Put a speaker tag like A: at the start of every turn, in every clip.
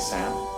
A: exam.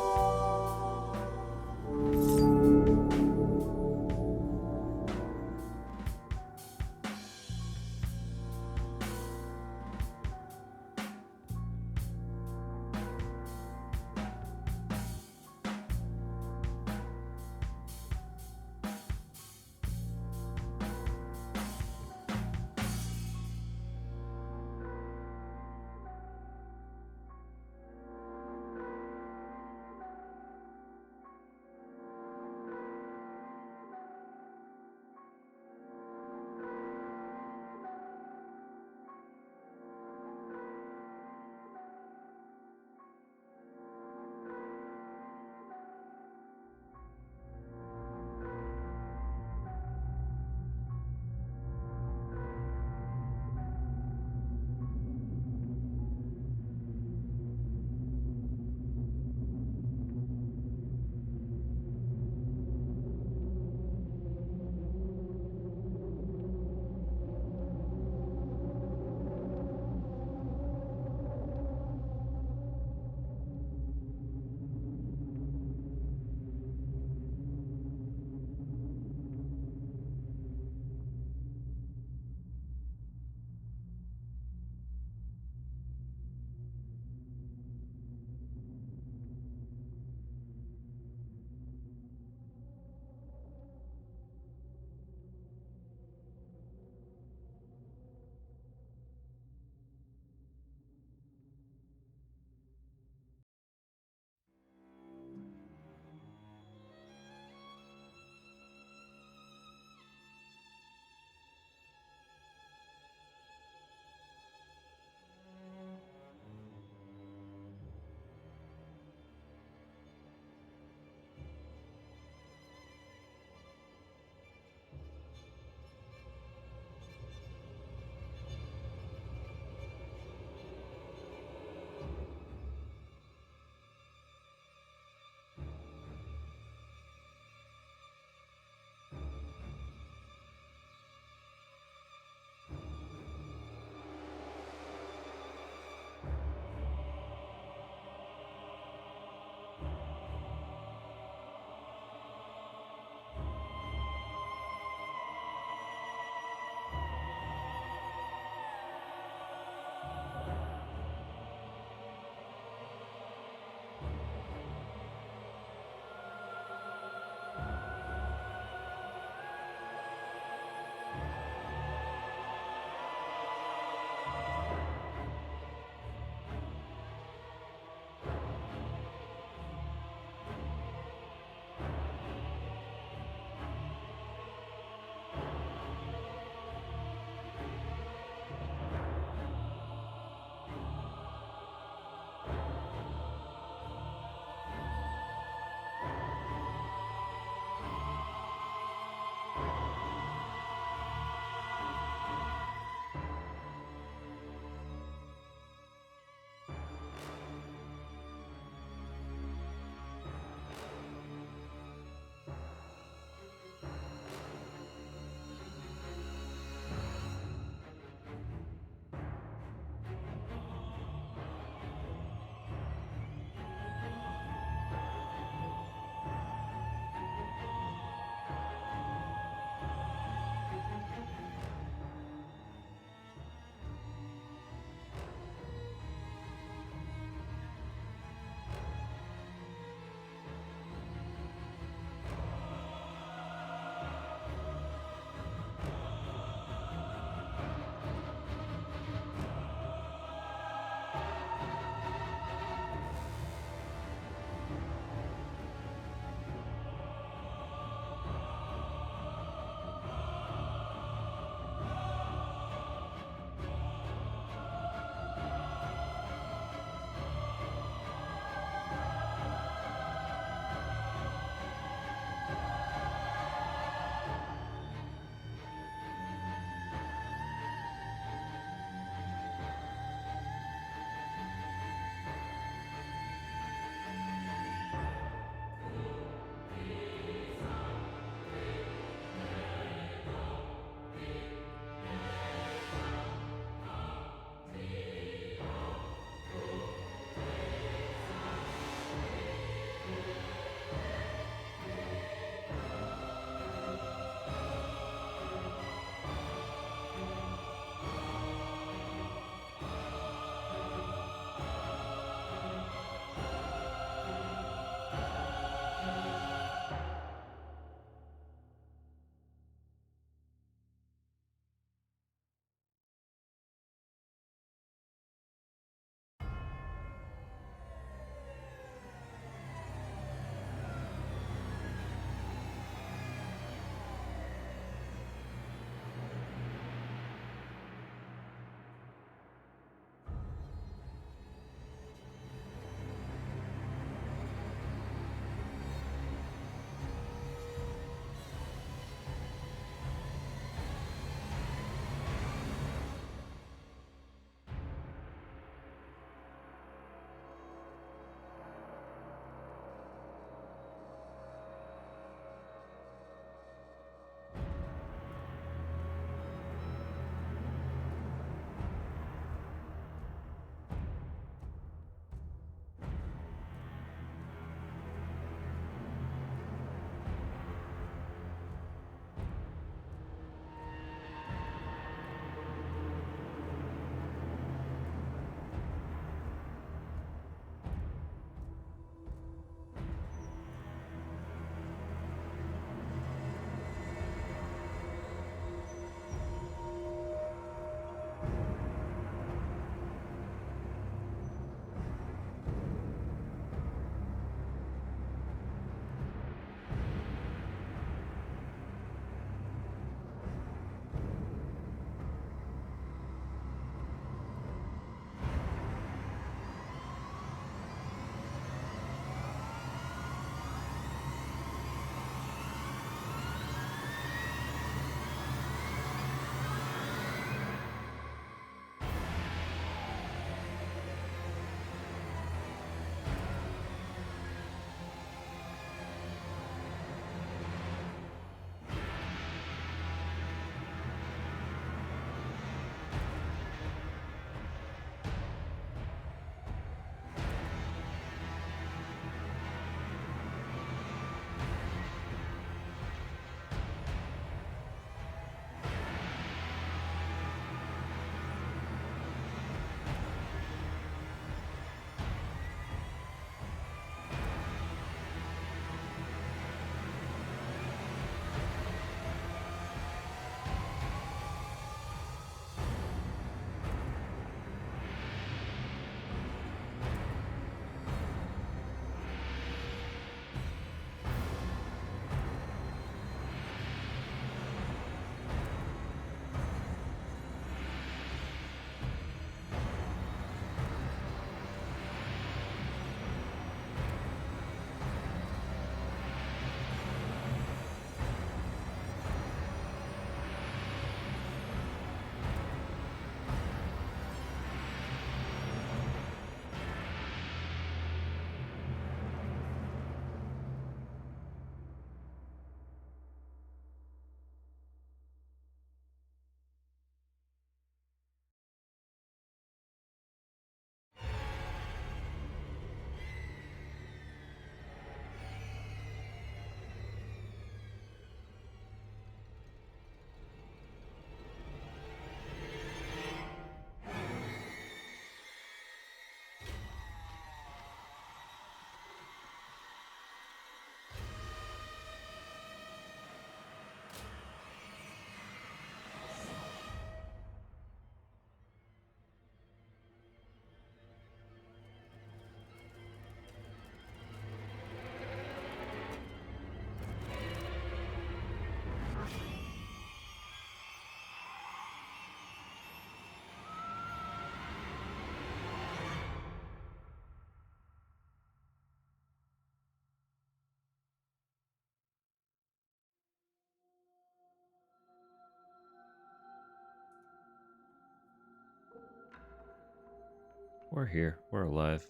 A: we're here. We're alive.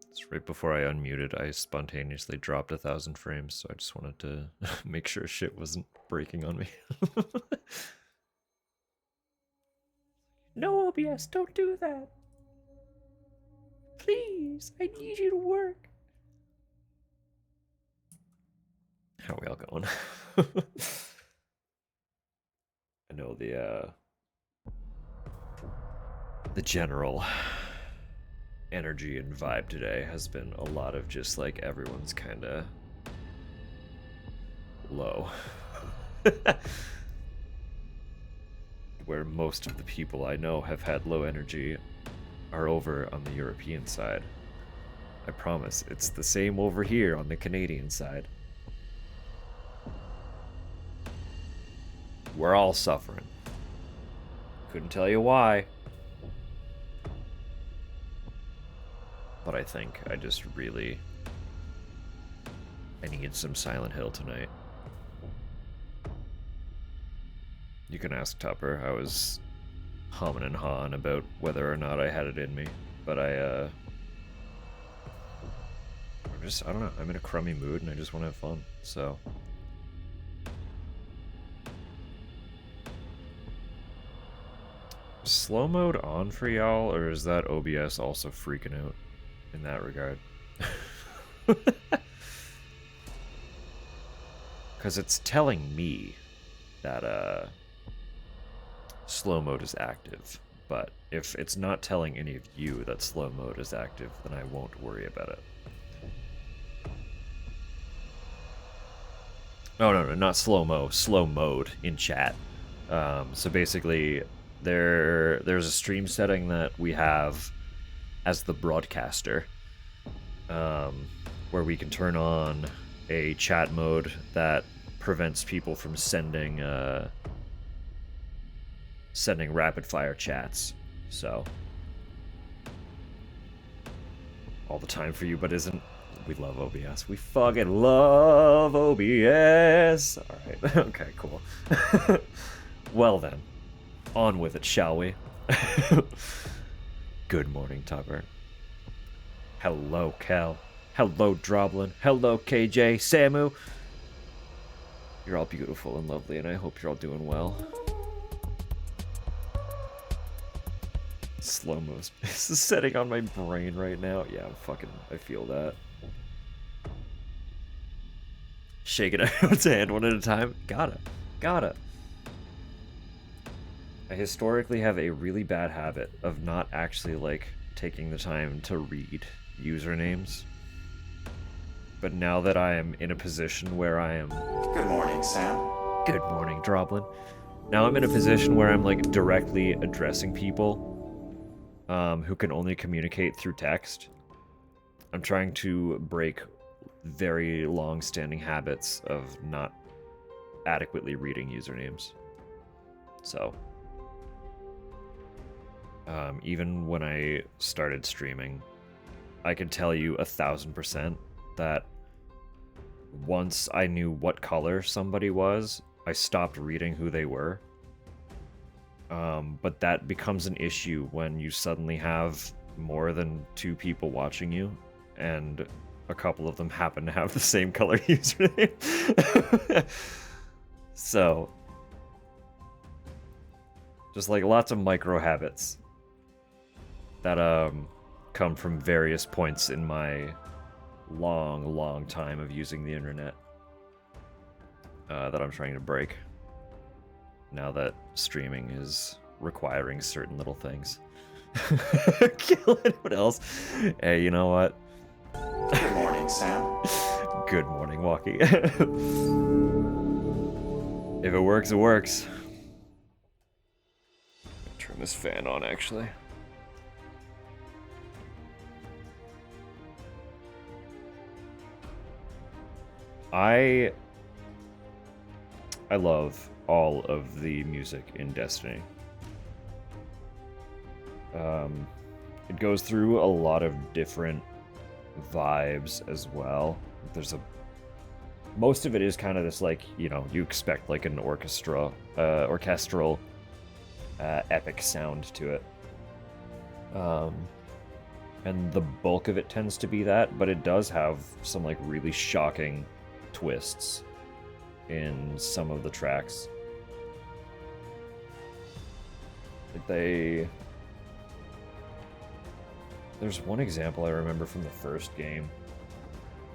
A: It's right before I unmuted, I spontaneously dropped 1,000 frames, so I just wanted to make sure shit wasn't breaking on me. No, OBS, don't do that. Please, I need you to work. How are we all going? I know the general energy and vibe today has been a lot of just like everyone's kind of low. Where most of the people I know have had low energy are over on the European side. I promise, it's the same over here on the Canadian side. We're all suffering. Couldn't tell you why. But I think I just really... I need some Silent Hill tonight. You can ask Tupper. I was humming and hawing about whether or not I had it in me. But I don't know. I'm in a crummy mood and I just want to have fun. So... slow mode on for y'all, or is that OBS also freaking out in that regard? Because it's telling me that slow mode is active, but if it's not telling any of you that slow mode is active, then I won't worry about it. Oh no, not slow-mo, slow mode in chat. So basically there's a stream setting that we have as the broadcaster, where we can turn on a chat mode that prevents people from sending rapid fire chats. So all the time for you, but isn't. We love OBS. We fucking love OBS. All right. Okay, cool. Well then, on with it, shall we? Good morning, Tupper. Hello, Cal. Hello, Droblin. Hello, KJ, Samu. You're all beautiful and lovely, and I hope you're all doing well. Slow-mo. This is setting on my brain right now. Yeah, I feel that. Shake it out, hand one at a time. Gotta. I historically have a really bad habit of not actually, like, taking the time to read usernames. But now that I am in a position where I am...
B: Good morning, Sam.
A: Good morning, Droblin. Now I'm in a position where I'm, like, directly addressing people who can only communicate through text. I'm trying to break very long-standing habits of not adequately reading usernames. So... even when I started streaming, I can tell you 1,000% that once I knew what color somebody was, I stopped reading who they were. But that becomes an issue when you suddenly have more than 2 people watching you, and a couple of them happen to have the same color username. So, just like lots of micro habits that come from various points in my long time of using the internet that I'm trying to break now that streaming is requiring certain little things. Kill anyone else. Hey, you know what?
B: Good morning, Sam.
A: Good morning, Walkie. If it works, it works. Turn this fan on, actually. I love all of the music in Destiny. It goes through a lot of different vibes as well. Most of it is kind of this, like, you know, you expect like an orchestral epic sound to it. And the bulk of it tends to be that, but it does have some like really shocking twists in some of the tracks. Like there's one example I remember from the first game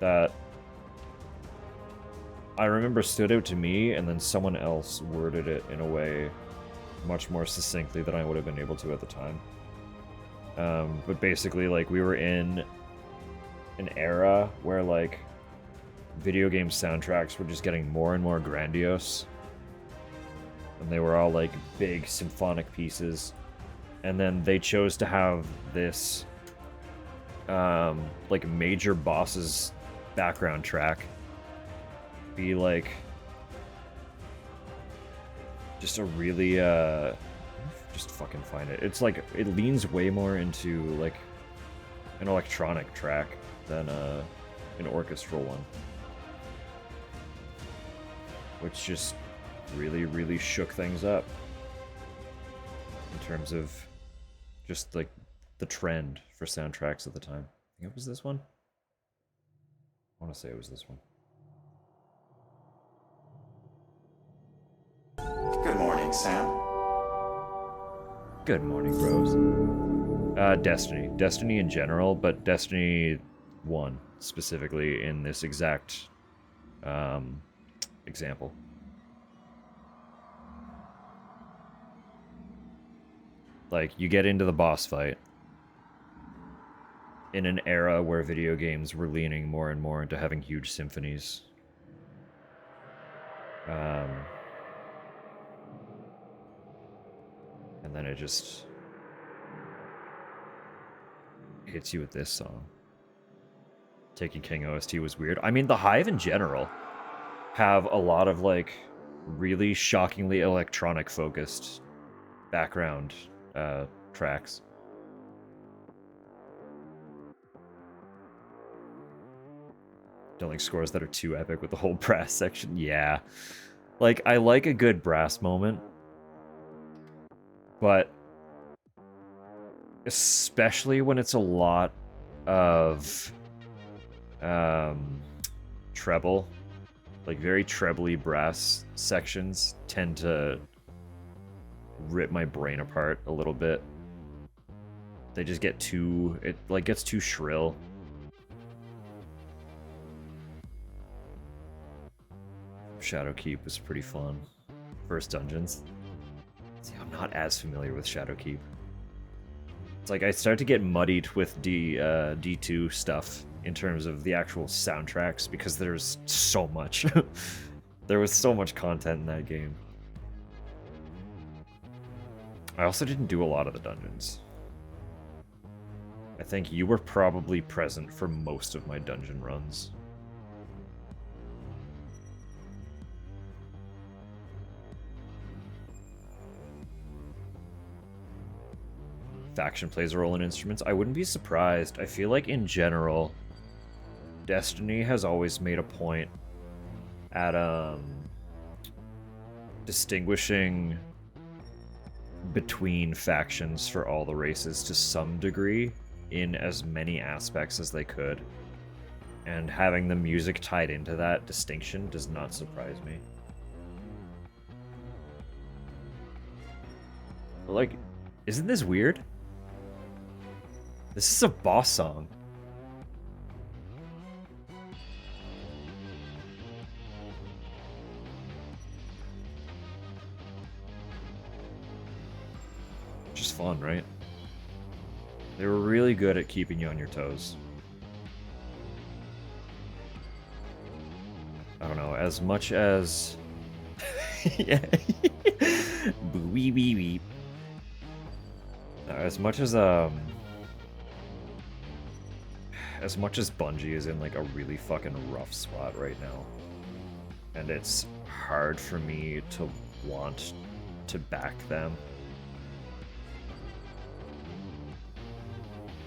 A: that I remember stood out to me, and then someone else worded it in a way much more succinctly than I would have been able to at the time. But basically, like, we were in an era where, like, video game soundtracks were just getting more and more grandiose. And they were all, like, big symphonic pieces. And then they chose to have this, like, major boss's background track be, like, just a really, just fucking find it. It's like, it leans way more into, like, an electronic track than an orchestral one. Which just really, really shook things up. In terms of just, like, the trend for soundtracks at the time. I think it was this one? I want to say it was this one.
B: Good morning, Sam.
A: Good morning, Rose. Destiny. Destiny in general, but Destiny 1 specifically in this exact example. Like, you get into the boss fight in an era where video games were leaning more and more into having huge symphonies. And then it just hits you with this song. Taking King OST was weird. I mean, the Hive in general have a lot of, like, really shockingly electronic focused background tracks. Don't like scores that are too epic with the whole brass section. Yeah. Like, I like a good brass moment, but especially when it's a lot of treble, like very trebly brass sections tend to rip my brain apart a little bit. They just get too, it like gets too shrill. Shadowkeep was pretty fun. First dungeons. See, I'm not as familiar with Shadowkeep. It's like I start to get muddied with D2 stuff in terms of the actual soundtracks because there's so much. There was so much content in that game. I also didn't do a lot of the dungeons. I think you were probably present for most of my dungeon runs. Faction plays a role in instruments. I wouldn't be surprised. I feel like in general, Destiny has always made a point at distinguishing between factions for all the races to some degree in as many aspects as they could. And having the music tied into that distinction does not surprise me. But like, isn't this weird? This is a boss song. Just fun, right? They were really good at keeping you on your toes. I don't know, as much as... yeah. Wee wee wee. As much as Bungie is in like a really fucking rough spot right now, and it's hard for me to want to back them,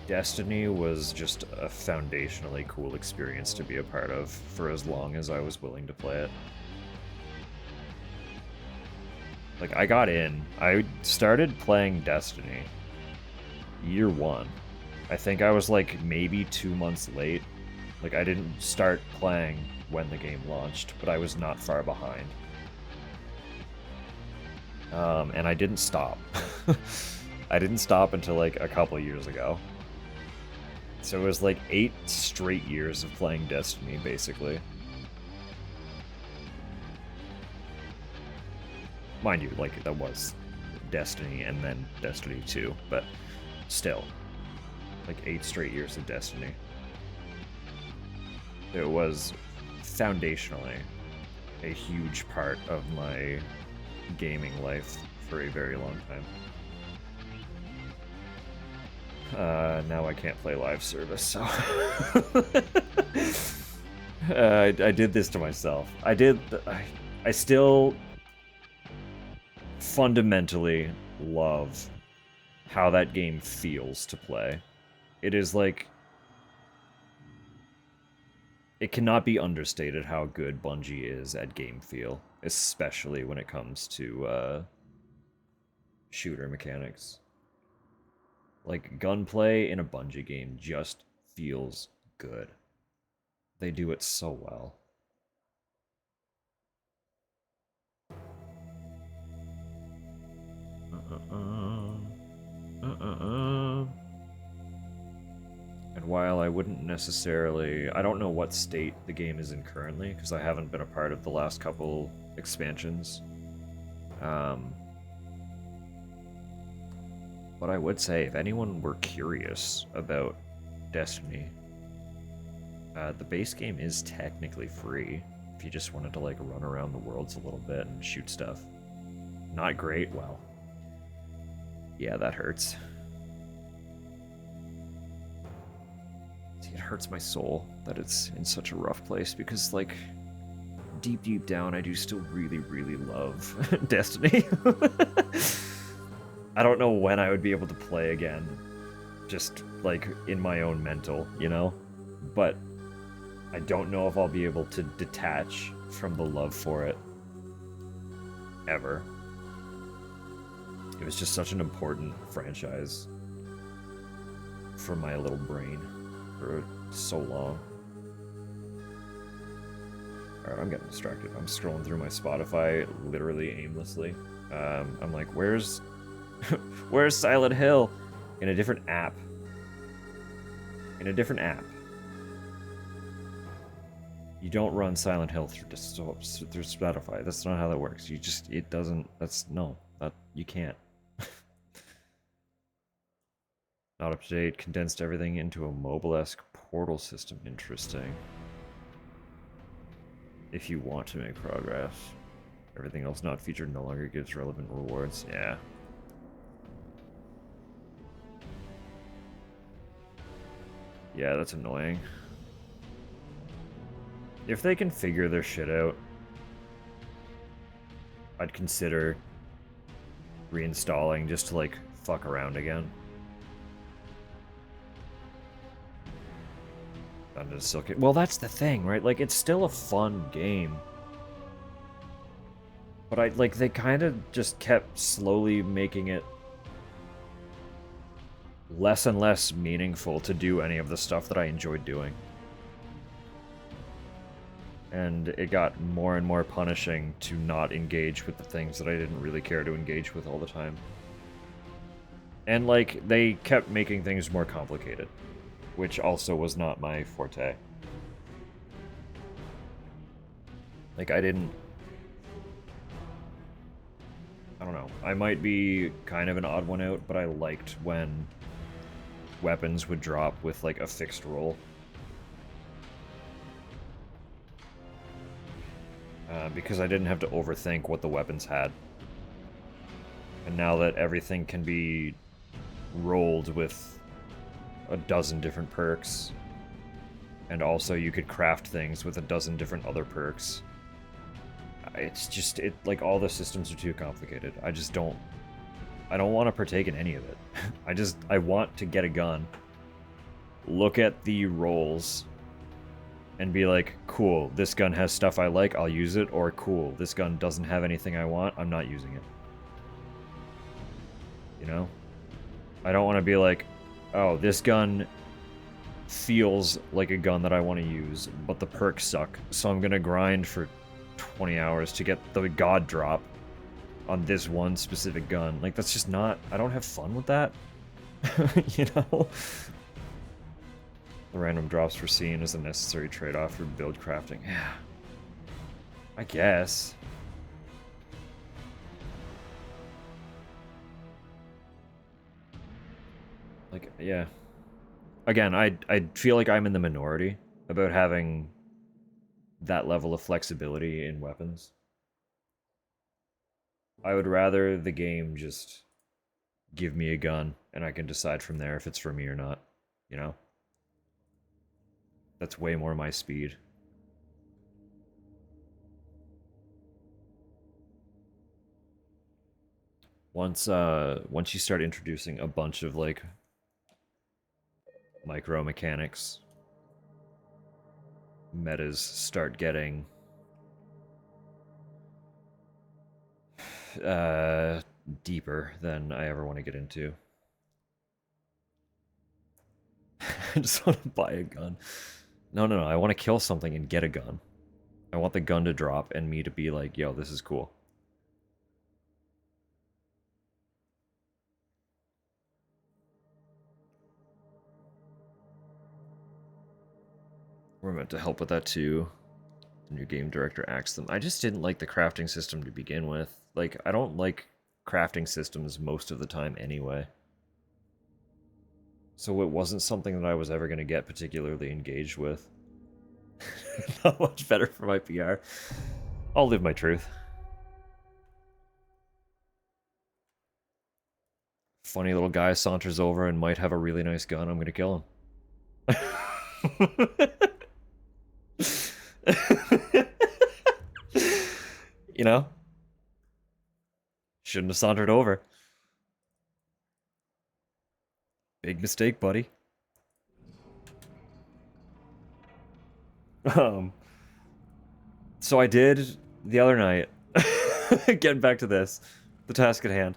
A: Destiny was just a foundationally cool experience to be a part of for as long as I was willing to play it. Like, I got in, I started playing Destiny year one, I think I was like maybe 2 months late. Like I didn't start playing when the game launched, but I was not far behind. And I didn't stop. I didn't stop until like a couple years ago. So it was like 8 straight years of playing Destiny, basically. Mind you, like, that was Destiny and then Destiny 2, but still. Like 8 straight years of Destiny. It was foundationally a huge part of my gaming life for a very long time. Now I can't play live service, so I did this to myself. I still fundamentally love how that game feels to play. It is like, it cannot be understated how good Bungie is at game feel, especially when it comes to shooter mechanics. Like, gunplay in a Bungie game just feels good. They do it so well. And while I wouldn't necessarily... I don't know what state the game is in currently, because I haven't been a part of the last couple expansions. But I would say, if anyone were curious about Destiny, the base game is technically free, if you just wanted to, like, run around the worlds a little bit and shoot stuff. Not great, well. Yeah, that hurts. See, it hurts my soul that it's in such a rough place, because, like, deep down, I do still really, really love Destiny. I don't know when I would be able to play again, just, like, in my own mental, you know? But I don't know if I'll be able to detach from the love for it, ever. It was just such an important franchise for my little brain for so long. Alright, I'm getting distracted. I'm scrolling through my Spotify literally aimlessly. I'm like, where's Silent Hill? In a different app. In a different app. You don't run Silent Hill through Spotify. That's not how that works. You just, it doesn't, you can't. Not up to date, condensed everything into a mobile-esque portal system. Interesting. If you want to make progress. Everything else not featured no longer gives relevant rewards. Yeah. Yeah, that's annoying. If they can figure their shit out, I'd consider reinstalling just to, like, fuck around again. Well, that's the thing, right? Like, it's still a fun game. But they kind of just kept slowly making it less and less meaningful to do any of the stuff that I enjoyed doing. And it got more and more punishing to not engage with the things that I didn't really care to engage with all the time. And, like, they kept making things more complicated, which also was not my forte. Like, I don't know. I might be kind of an odd one out, but I liked when weapons would drop with, like, a fixed roll. Because I didn't have to overthink what the weapons had. And now that everything can be rolled with a dozen different perks, and also you could craft things with a dozen different other perks, it's just, like, all the systems are too complicated. I don't want to partake in any of it. I want to get a gun, look at the rolls, and be like, cool, this gun has stuff I like, I'll use it, or cool, this gun doesn't have anything I want, I'm not using it. You know? I don't want to be like, oh, this gun feels like a gun that I want to use, but the perks suck. So I'm gonna grind for 20 hours to get the god drop on this one specific gun. Like, that's just not... I don't have fun with that. You know? The random drops for seeing is a necessary trade-off for build crafting. Yeah. I guess. Like, yeah. Again, I feel like I'm in the minority about having that level of flexibility in weapons. I would rather the game just give me a gun and I can decide from there if it's for me or not, you know? That's way more my speed. Once you start introducing a bunch of like micro mechanics, metas start getting deeper than I ever want to get into. I just want to buy a gun. No, I want to kill something and get a gun. I want the gun to drop and me to be like, yo, this is cool. We're meant to help with that too. The new game director asked them. I just didn't like the crafting system to begin with. Like, I don't like crafting systems most of the time anyway. So it wasn't something that I was ever going to get particularly engaged with. Not much better for my PR. I'll live my truth. Funny little guy saunters over and might have a really nice gun. I'm going to kill him. You know? Shouldn't have sauntered over. Big mistake, buddy. So I did the other night. Getting back to this, the task at hand.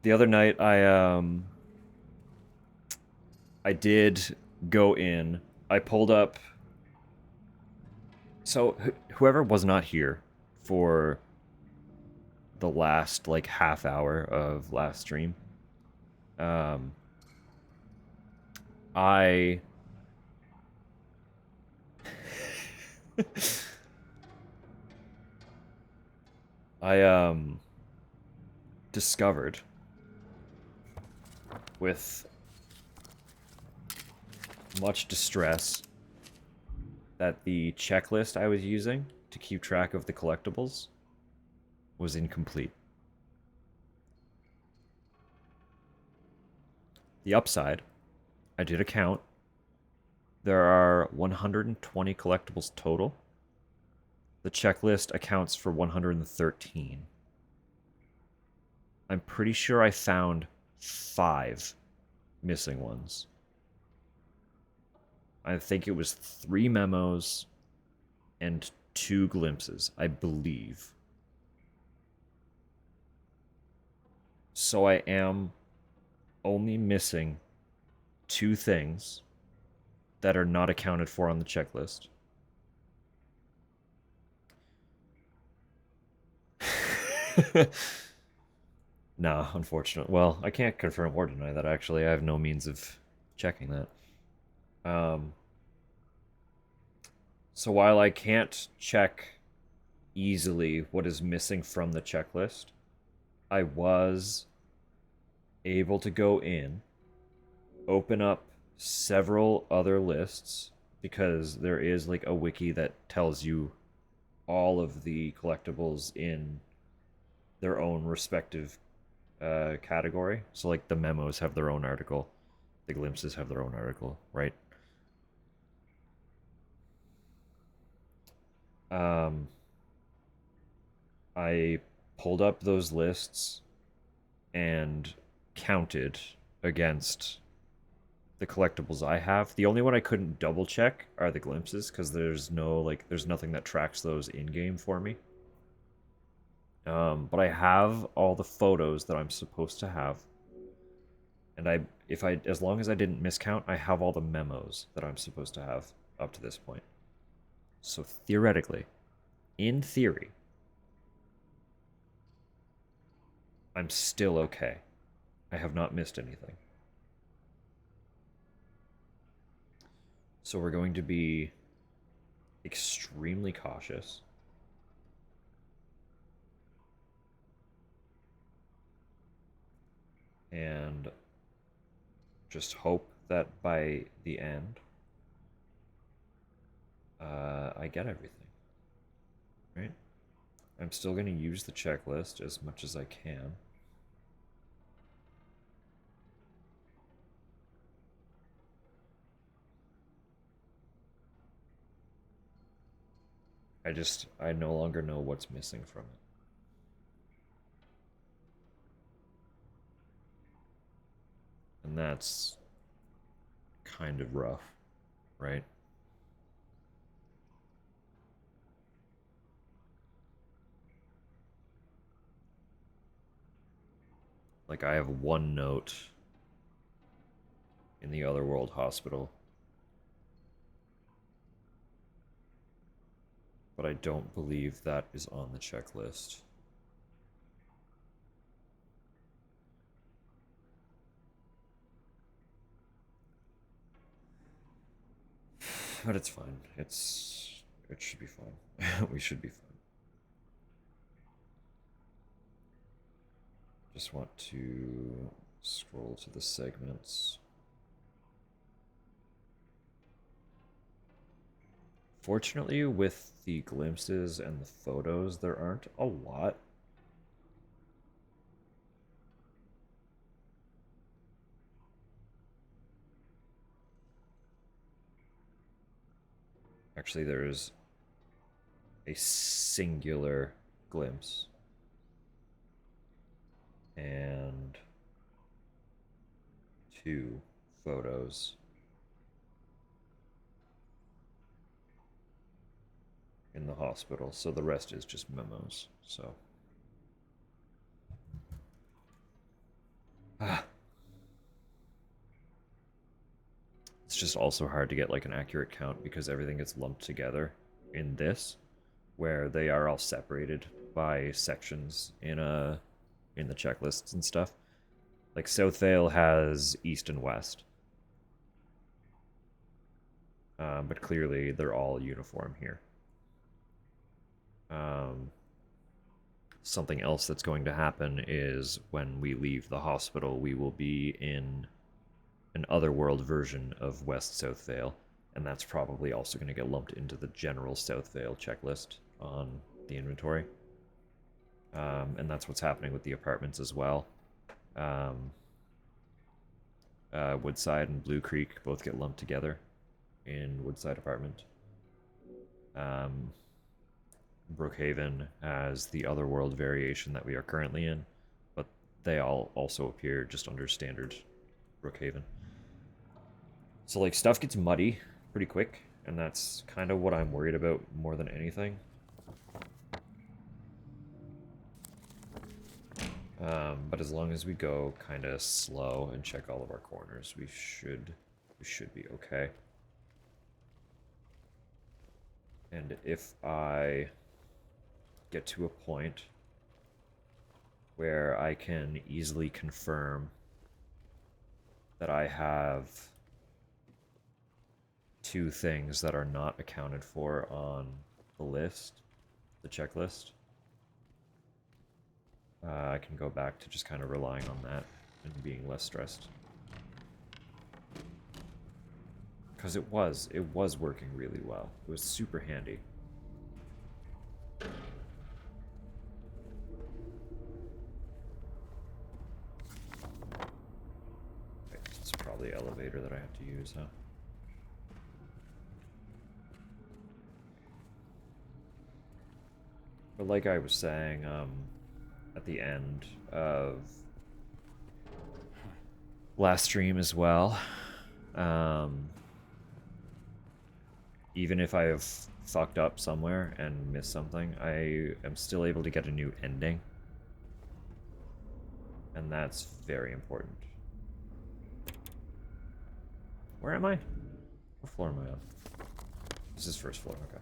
A: The other night, I did go in. I pulled up. So whoever was not here for the last like half hour of last stream, I discovered with much distress that the checklist I was using to keep track of the collectibles was incomplete. The upside, I did a count. There are 120 collectibles total. The checklist accounts for 113. I'm pretty sure I found 5 missing ones. I think it was 3 memos and 2 glimpses, I believe. So I am only missing 2 things that are not accounted for on the checklist. Nah, unfortunate. Well, I can't confirm or deny that, actually. I have no means of checking that. So while I can't check easily what is missing from the checklist, I was able to go in, open up several other lists, because there is like a wiki that tells you all of the collectibles in their own respective category. So like the memos have their own article, the glimpses have their own article, right? I pulled up those lists and counted against the collectibles I have. The only one I couldn't double check are the glimpses, because there's nothing that tracks those in game for me. But I have all the photos that I'm supposed to have. And as long as I didn't miscount, I have all the memos that I'm supposed to have up to this point. So theoretically, in theory, I'm still okay. I have not missed anything. So we're going to be extremely cautious. And just hope that by the end, I get everything. Right? I'm still going to use the checklist as much as I can. I no longer know what's missing from it. And that's kind of rough, right? Like, I have one note in the Otherworld Hospital, but I don't believe that is on the checklist. But it's fine. It should be fine. We should be fine. Just want to scroll to the segments. Fortunately, with the glimpses and the photos, there aren't a lot. Actually, there's a singular glimpse. And 2 photos in the hospital, so the rest is just memos. So it's just also hard to get like an accurate count because everything gets lumped together in this, where they are all separated by sections in the checklists and stuff. Like Southvale has east and west, but clearly they're all uniform here. Something else that's going to happen is when we leave the hospital, we will be in an otherworld version of West Southvale, and that's probably also going to get lumped into the general Southvale checklist on the inventory. And that's what's happening with the apartments as well. Woodside and Blue Creek both get lumped together in Woodside apartment. Brookhaven has the Otherworld variation that we are currently in, but they all also appear just under standard Brookhaven. So like stuff gets muddy pretty quick, and that's kind of what I'm worried about more than anything. But as long as we go kind of slow and check all of our corners, we should be okay. And if I get to a point where I can easily confirm that I have 2 things that are not accounted for on the list, the checklist, I can go back to just kind of relying on that and being less stressed. Because it was working really well. It was super handy. Okay, it's probably the elevator that I have to use, huh? But like I was saying, at the end of last stream as well, even if I have fucked up somewhere and missed something, I am still able to get a new ending. And that's very important. Where am I? What floor am I on? This is first floor, okay.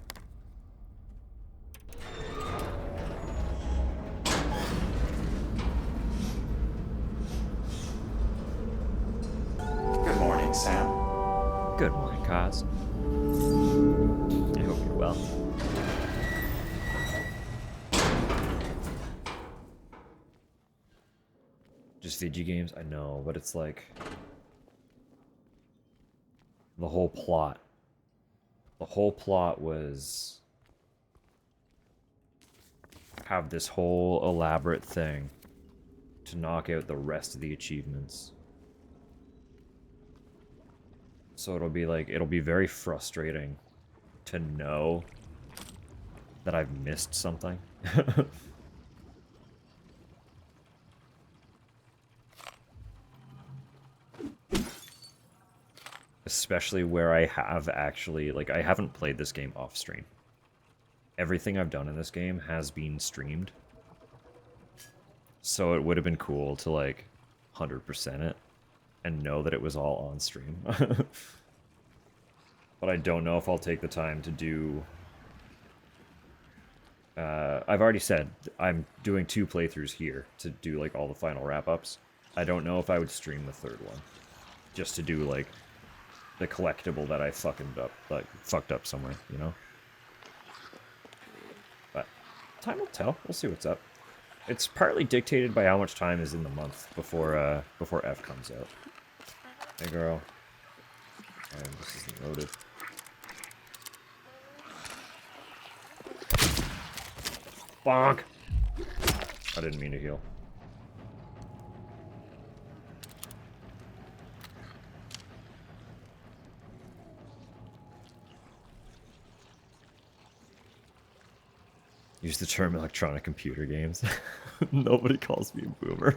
B: Good morning, Sam.
A: Good morning, Kaz. I hope you're well. Just VG games? I know, but it's like... The whole plot. The whole plot was... have this whole elaborate thing to knock out the rest of the achievements. So it'll be very frustrating to know that I've missed something. Especially where I have actually, like, I haven't played this game off stream. Everything I've done in this game has been streamed. So it would have been cool to, like, 100% it and know that it was all on stream. But I don't know if I'll take the time to do... I've already said I'm doing 2 playthroughs here to do, like, all the final wrap-ups. I don't know if I would stream the 3rd one. Just to do, like, the collectible that I fucked up somewhere, you know? But time will tell. We'll see what's up. It's partly dictated by how much time is in the month before F comes out. Hey, girl. And this isn't loaded. Bonk! I didn't mean to heal. Use the term electronic computer games. Nobody calls me a boomer.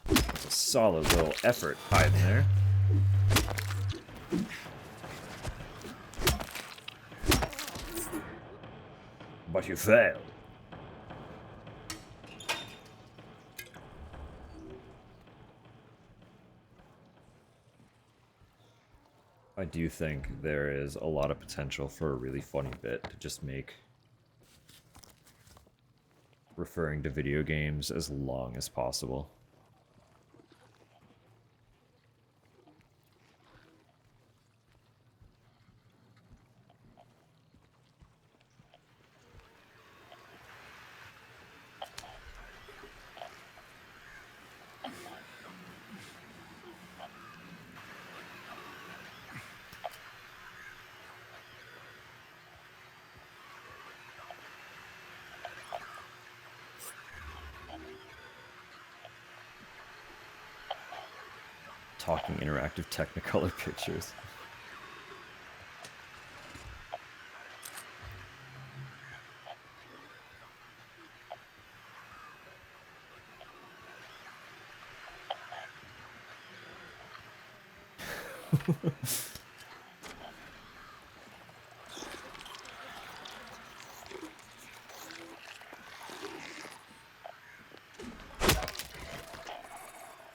A: That's a solid little effort hiding there. But you failed. I do think there is a lot of potential for a really funny bit to just make referring to video games as long as possible. Talking interactive Technicolor pictures.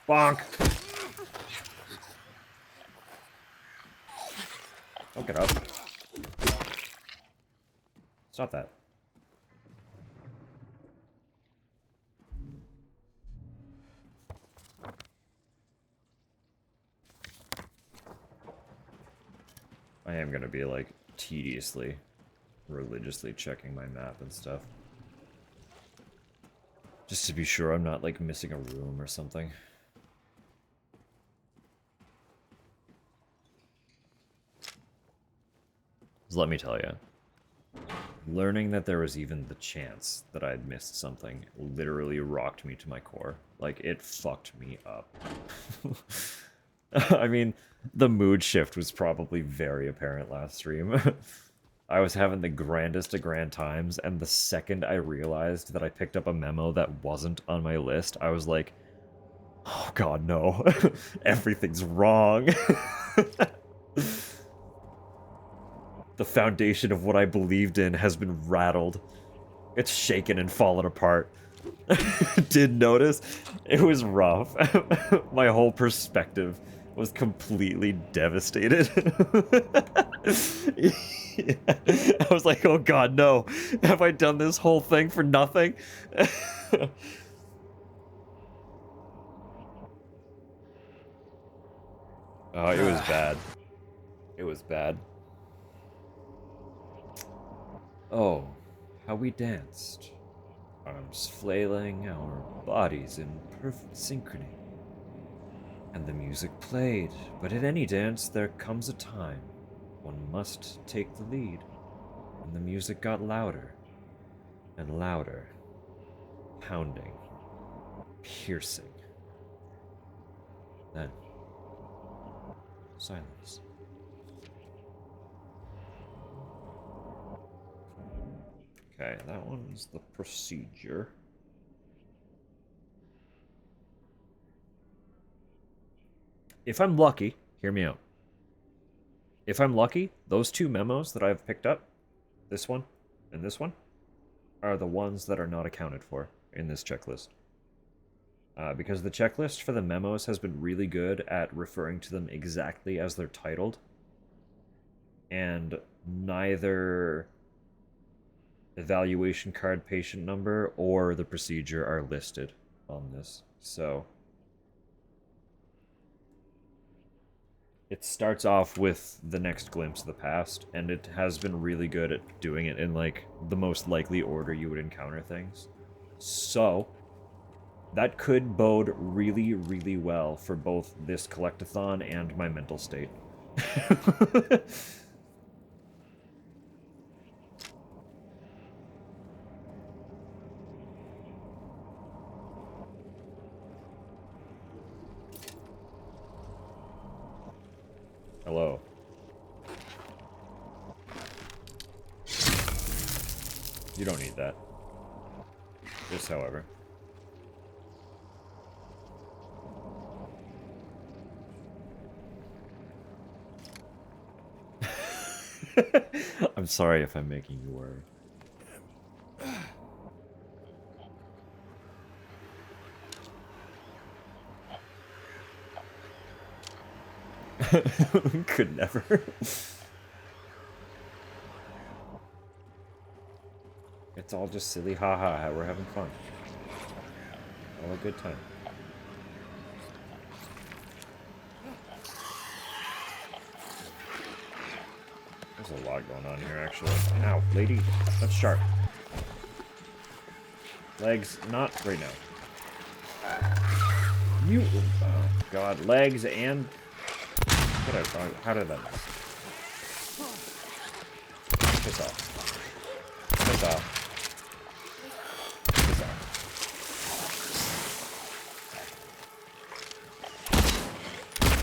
A: Bonk! Don't get up. Stop that. I am gonna be, like, tediously, religiously checking my map and stuff. Just to be sure I'm not, like, missing a room or something. 'Cause let me tell you, learning that there was even the chance that I'd missed something literally rocked me to my core. Like, it fucked me up. I mean, the mood shift was probably very apparent last stream. I was having the grandest of grand times, and the second I realized that I picked up a memo that wasn't on my list, I was like, oh god, no. Everything's wrong. The foundation of what I believed in has been rattled. It's shaken and fallen apart. Did notice? It was rough. My whole perspective was completely devastated. Yeah. I was like, oh god, no. Have I done this whole thing for nothing? Oh, it was bad. It was bad. Oh, how we danced. Arms flailing, our bodies in perfect synchrony. And the music played, but at any dance there comes a time one must take the lead. And the music got louder and louder, pounding, piercing. Then, silence. Okay, that one's the procedure. If I'm lucky, hear me out. If I'm lucky, those two memos that I've picked up, this one and this one, are the ones that are not accounted for in this checklist. Because the checklist for the memos has been really good at referring to them exactly as they're titled. And neither evaluation card patient number or the procedure are listed on this. So it starts off with the next glimpse of the past, and it has been really good at doing it in like the most likely order you would encounter things. So that could bode really, really well for both this collectathon and my mental state. Hello. You don't need that. Just however. I'm sorry if I'm making you worry. Could never. It's all just silly haha. We're having fun. All a good time. There's a lot going on here, actually. Ow, lady. That's sharp. Legs, not right now. You. Oh, God. Legs and. How did that miss? Piss off. Piss off. Piss off.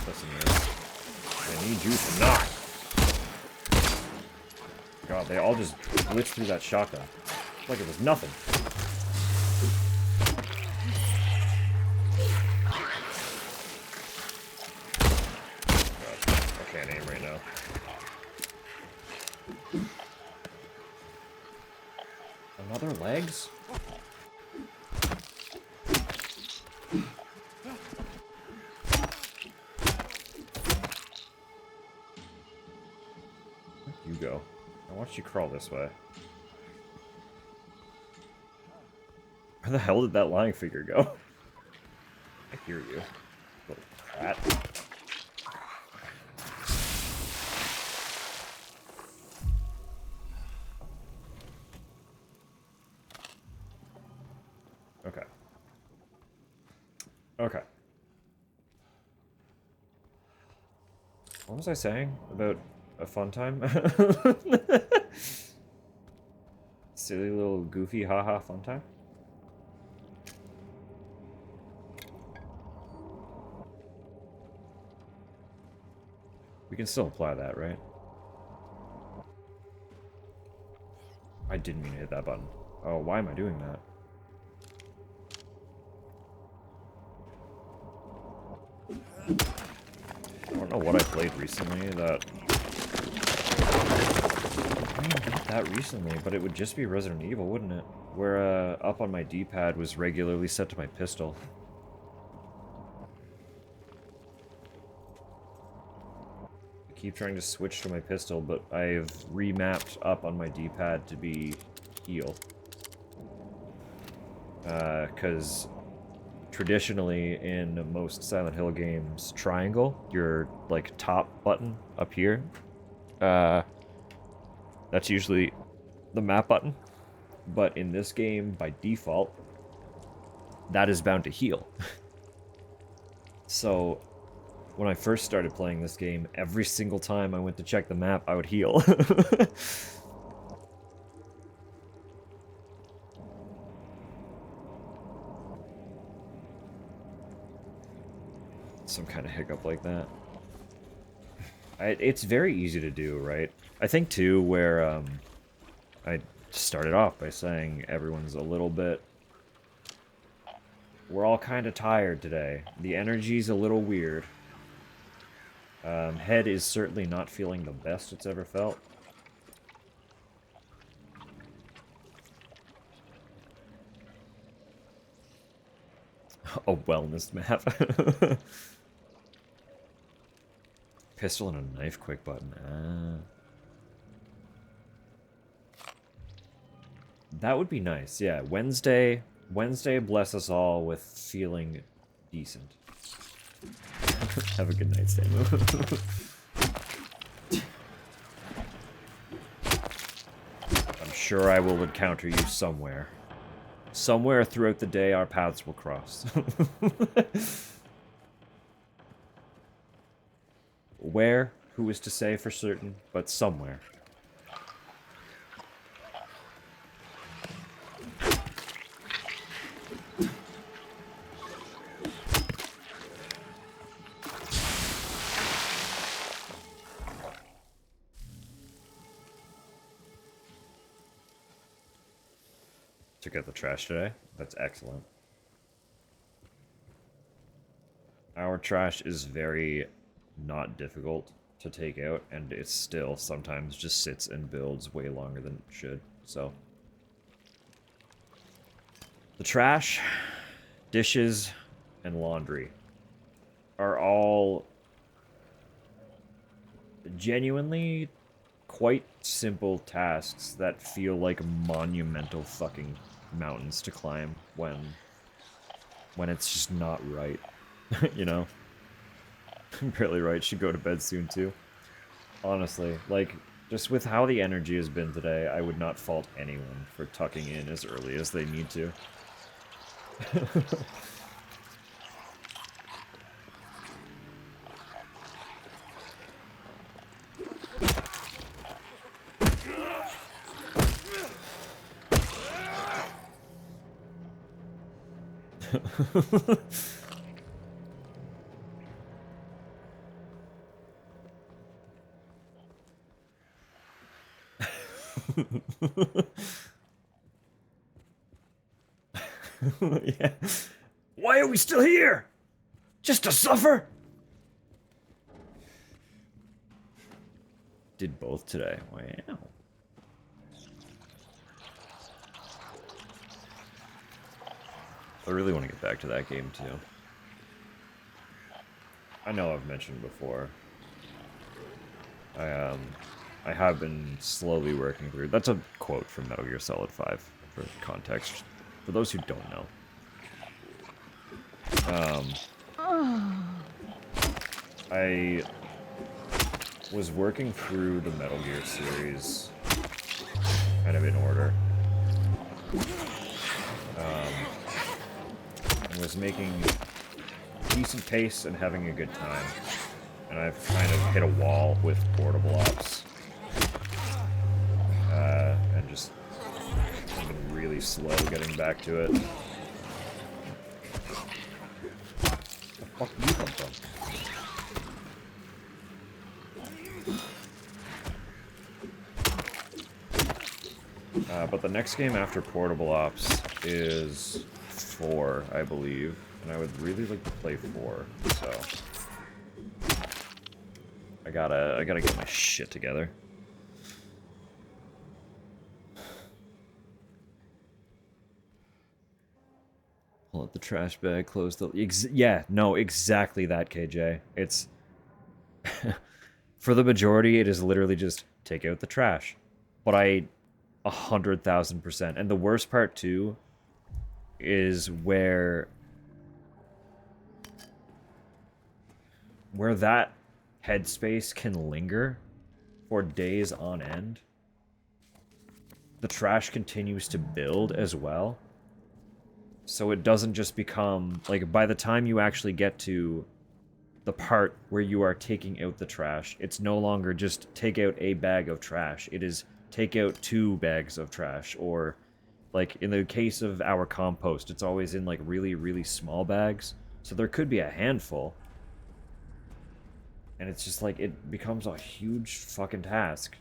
A: Listen here. I need you to not. God, they all just blitzed through that shotgun. Like it was nothing. God, I can't aim right now. Another legs? You go. I watched you crawl this way. Where the hell did that lying figure go? I hear you. Little rat. Okay. Okay. What was I saying about a fun time? Silly little goofy haha fun time? We can still apply that, right? I didn't mean to hit that button. Oh, why am I doing that? I don't know what I played recently that not that recently, but it would just be Resident Evil, wouldn't it? Where up on my D-pad was regularly set to my pistol. I keep trying to switch to my pistol, but I've remapped up on my D-pad to be heal. Because traditionally in most Silent Hill games, triangle, your like top button up here, that's usually the map button. But in this game, by default, that is bound to heal. So when I first started playing this game, every single time I went to check the map, I would heal. Some kind of hiccup like that. It's very easy to do, right? I think, too, where I started off by saying everyone's a little bit... We're all kind of tired today. The energy's a little weird. Head is certainly not feeling the best it's ever felt. A wellness map. Pistol and a knife quick button. That would be nice, yeah. Wednesday, bless us all with feeling decent. Have a good night, Samu. I'm sure I will encounter you somewhere. Somewhere throughout the day, our paths will cross. Where? Who is to say for certain, but somewhere. Took out the trash today. That's excellent. Our trash is very not difficult to take out, and it still sometimes just sits and builds way longer than it should, so. The trash, dishes, and laundry are all genuinely quite simple tasks that feel like monumental fucking mountains to climb when it's just not right. You know? I'm barely right, should go to bed soon too. Honestly, like, just with how the energy has been today, I would not fault anyone for tucking in as early as they need to. Yeah. Why are we still here? Just to suffer? Did both today. Wow. I really want to get back to that game too. I know I've mentioned before. I have been slowly working through. That's a quote from Metal Gear Solid 5 for context. For those who don't know. I was working through the Metal Gear series kind of in order. And was making decent pace and having a good time. And I've kind of hit a wall with Portable Ops. And just been really slow getting back to it. Where the fuck did you come from? But the next game after Portable Ops is 4, I believe. And I would really like to play 4, so... I gotta get my shit together. Pull out the trash bag, close the... yeah, no, exactly that, KJ. It's... for the majority, it is literally just take out the trash. But 100,000%. And the worst part, too, is where that headspace can linger for days on end. The trash continues to build as well. So it doesn't just become, like, by the time you actually get to the part where you are taking out the trash, it's no longer just take out a bag of trash. It is take out 2 bags of trash. Or, like, in the case of our compost, it's always in, like, really, really small bags. So there could be a handful. And it's just, like, it becomes a huge fucking task.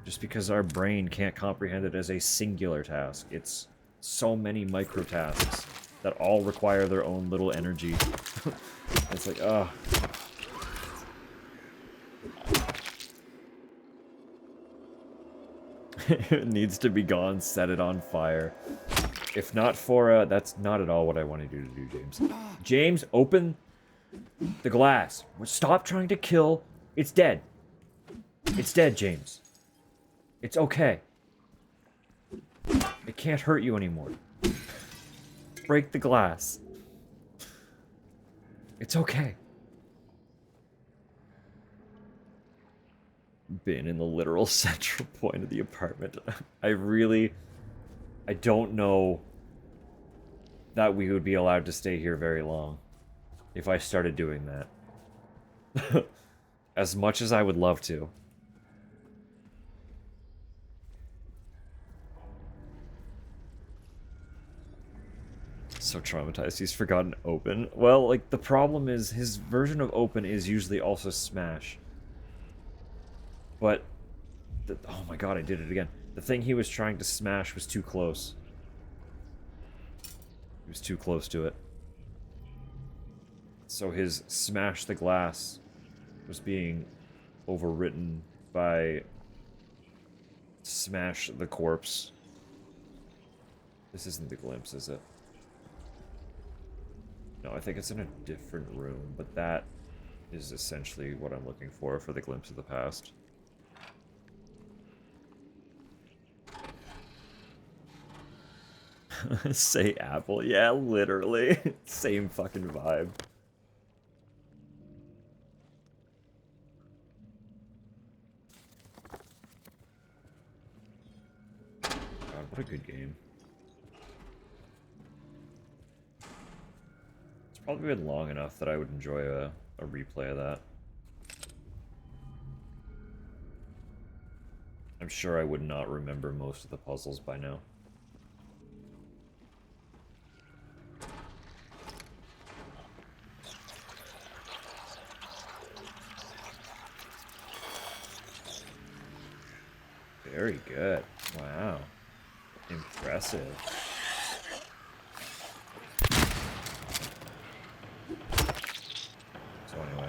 A: Just because our brain can't comprehend it as a singular task. It's so many micro tasks that all require their own little energy. It's like, ugh. It needs to be gone, set it on fire. If not for, that's not at all what I wanted you to do, James. James, open the glass. Stop trying to kill. It's dead. It's dead, James. It's okay. It can't hurt you anymore. Break the glass. It's okay. Been in the literal central point of the apartment. I don't know that we would be allowed to stay here very long if I started doing that. As much as I would love to. So traumatized he's forgotten open. Well, like, the problem is his version of open is usually also smash. But, oh my god, I did it again. The thing he was trying to smash was too close. He was too close to it. So his smash the glass was being overwritten by smash the corpse. This isn't the glimpse, is it? No, I think it's in a different room, but that is essentially what I'm looking for the glimpse of the past. Say apple. Yeah, literally. Same fucking vibe. God, what a good game. It's probably been long enough that I would enjoy a replay of that. I'm sure I would not remember most of the puzzles by now. Very good. Wow. Impressive. So anyway.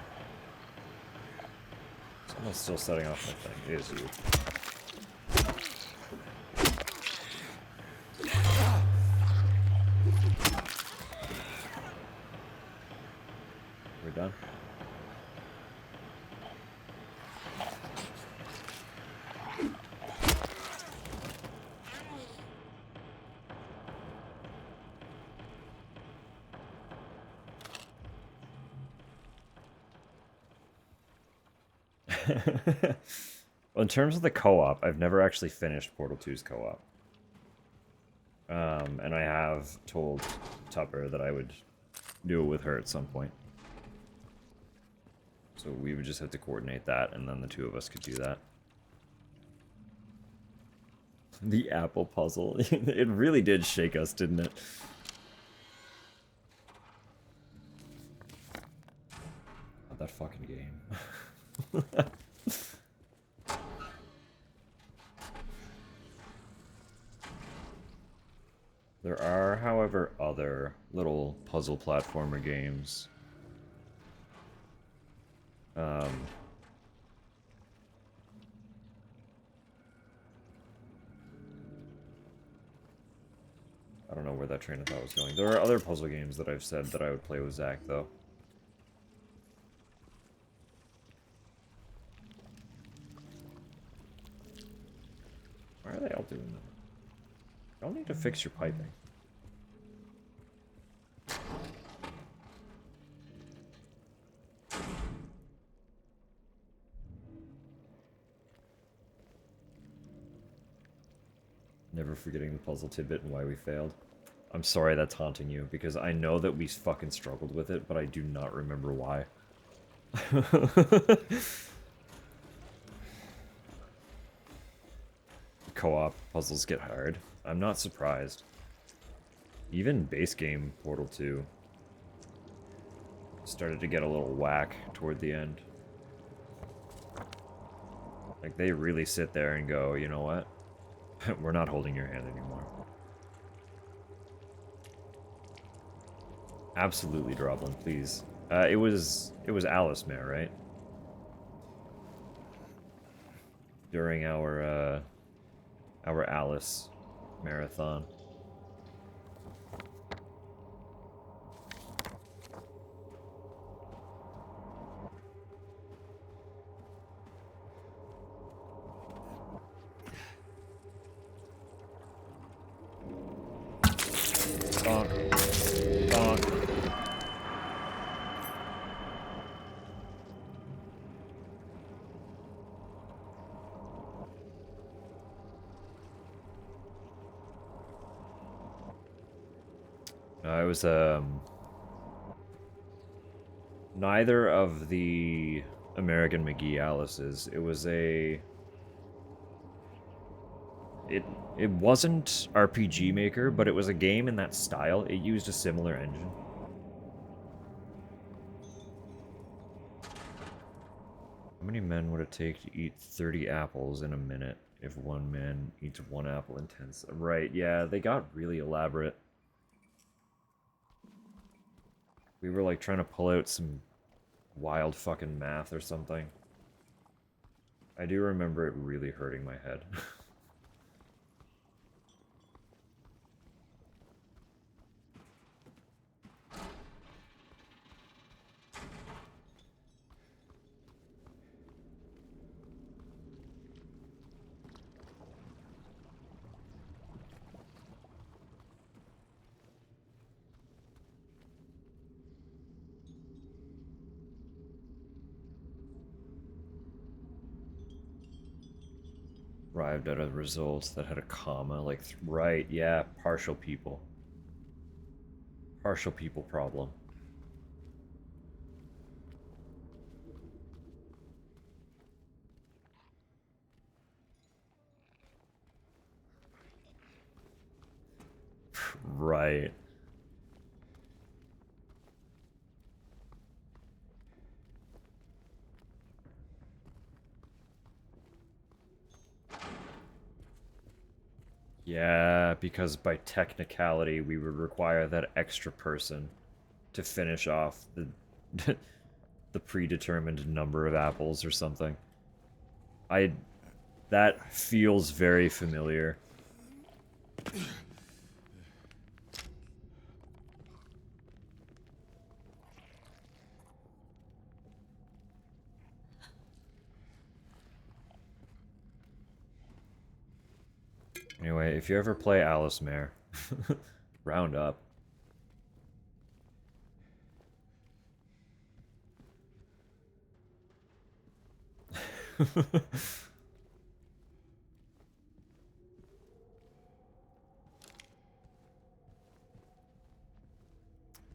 A: Someone's still setting off my thing. It is you. We're done. Well, in terms of the co-op, I've never actually finished Portal 2's co-op. And I have told Tupper that I would do it with her at some point. So we would just have to coordinate that, and then the two of us could do that. The apple puzzle. It really did shake us, didn't it? Oh, that fucking game. There are, however, other little puzzle platformer games. I don't know where that train of thought was going. There are other puzzle games that I've said that I would play with Zach, though. Why are they all doing that? Y'all need to fix your piping. Never forgetting the puzzle tidbit and why we failed. I'm sorry that's haunting you, because I know that we fucking struggled with it, but I do not remember why. Co-op puzzles get hard. I'm not surprised. Even base game Portal 2 started to get a little whack toward the end. Like, they really sit there and go, you know what? We're not holding your hand anymore. Absolutely, Droblin, please. It was Alice Mare, right? During our Alice marathon. Bonk. Bonk. It was, neither of the American McGee Alice's. It was a... It wasn't RPG Maker, but it was a game in that style. It used a similar engine. How many men would it take to eat 30 apples in a minute if one man eats one apple in 10 seconds? Right, yeah, they got really elaborate. We were like trying to pull out some wild fucking math or something. I do remember it really hurting my head. Arrived at a result that had a comma, like, right, yeah, partial people. Partial people problem. Right. Yeah, because by technicality, we would require that extra person to finish off the the predetermined number of apples or something. That feels very familiar. Anyway, if you ever play Alice Mare, round up.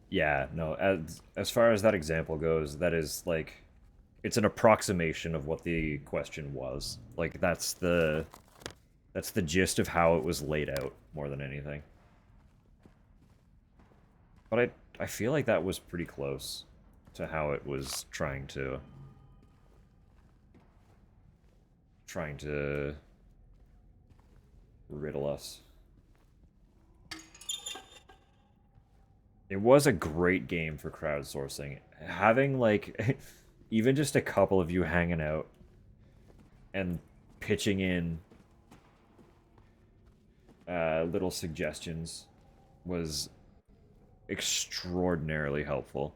A: Yeah, no, as far as that example goes, that is like it's an approximation of what the question was. Like that's the gist of how it was laid out more than anything. But I feel like that was pretty close to how it was trying to riddle us. It was a great game for crowdsourcing. Having, like, even just a couple of you hanging out and pitching in little suggestions was extraordinarily helpful.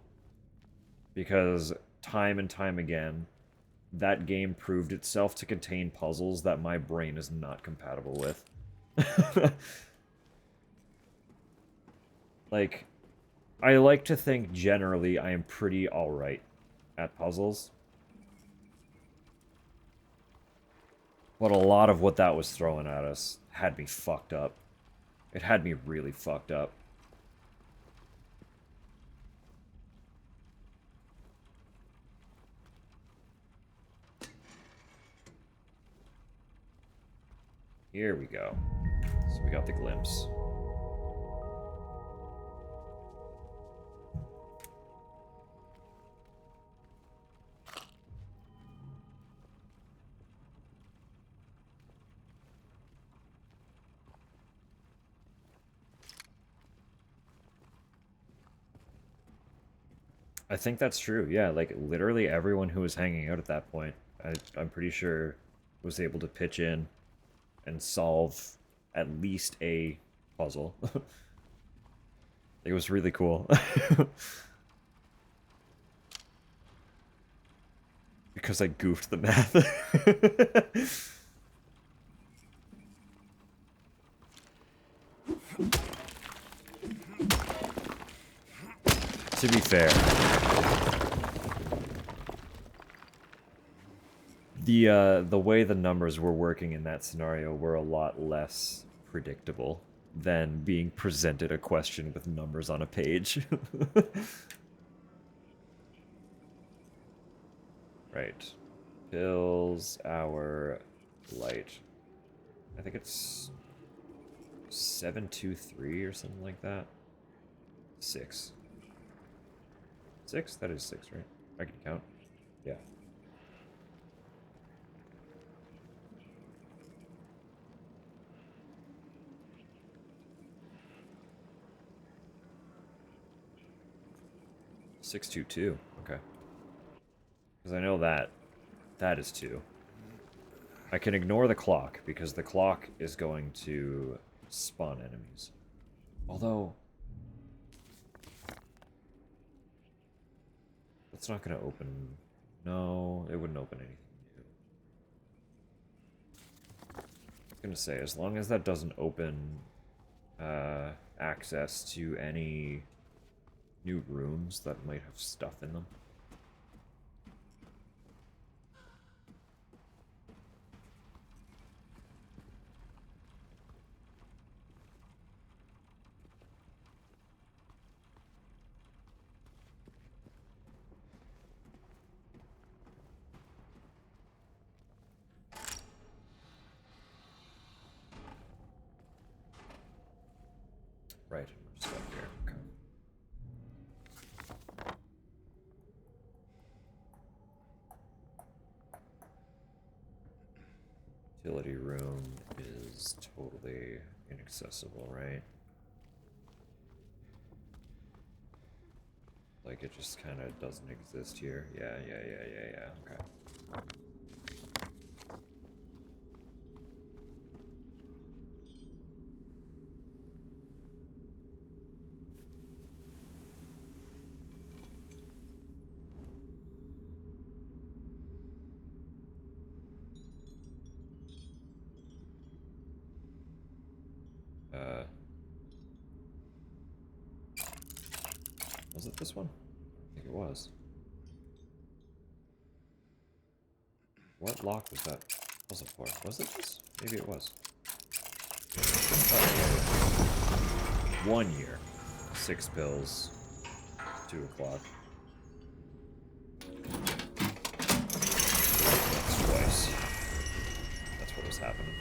A: Because time and time again, that game proved itself to contain puzzles that my brain is not compatible with. Like, I like to think generally I am pretty alright at puzzles. But a lot of what that was throwing at us had me fucked up. It had me really fucked up. Here we go. So we got the glimpse. I think that's true. Yeah, like literally everyone who was hanging out at that point, I'm pretty sure, was able to pitch in and solve at least a puzzle. It was really cool. Because I goofed the math. To be fair, the way the numbers were working in that scenario were a lot less predictable than being presented a question with numbers on a page. Right. Pills, hour, light. I think it's 723 or something like that. 6. 6? That is 6, right? I can count. Yeah. Six two two. Okay. Because I know that is 2. I can ignore the clock because the clock is going to spawn enemies. Although it's not going to open. No, it wouldn't open anything new. I was going to say, as long as that doesn't open access to any new rooms that might have stuff in them. Right, we're just up here. Okay. Utility room is totally inaccessible, right? Like it just kind of doesn't exist here. Yeah. Okay. Was it this one? I think it was. What lock was that? What was it for? Was it this? Maybe it was. Oh, 1 year. 6 pills. 2 o'clock. That's twice. That's what was happening.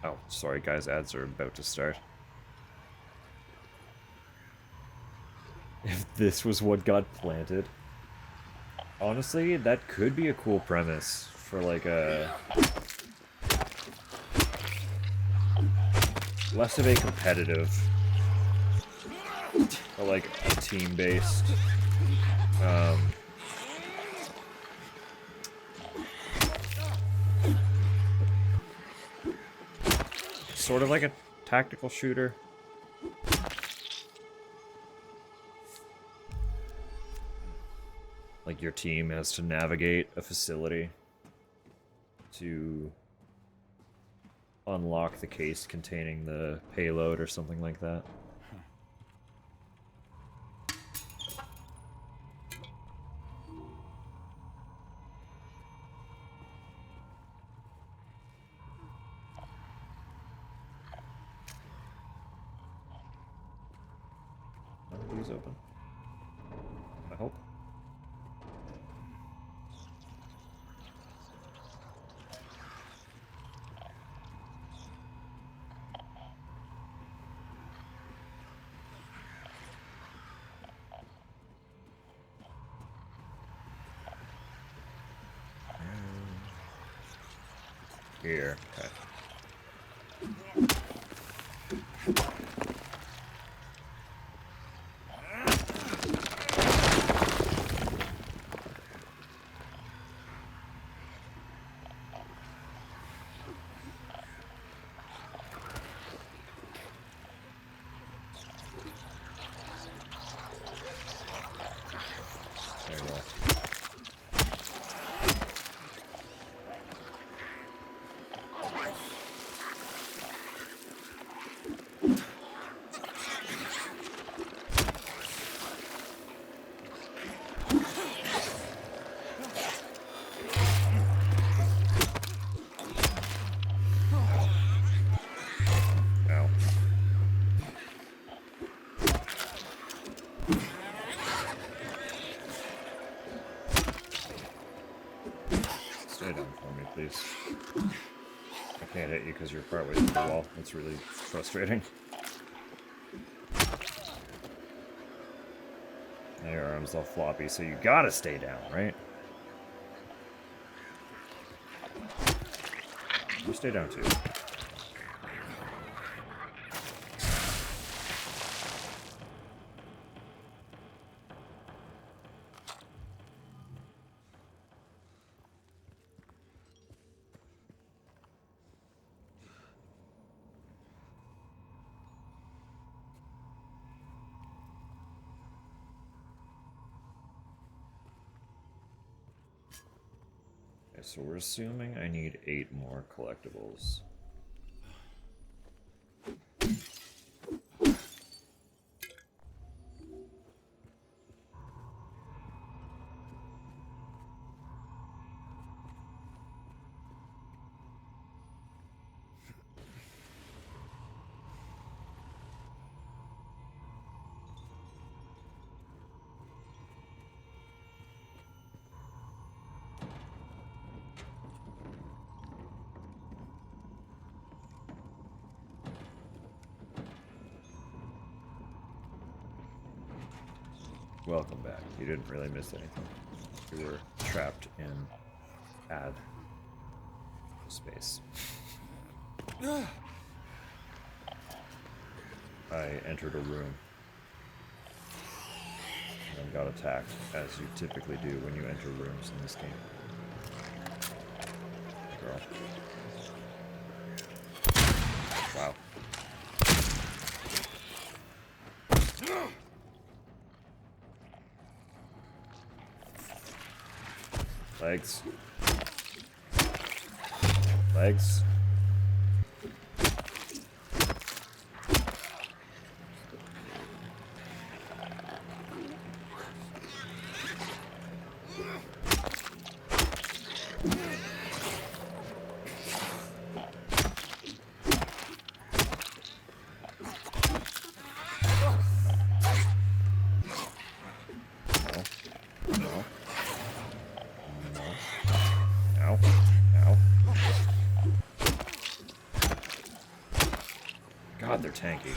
A: Oh, sorry guys, ads are about to start. If this was what got planted. Honestly, that could be a cool premise for like a less of a competitive, but like a team-based sort of like a tactical shooter. Like your team has to navigate a facility to unlock the case containing the payload or something like that. Are these open? I hope. Here. Okay. There you go. Ow. Stay down for me, please. I can't hit you because you're partway through the wall. That's really frustrating. Now your arm's all floppy, so you gotta stay down, right? You stay down too. Okay, so we're assuming I need 8 more collectibles. Welcome back. You didn't really miss anything. You were trapped in ad space. I entered a room and got attacked, as you typically do when you enter rooms in this game. Girl. Wow. Legs. Legs. God, they're tanky.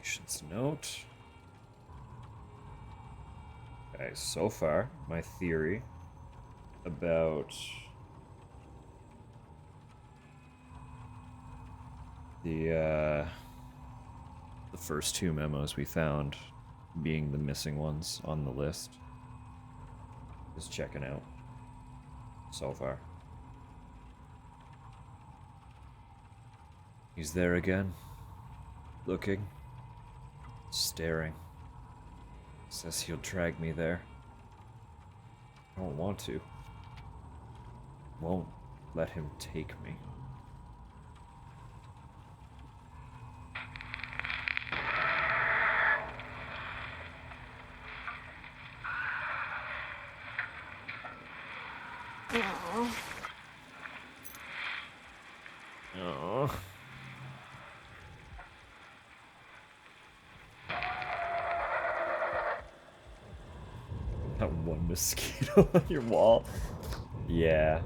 A: Patient's note. Okay, so far, my theory about the first two memos we found being the missing ones on the list is checking out so far. He's there again, looking, staring. Says he'll drag me there. I don't want to. Won't let him take me. Oh. That one mosquito on your wall. Yeah.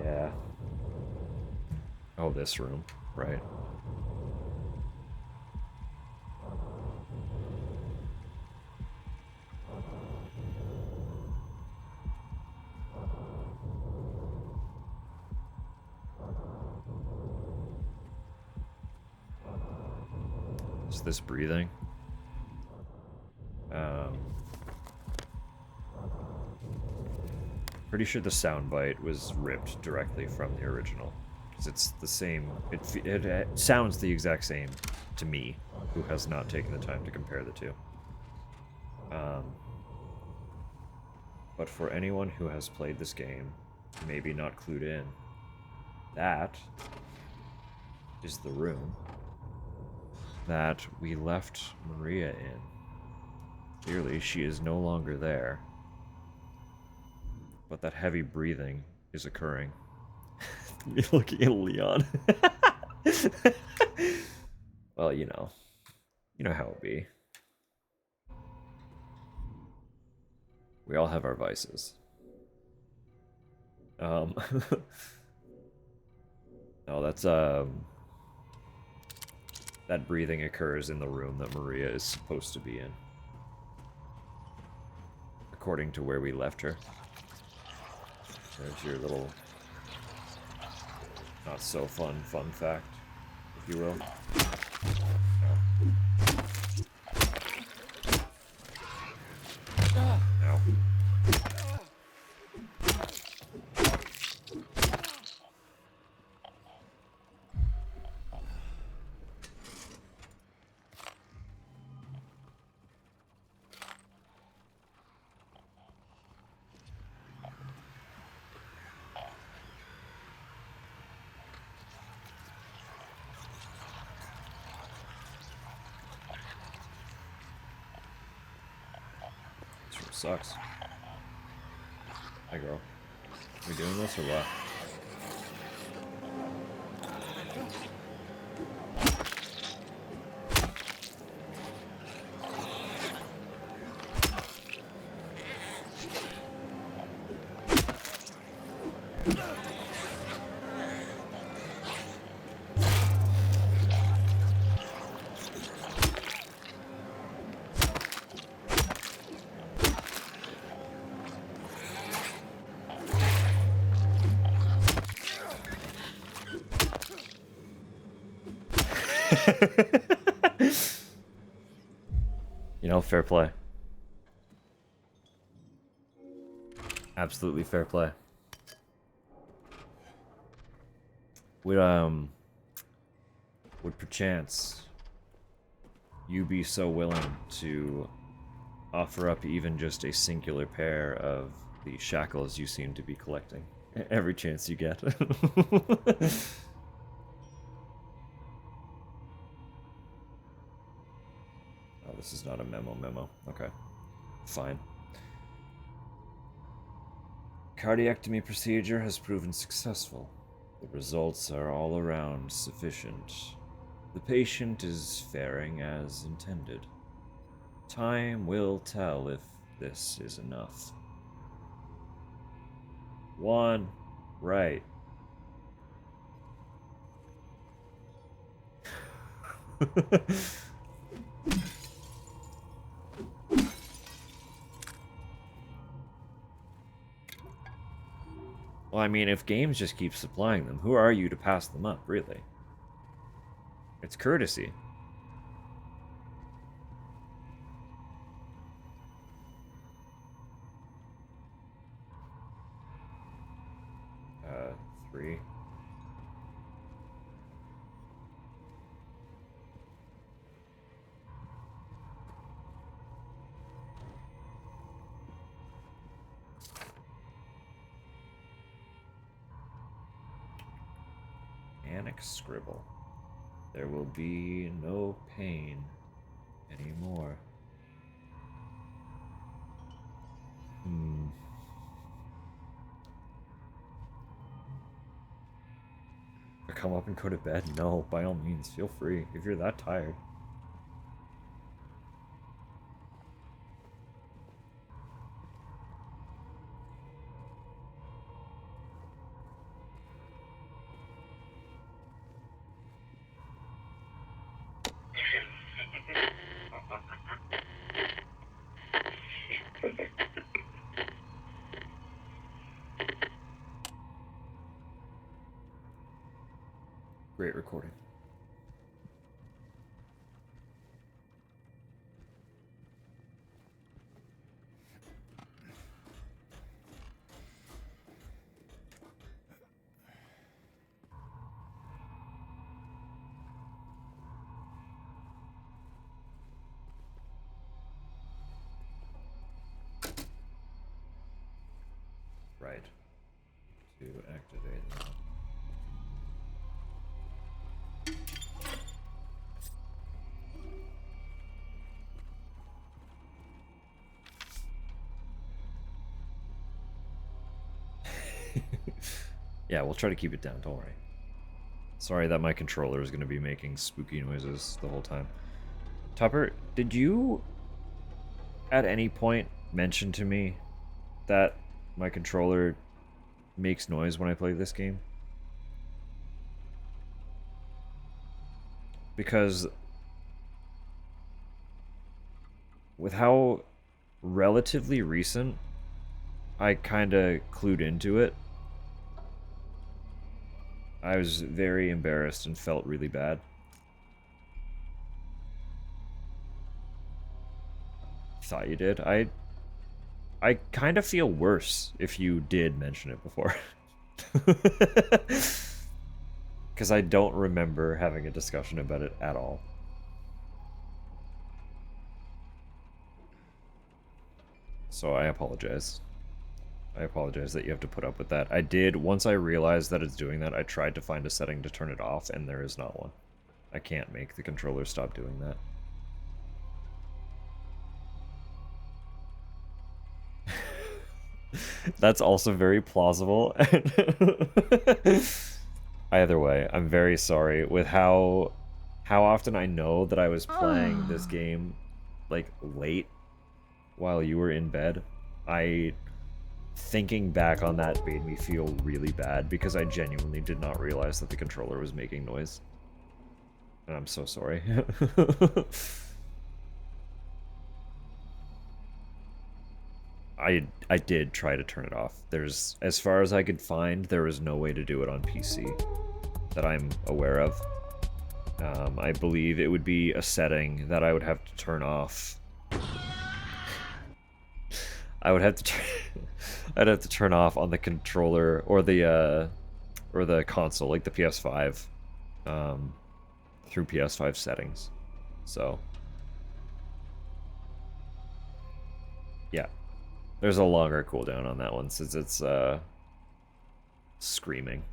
A: Yeah. Oh, this room. Right. Is this breathing? Pretty sure the soundbite was ripped directly from the original, because it's the same. It sounds the exact same to me, who has not taken the time to compare the two. But for anyone who has played this game, maybe not clued in, that is the room that we left Maria in. Clearly, she is no longer there. But that heavy breathing is occurring. Me looking at Leon. Well, you know how it be. We all have our vices. No, that's that breathing occurs in the room that Maria is supposed to be in, according to where we left her. There's your little not so fun fact, if you will. Ow. Sucks. Hi, girl. We doing this or what? You know, fair play. Absolutely fair play. Would perchance you be so willing to offer up even just a singular pair of the shackles you seem to be collecting every chance you get? Oh, this is not a memo. Okay. Fine. Cardiectomy procedure has proven successful. The results are all around sufficient. The patient is faring as intended. Time will tell if this is enough. One. Right. Well, I mean, if games just keep supplying them, who are you to pass them up, really? It's courtesy. Three. Annex scribble. There will be no pain anymore. Come up and go to bed? No, by all means, feel free if you're that tired. Great recording. Right. To activate that. Yeah, we'll try to keep it down, don't worry. Sorry that my controller is going to be making spooky noises the whole time. Tupper, did you at any point mention to me that my controller makes noise when I play this game? Because with how relatively recent I kind of clued into it, I was very embarrassed and felt really bad. Thought you did. I kind of feel worse if you did mention it before. Because I don't remember having a discussion about it at all. So I apologize. I apologize that you have to put up with that. I did, once I realized that it's doing that, I tried to find a setting to turn it off, and there is not one. I can't make the controller stop doing that. That's also very plausible. Either way, I'm very sorry with how often I know that I was playing this game like late while you were in bed. Thinking back on that made me feel really bad because I genuinely did not realize that the controller was making noise. And I'm so sorry. I did try to turn it off. There's, as far as I could find, there was no way to do it on PC that I'm aware of. I believe it would be a setting that I would have to turn off. I would have to I'd have to turn off on the controller or the console, like the PS5, through PS5 settings. So yeah, there's a longer cooldown on that one since it's screaming.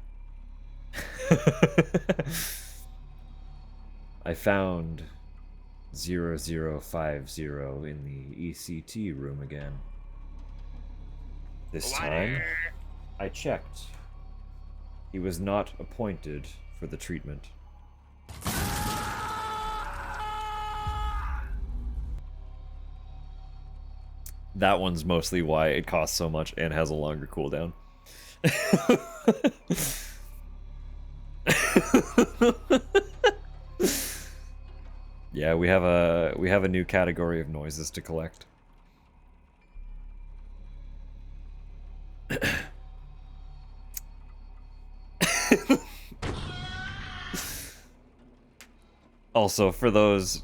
A: I found 0050 in the ECT room again. This time, I checked. He was not appointed for the treatment. That one's mostly why it costs so much and has a longer cooldown. Yeah, we have a new category of noises to collect. Also, for those,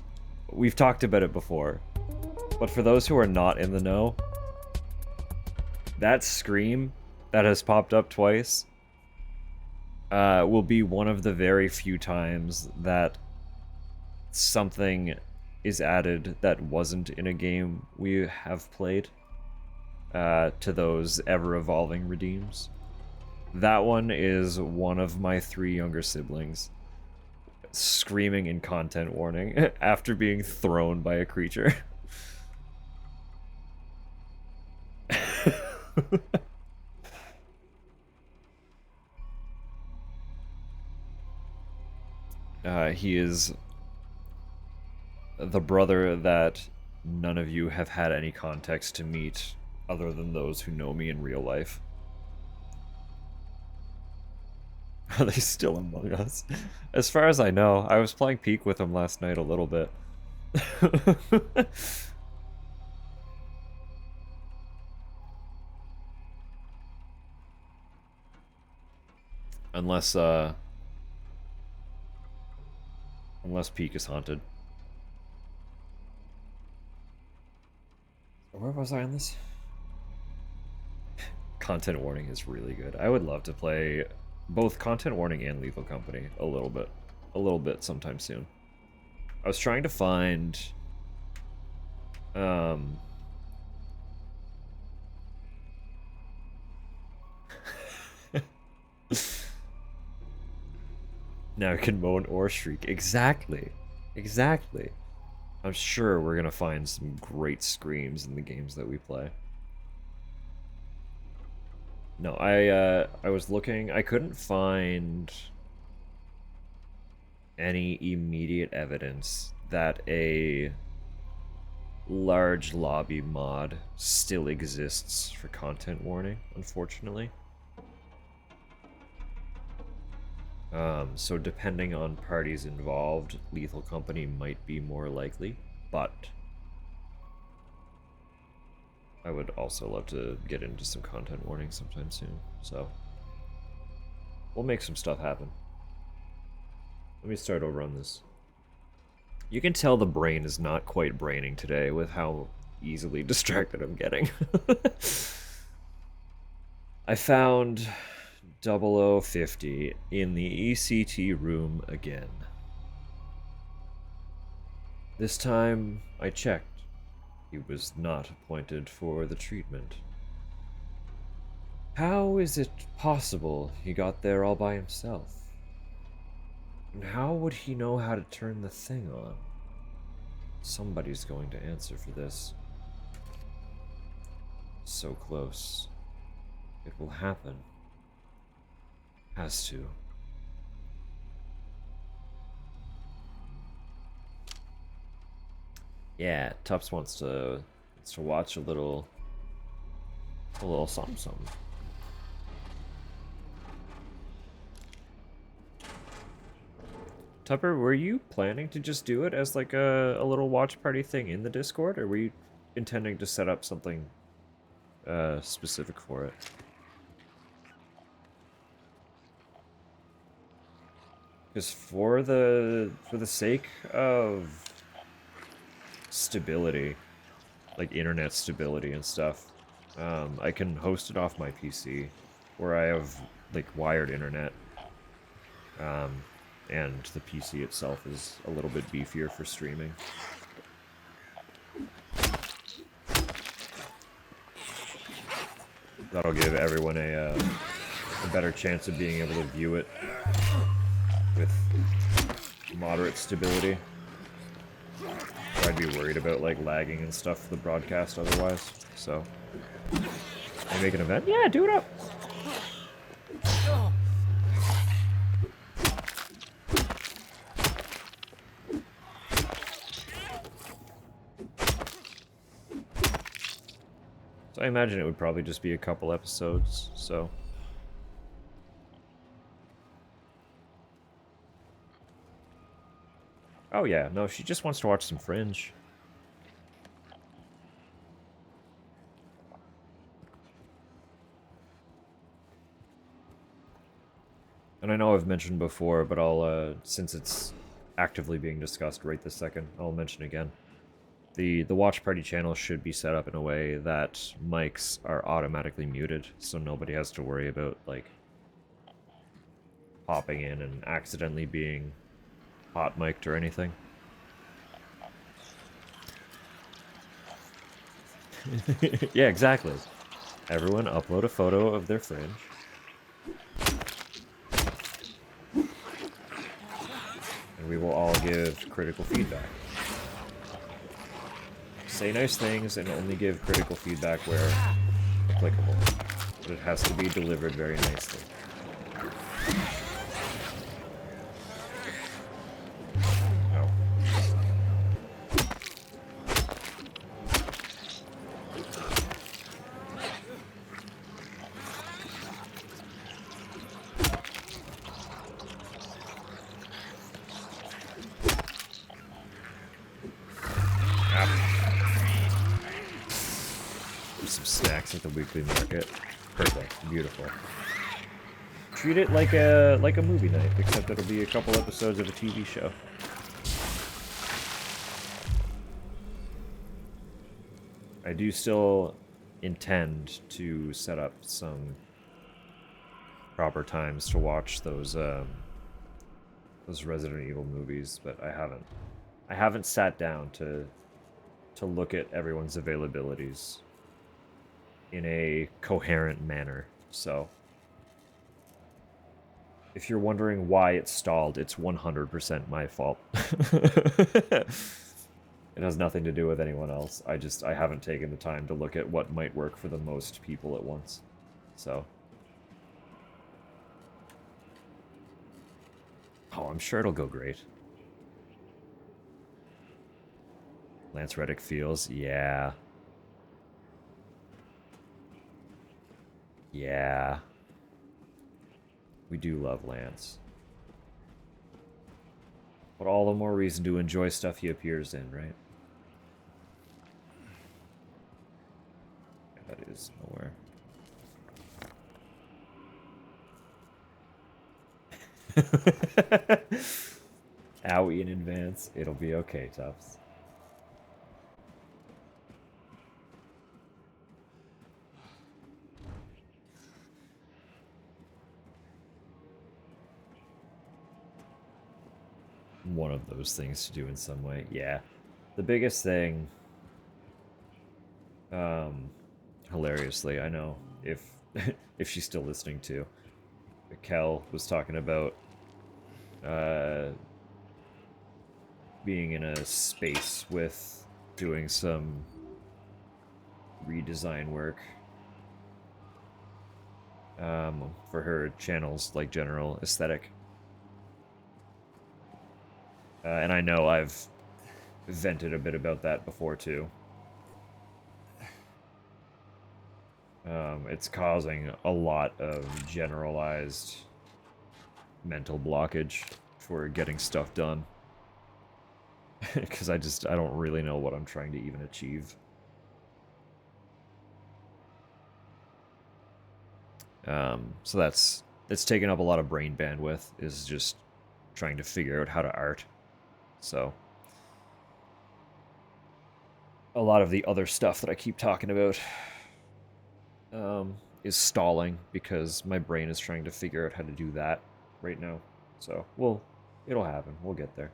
A: we've talked about it before, but for those who are not in the know, that scream that has popped up twice will be one of the very few times that something is added that wasn't in a game we have played to those ever-evolving redeems. That one is one of my 3 younger siblings screaming in content warning after being thrown by a creature. He is the brother that none of you have had any context to meet other than those who know me in real life. Are they still among us? As far as I know, I was playing Peak with him last night a little bit. Unless Peak is haunted. Where was I on this? Content warning is really good. I would love to play both Content Warning and Lethal Company a little bit sometime soon. I was trying to find now I can moan or shriek. Exactly. I'm sure we're gonna find some great screams in the games that we play. No, I was looking. I couldn't find any immediate evidence that a large lobby mod still exists for content warning, unfortunately. So depending on parties involved, Lethal Company might be more likely, but I would also love to get into some content warning sometime soon, so we'll make some stuff happen. Let me start over on this. You can tell the brain is not quite braining today with how easily distracted I'm getting. I found 0050 in the ECT room again. This time, I checked. He was not appointed for the treatment. How is it possible he got there all by himself? And how would he know how to turn the thing on? Somebody's going to answer for this. So close. It will happen. Has to. Yeah, Tups wants to watch a little something. Tupper, were you planning to just do it as like a little watch party thing in the Discord, or were you intending to set up something specific for it? Because for the sake of stability, like internet stability and stuff, I can host it off my PC, where I have like wired internet, and the PC itself is a little bit beefier for streaming. That'll give everyone a better chance of being able to view it with moderate stability. I'd be worried about like lagging and stuff for the broadcast otherwise. So, you make an event? Yeah, do it up. So I imagine it would probably just be a couple episodes. So. Oh yeah, no, she just wants to watch some Fringe. And I know I've mentioned before, but I'll, since it's actively being discussed right this second, I'll mention again. The watch party channel should be set up in a way that mics are automatically muted, so nobody has to worry about, like, popping in and accidentally being hot mic'd or anything. Yeah, exactly. Everyone upload a photo of their Fringe. And we will all give critical feedback. Say nice things and only give critical feedback where applicable. But it has to be delivered very nicely. Oh. There's some snacks at the weekly market. Perfect. Beautiful. Treat it like a movie night, except it'll be a couple episodes of a TV show. I do still intend to set up some proper times to watch those Resident Evil movies, but I haven't. I haven't sat down to look at everyone's availabilities in a coherent manner. So, if you're wondering why it stalled, it's 100% my fault. It has nothing to do with anyone else. I haven't taken the time to look at what might work for the most people at once. So. Oh, I'm sure it'll go great. Lance Reddick feels, yeah. Yeah. We do love Lance. But all the more reason to enjoy stuff he appears in, right? That is nowhere. Owie in advance. It'll be okay, Tubbs. One of those things to do in some way. Yeah. The biggest thing, hilariously, I know if if she's still listening to, Kel was talking about being in a space with doing some redesign work for her channel's like general aesthetic. And I know I've vented a bit about that before too. It's causing a lot of generalized mental blockage for getting stuff done. Because I don't really know what I'm trying to even achieve. So it's taken up a lot of brain bandwidth, is just trying to figure out how to art. So a lot of the other stuff that I keep talking about is stalling because my brain is trying to figure out how to do that right now. So, it'll happen. We'll get there.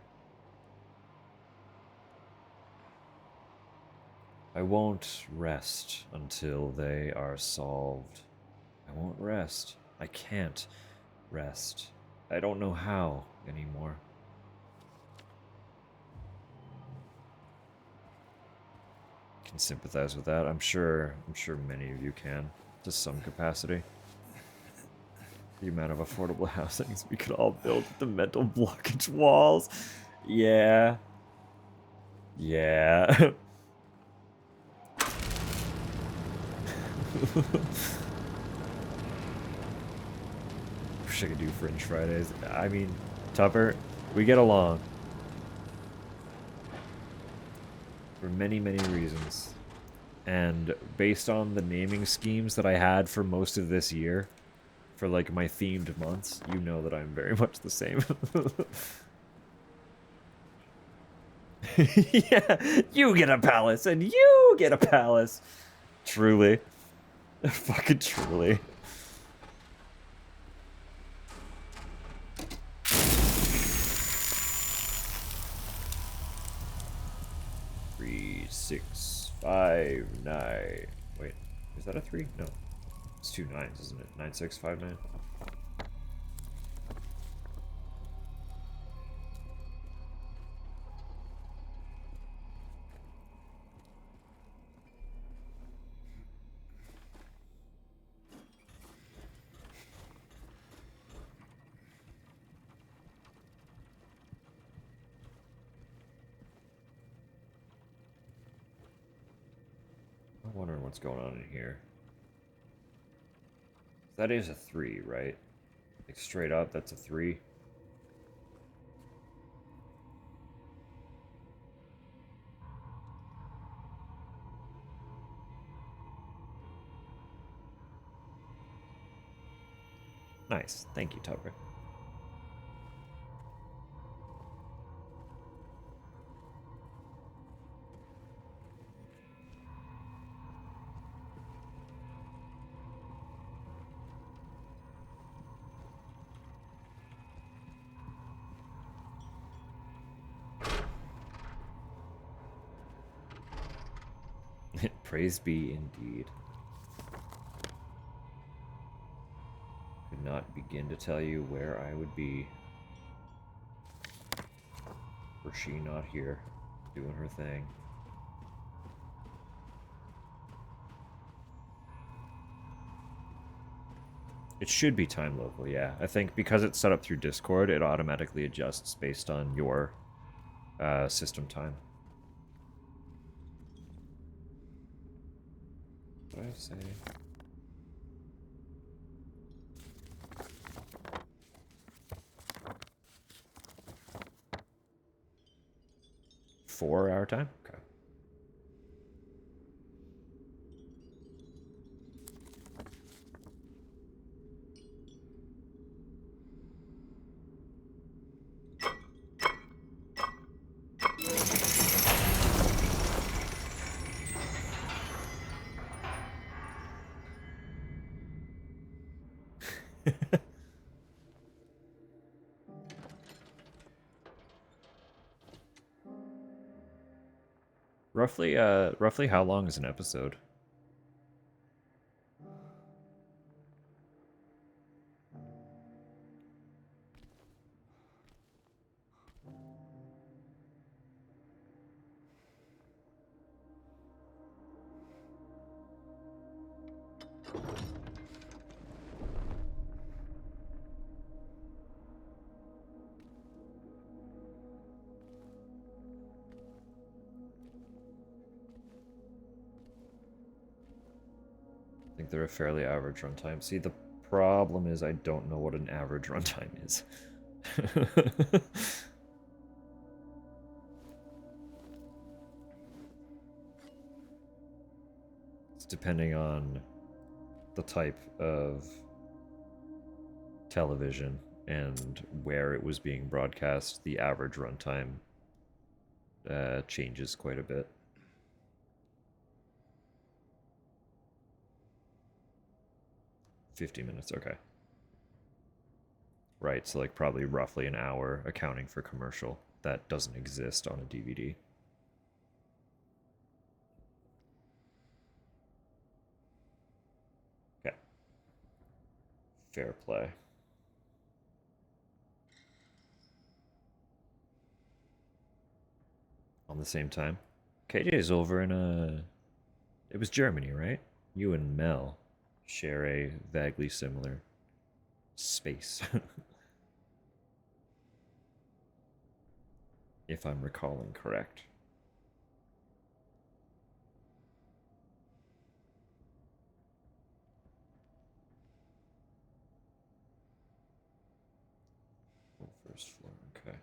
A: I won't rest until they are solved. I won't rest. I can't rest. I don't know how anymore. Can sympathize with that. I'm sure many of you can, to some capacity. The amount of affordable housings we could all build with the mental blockage walls. Yeah. Yeah. Wish I could do Fringe Fridays. I mean, Tupper, we get along. for many, many reasons. And based on the naming schemes that I had for most of this year, for like my themed months, you know that I'm very much the same. Yeah, you get a palace, and you get a palace. Truly. Fucking truly. Three, 6, 5, 9. Wait, is that a 3? No. It's 2 9s, isn't it? 9, 6, 5, 9. I'm wondering what's going on in here. That is a 3, right? Like straight up, that's a 3. Nice. Thank you, Tucker. Praise be indeed. Could not begin to tell you where I would be were she not here, doing her thing. It should be time local, yeah. I think because it's set up through Discord, it automatically adjusts based on your system time. What did I say? Four-hour time? Okay. Roughly how long is an episode? I think they're a fairly average runtime. See, the problem is I don't know what an average runtime is. It's depending on the type of television and where it was being broadcast. The average runtime changes quite a bit. $50, okay. Right, so like probably roughly an hour accounting for commercial. That doesn't exist on a DVD. Okay. Fair play. On the same time. KJ's over in it was Germany, right? You and Mel share a vaguely similar space. If I'm recalling correct. Oh, first floor, okay.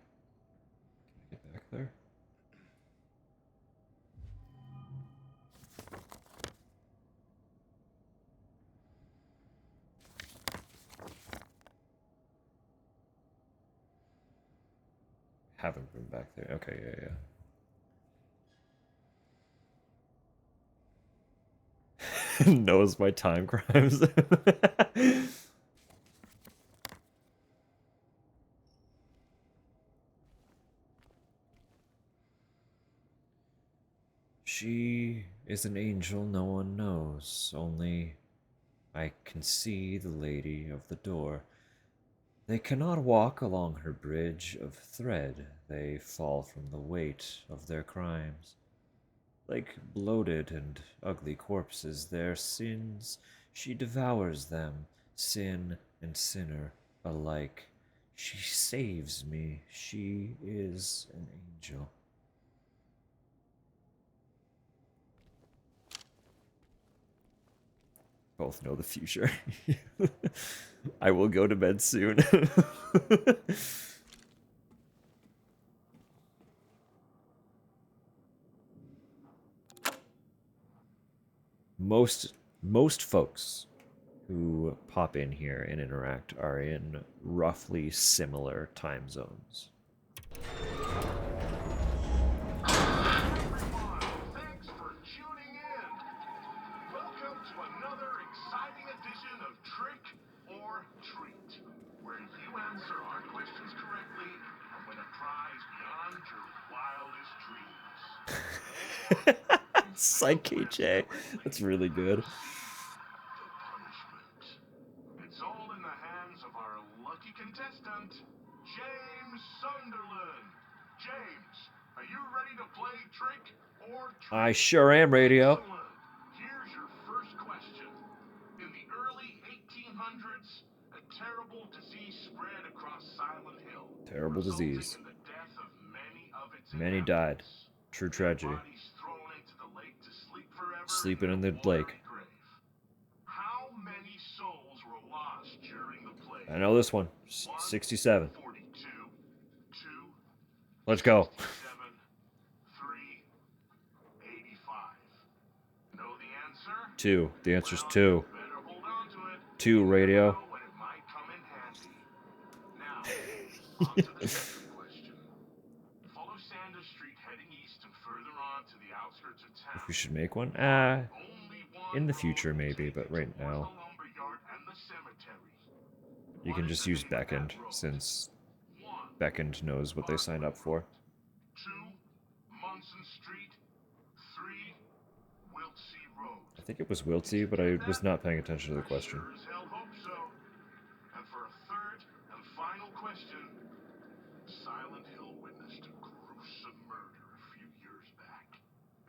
A: Can I get back there? Haven't been back there. Okay, yeah. Knows my time crimes. She is an angel no one knows, only I can see the lady of the door. They cannot walk along her bridge of thread, they fall from the weight of their crimes. Like bloated and ugly corpses, their sins, she devours them, sin and sinner alike. She saves me, she is an angel. Both know the future. I will go to bed soon. most folks who pop in here and interact are in roughly similar time zones.
C: Thanks for tuning in. Welcome to another exciting edition of Trick or Treat, where you answer our questions correctly and win a prize beyond your wildest dreams.
A: Psyche J. That's really good.
C: The punishment. It's all in the hands of our lucky contestant, James Sunderland. James, are you ready to play Trick or Treat?
A: I sure am, radio.
C: Excellent. Here's your first question. In the early 1800s, a terrible disease spread across Silent Hill.
A: Terrible
C: resulting
A: disease.
C: in the death of many of its
A: Many died.
C: inhabitants.
A: True
C: Their
A: tragedy.
C: bodies thrown into the lake to sleep forever
A: Sleeping in
C: a
A: the
C: watery
A: lake.
C: grave. How many souls were lost during the plague?
A: I know this one. 67.
C: 42, 2,
A: Let's go.
C: 67, 3, 85. Know the answer?
A: 2. The answer's
C: Well,
A: 2.
C: you better hold on to it.
A: 2,
C: You never
A: radio.
C: know when it might come in handy. Now, on to the second question. Follow Sanders Street heading east and further on to the outskirts of town.
A: If we should make one?
C: Only one
A: In the
C: road
A: future
C: will
A: maybe,
C: take
A: but
C: you
A: right
C: towards
A: now
C: the lumberyard and the cemetery.
A: you
C: What
A: can
C: is
A: just
C: the
A: use
C: name of that
A: Beckend,
C: road?
A: since
C: 1.
A: Beckend knows what they signed up for.
C: 2. Munson Street. 3. Wiltsey Road.
A: I think it was Wiltsey, but I was not paying attention to the question.
C: Sure as hell hope so. And for a third and final question, Silent Hill witnessed a gruesome murder a few years back.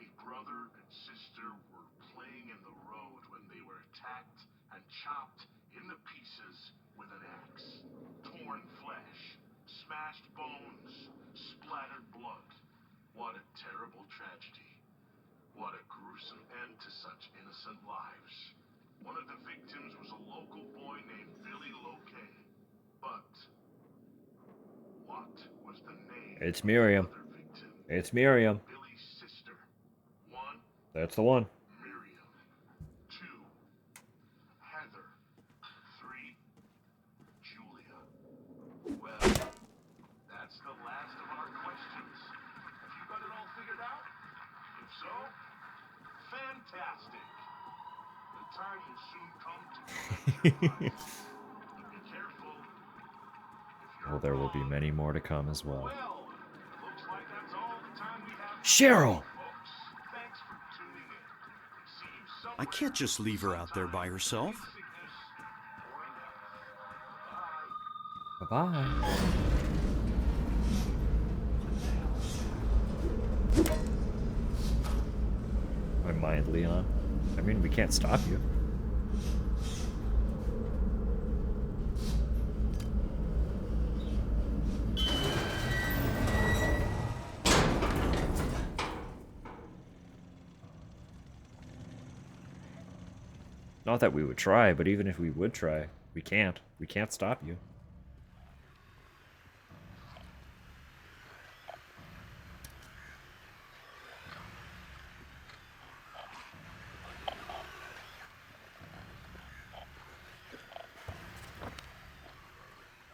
C: A brother and sister were playing in the road when they were attacked and chopped into pieces with an axe. Torn flesh, smashed bones, splattered blood. What a terrible tragedy. What a gruesome end to such innocent lives. One of the victims was a local boy named Billy Locay. But what was the name
A: It's
C: of the
A: Miriam.
C: other victim?
A: It's Miriam.
C: Billy's sister. 1.
A: That's the one.
C: Miriam. 2. Heather. 3. Julia. Well, that's the last of our questions. Have you got it all figured out? If so, fantastic. The time will soon come to collect your prize. But be careful. If you're
A: Oh, there will be
C: wrong,
A: many more to come as well.
C: well, looks like that's all the time we have for
A: Cheryl!
C: today, folks. Thanks for tuning in. See you somewhere,
D: I can't just leave her out there by herself.
C: sickness, or in health. Bye.
A: Bye-bye. My mind, Leon. I mean, we can't stop you. Not that we would try, but even if we would try, we can't. We can't stop you.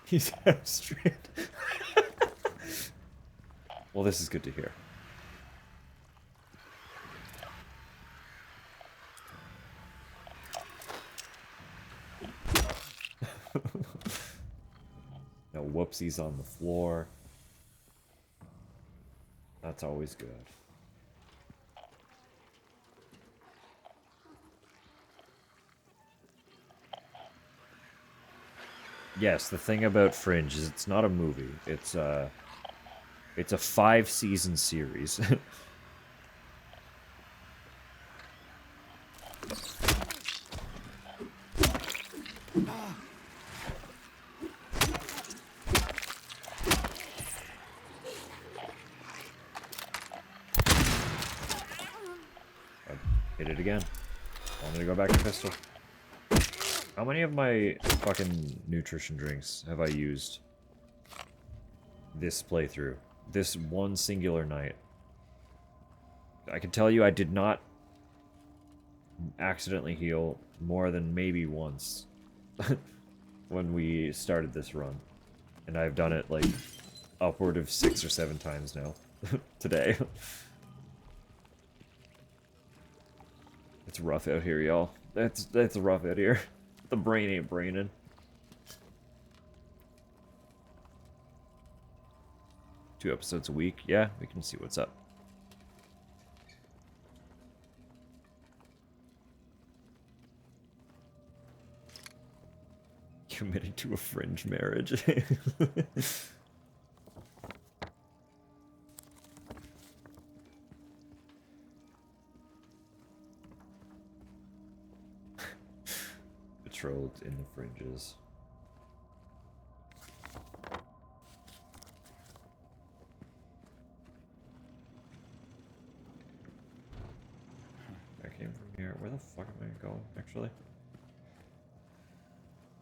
A: He's abstract. Well, this is good to hear. No whoopsies on the floor. That's always good. Yes, the thing about Fringe is it's not a movie. It's a 5-season series. Hit it again. Want me to go back to pistol? How many of my fucking nutrition drinks have I used this playthrough? This one singular night. I can tell you I did not accidentally heal more than maybe once when we started this run. And I've done it like upward of 6 or 7 times now today. It's rough out here, y'all. That's rough out here. The brain ain't braining. Two episodes a week. Yeah, we can see what's up. Committed to a fringe marriage. Betrothed in the fringes. I came from here. Where the fuck am I going, actually?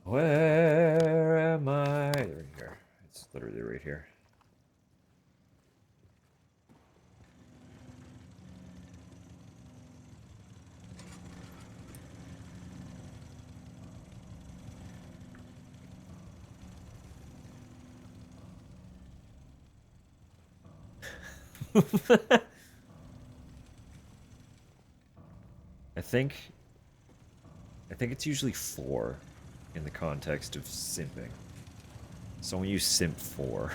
A: Where am I? Right here. It's literally right here. I think it's usually 4 in the context of simping. So when you simp 4.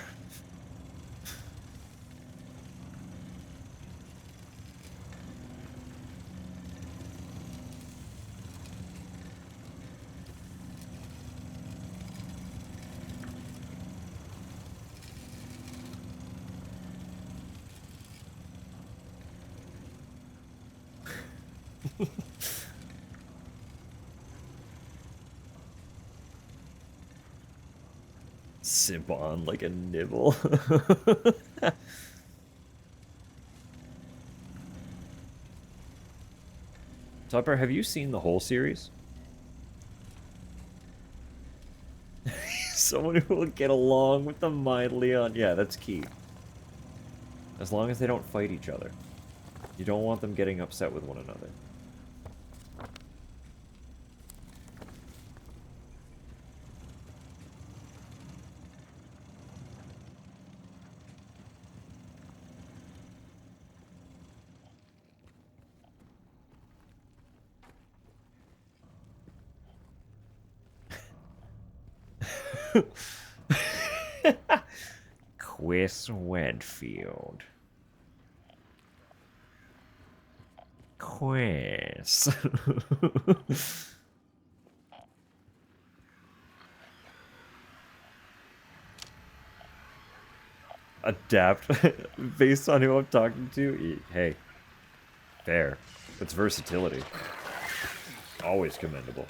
A: Simp on like a nibble. Topper, have you seen the whole series? Someone who will get along with the mind Leon. Yeah, that's key. As long as they don't fight each other. You don't want them getting upset with one another. Chris Wedfield. Chris. Adapt based on who I'm talking to. Hey, fair. It's versatility. Always commendable.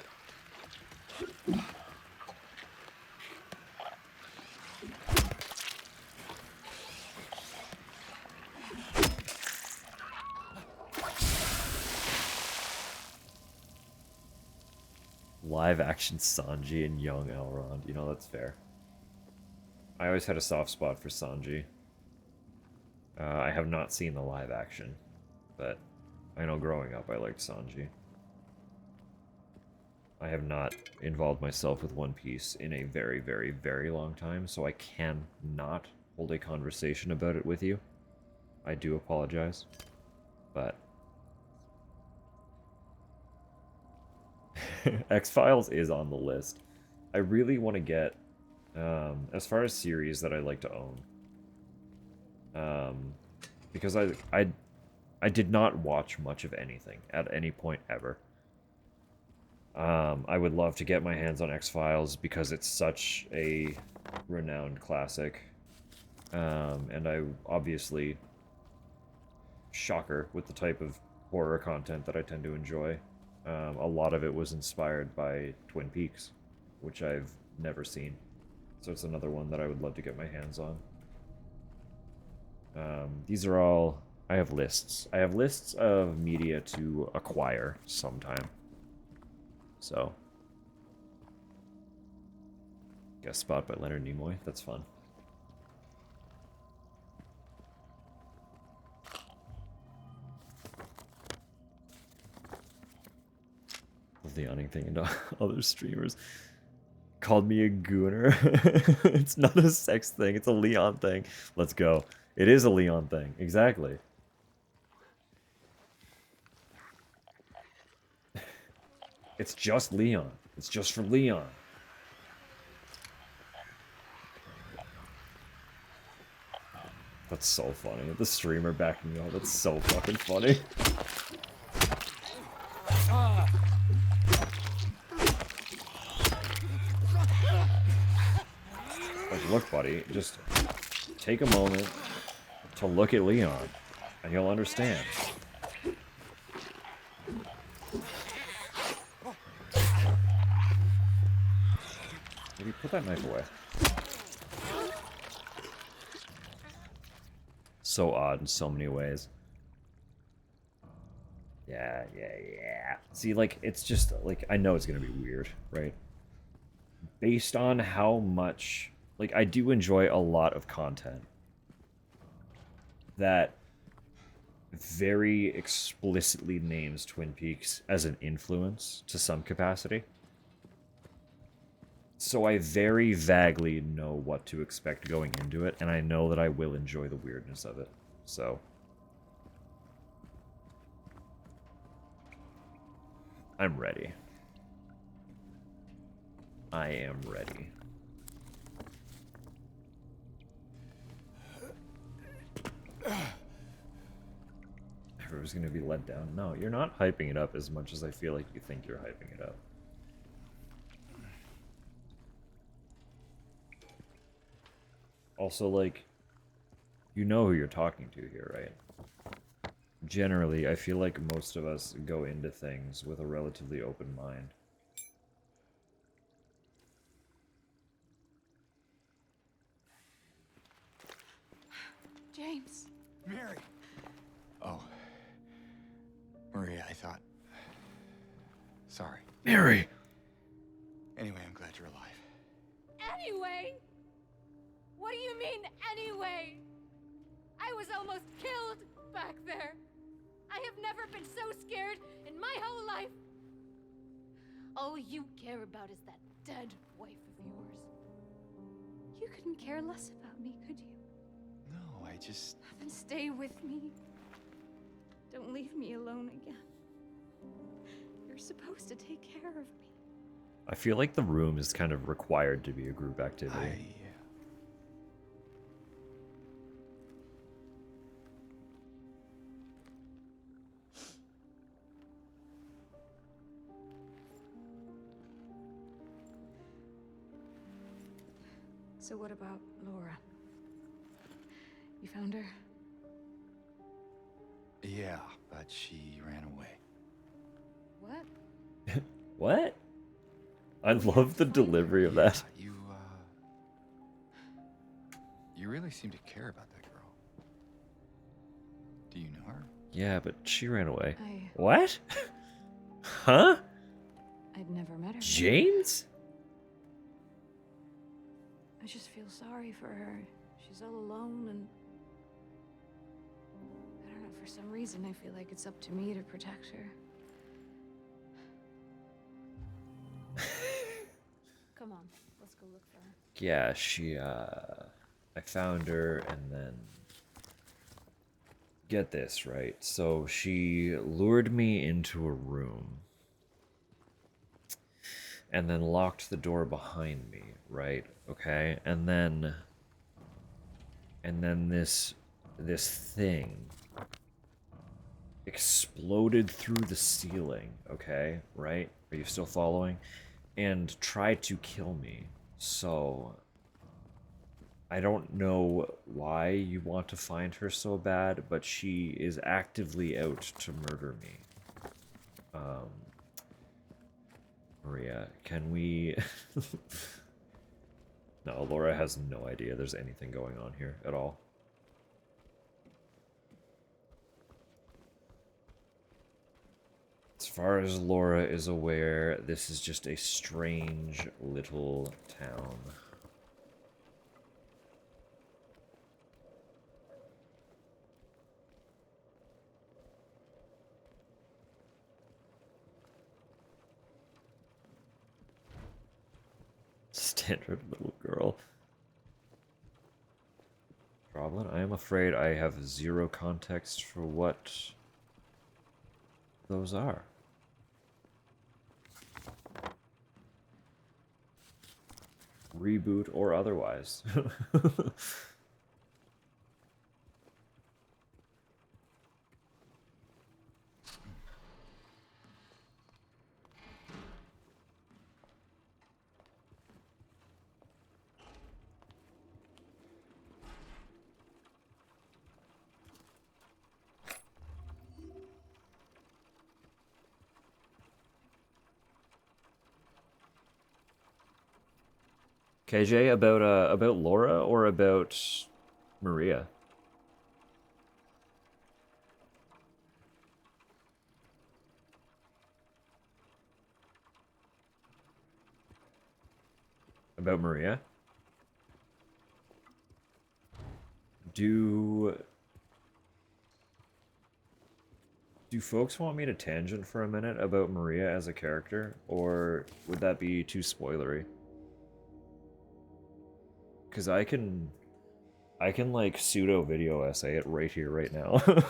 A: Live action Sanji and young Elrond. You know, that's fair. I always had a soft spot for Sanji. I have not seen the live action, but I know growing up I liked Sanji. I have not involved myself with One Piece in a very, very, very long time, so I cannot hold a conversation about it with you. I do apologize. But X-Files is on the list. I really want to get, as far as series that I like to own, because I did not watch much of anything at any point ever. I would love to get my hands on X-Files because it's such a renowned classic. And I obviously, shocker with the type of horror content that I tend to enjoy. A lot of it was inspired by Twin Peaks, which I've never seen. So it's another one that I would love to get my hands on. These are all... I have lists. I have lists of media to acquire sometime. So... Guest spot by Leonard Nimoy. That's fun. The yawning thing into other streamers called me a gooner. It's not a sex thing, it's a Leon thing. Let's go. It is a Leon thing, exactly. It's just Leon. It's just for Leon. That's so funny. The streamer backing me up. That's so fucking funny. Like, look, buddy, just take a moment to look at Leon, and you'll understand. Maybe put that knife away. So odd in so many ways. Yeah. See, like, it's just, like, I know it's gonna be weird, right? Based on how much... Like, I do enjoy a lot of content that very explicitly names Twin Peaks as an influence to some capacity. So I very vaguely know what to expect going into it, and I know that I will enjoy the weirdness of it. So... I'm ready. I am ready. Everyone's gonna be let down. No, you're not hyping it up as much as I feel like you think you're hyping it up. Also, like, you know who you're talking to here, right? Generally, I feel like most of us go into things with a relatively open mind.
E: James.
F: Mary! Oh. Maria, I thought... Sorry.
A: Mary!
F: Anyway, I'm glad you're alive.
E: Anyway? What do you mean, anyway? I was almost killed back there. I have never been so scared in my whole life. All you care about is that dead wife of yours. You couldn't care less about me, could you?
F: No, I just...
E: Then stay with me. Don't leave me alone again. You're supposed to take care of me.
A: I feel like the room is kind of required to be a group activity.
E: So what about Laura? You found her?
F: Yeah, but she ran away.
E: What?
A: What? I love the delivery of that.
F: You really seem to care about that girl. Do you know her?
A: Yeah, but she ran away.
E: I...
A: What? Huh?
E: I'd never met her.
A: James?
E: I just feel sorry for her. She's all alone and... I don't know, for some reason I feel like it's up to me to protect her. Come on, let's go look for her.
A: Yeah, she, I found her and then... get this, right? So she lured me into a room and then locked the door behind me, right? Okay? And then this thing exploded through the ceiling, okay? Right? Are you still following? And tried to kill me. So I don't know why you want to find her so bad, but she is actively out to murder me. Maria, can we... No, Laura has no idea there's anything going on here at all. As far as Laura is aware, this is just a strange little town. Standard little girl. Goblin, I am afraid I have zero context for what those are. Reboot or otherwise. KJ, about Laura or about Maria? About Maria? Do folks want me to tangent for a minute about Maria as a character, or would that be too spoilery? Because I can like pseudo video essay it right here, right now.
F: What the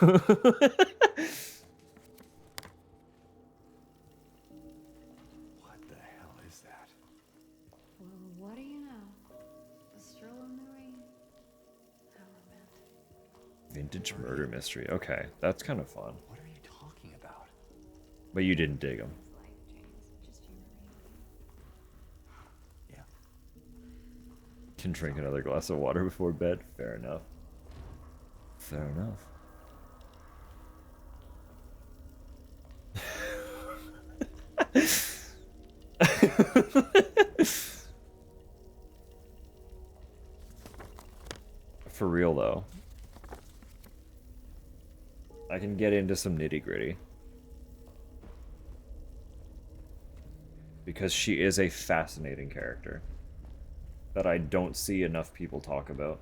F: hell is that?
E: Well, what do you know? A stroll in the rain. How romantic.
A: Vintage murder mystery. Okay, that's kind of fun.
F: What are you talking about?
A: But you didn't dig them.
E: It's life, James. Just you, Maria.
F: Yeah.
A: Can drink another glass of water before bed. Fair enough. Fair enough. For real though, I can get into some nitty-gritty because she is a fascinating character that I don't see enough people talk about.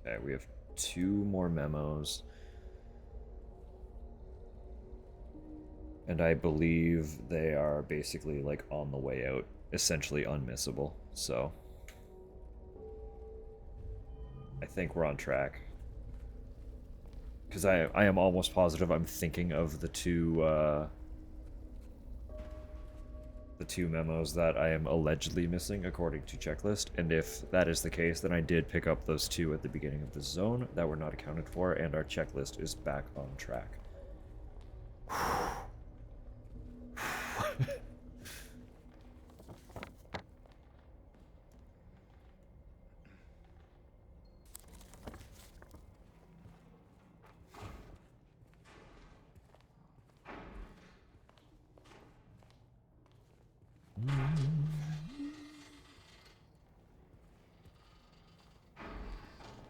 A: Okay, we have 2 more memos. And I believe they are basically like on the way out, essentially unmissable. So I think we're on track. Because I am almost positive I'm thinking of the two memos that I am allegedly missing according to checklist, and if that is the case, then I did pick up those 2 at the beginning of the zone that were not accounted for, and our checklist is back on track.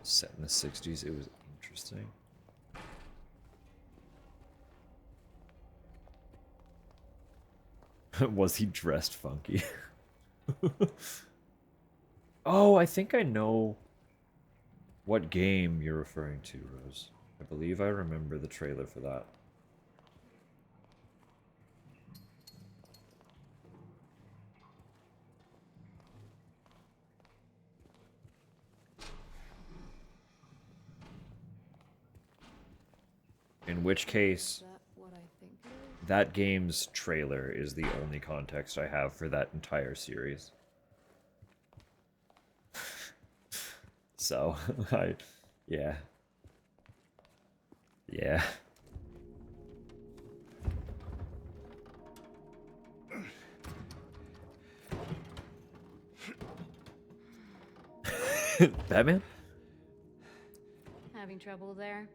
A: Set in the 60s, it was interesting. Was he dressed funky? Oh, I think I know What game you're referring to, Rose? I believe I remember the trailer for that. In which case,
E: Is that what I think it is?
A: that game's trailer is the only context I have for that entire series. So, yeah. Yeah. Batman?
E: Having trouble there?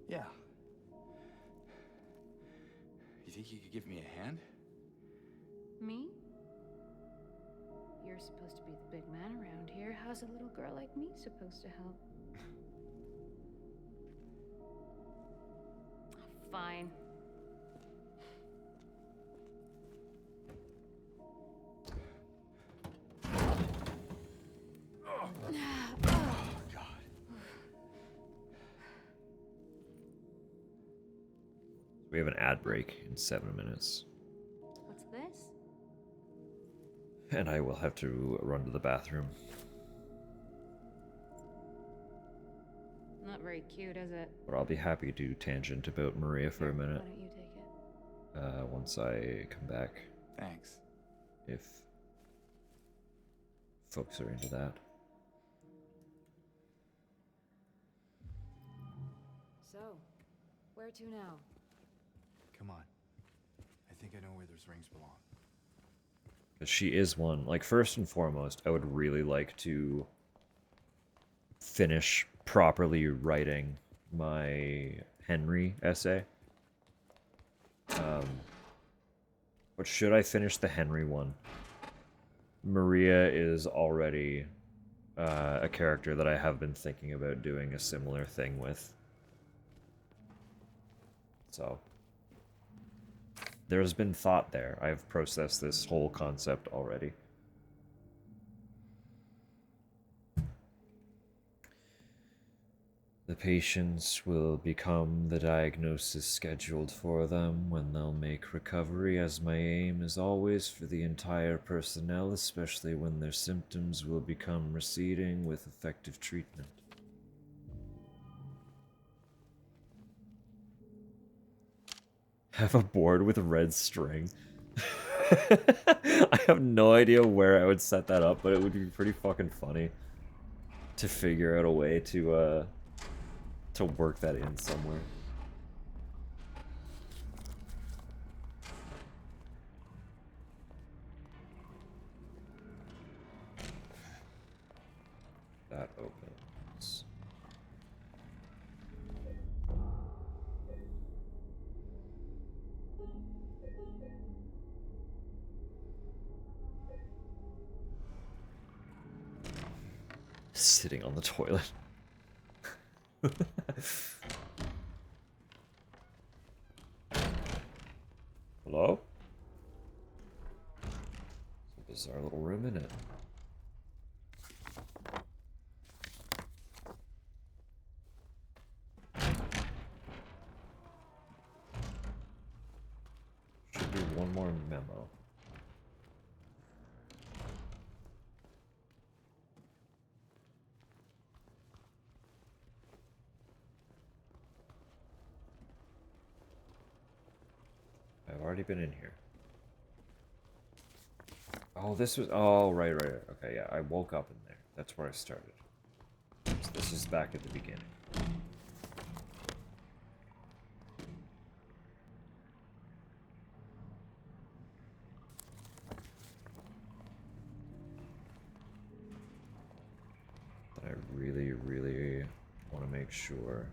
F: Yeah. You think you could give me a hand?
E: Me? You're supposed to be the big man around here. How's a little girl like me supposed to help? Fine.
A: We have an ad break in 7 minutes.
E: What's this?
A: And I will have to run to the bathroom.
E: Not very cute, is it?
A: But I'll be happy to tangent about Maria for a minute.
E: Why don't you take it?
A: Once I come back,
F: Thanks.
A: if folks are into that.
E: So, where to now?
F: Come on. I think I know where those rings belong.
A: 'Cause she is one. Like, first and foremost, I would really like to finish properly writing my Henry essay. But should I finish the Henry one, Maria is already a character that I have been thinking about doing a similar thing with. So, there's been thought there. I've processed this whole concept already. The patients will become the diagnosis scheduled for them when they'll make recovery, as my aim is always for the entire personnel, especially when their symptoms will become receding with effective treatment. Have a board with red string. I have no idea where I would set that up, but it would be pretty fucking funny to figure out a way to work that in somewhere. That opens. Sitting on the toilet. Hello? It's a bizarre little room, isn't it? Should be one more memo. I've already been in here. Oh, this was... Oh, right. Okay, yeah, I woke up in there. That's where I started. So this is back at the beginning. I really, really want to make sure.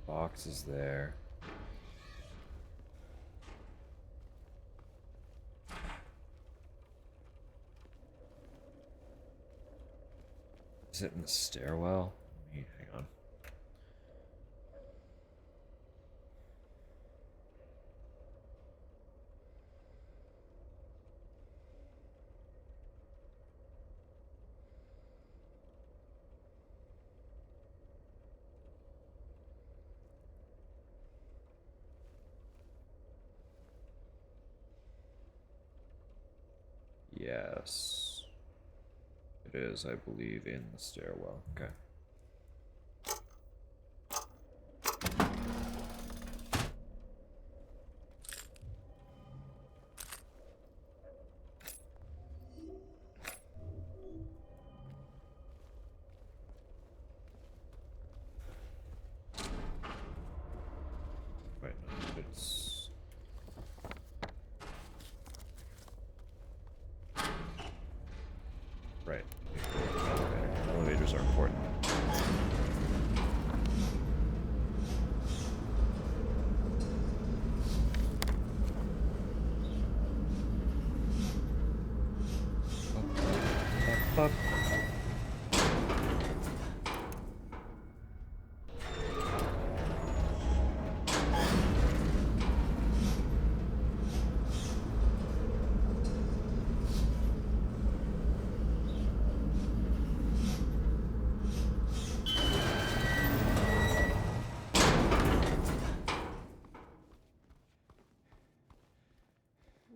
A: Box is there. Is it in the stairwell? Hang on. Yes. It is, I believe, in the stairwell. Okay. Wait, no, it's... Right. Elevator. Elevators are important. Fuck.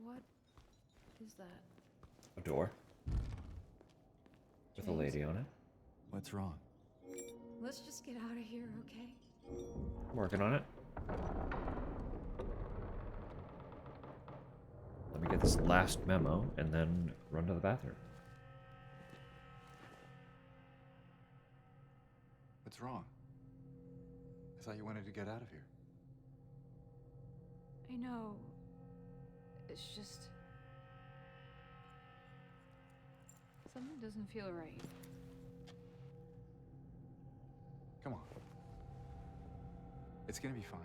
E: What is that?
A: A door. With a lady on it.
F: What's wrong?
E: Let's just get out of here, okay?
A: I'm working on it. Let me get this last memo and then run to the bathroom.
F: What's wrong? I thought you wanted to get out of here.
E: I know. It's just... something doesn't feel right.
F: Come on. It's gonna be fine.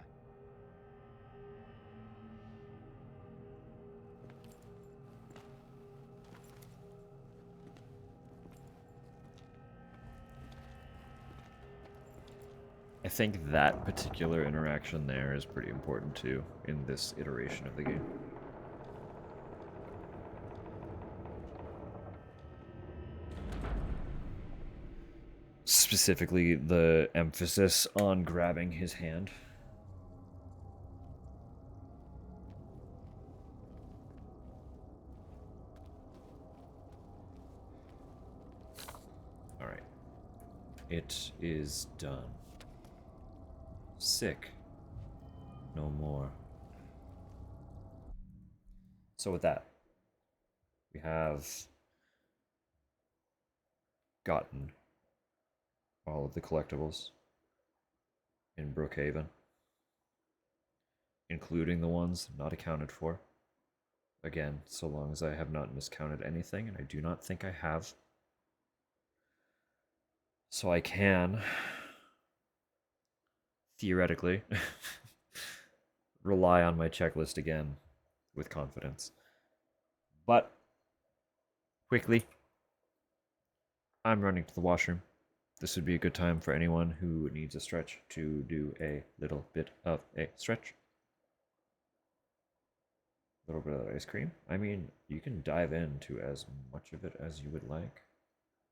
A: I think that particular interaction there is pretty important too in this iteration of the game. Specifically, the emphasis on grabbing his hand. Alright. It is done. Sick. No more. So with that, we have gotten all of the collectibles in Brookhaven, including the ones not accounted for. Again, so long as I have not miscounted anything, and I do not think I have. So I can, theoretically, rely on my checklist again with confidence. But, quickly, I'm running to the washroom. This would be a good time for anyone who needs a stretch to do a little bit of a stretch. A little bit of ice cream. I mean, you can dive into as much of it as you would like.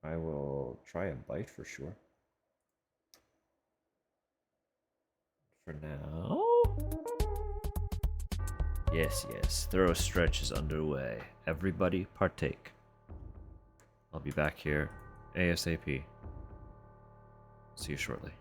A: I will try a bite for sure. For now... Yes, thorough stretch is underway. Everybody partake. I'll be back here ASAP. See you shortly.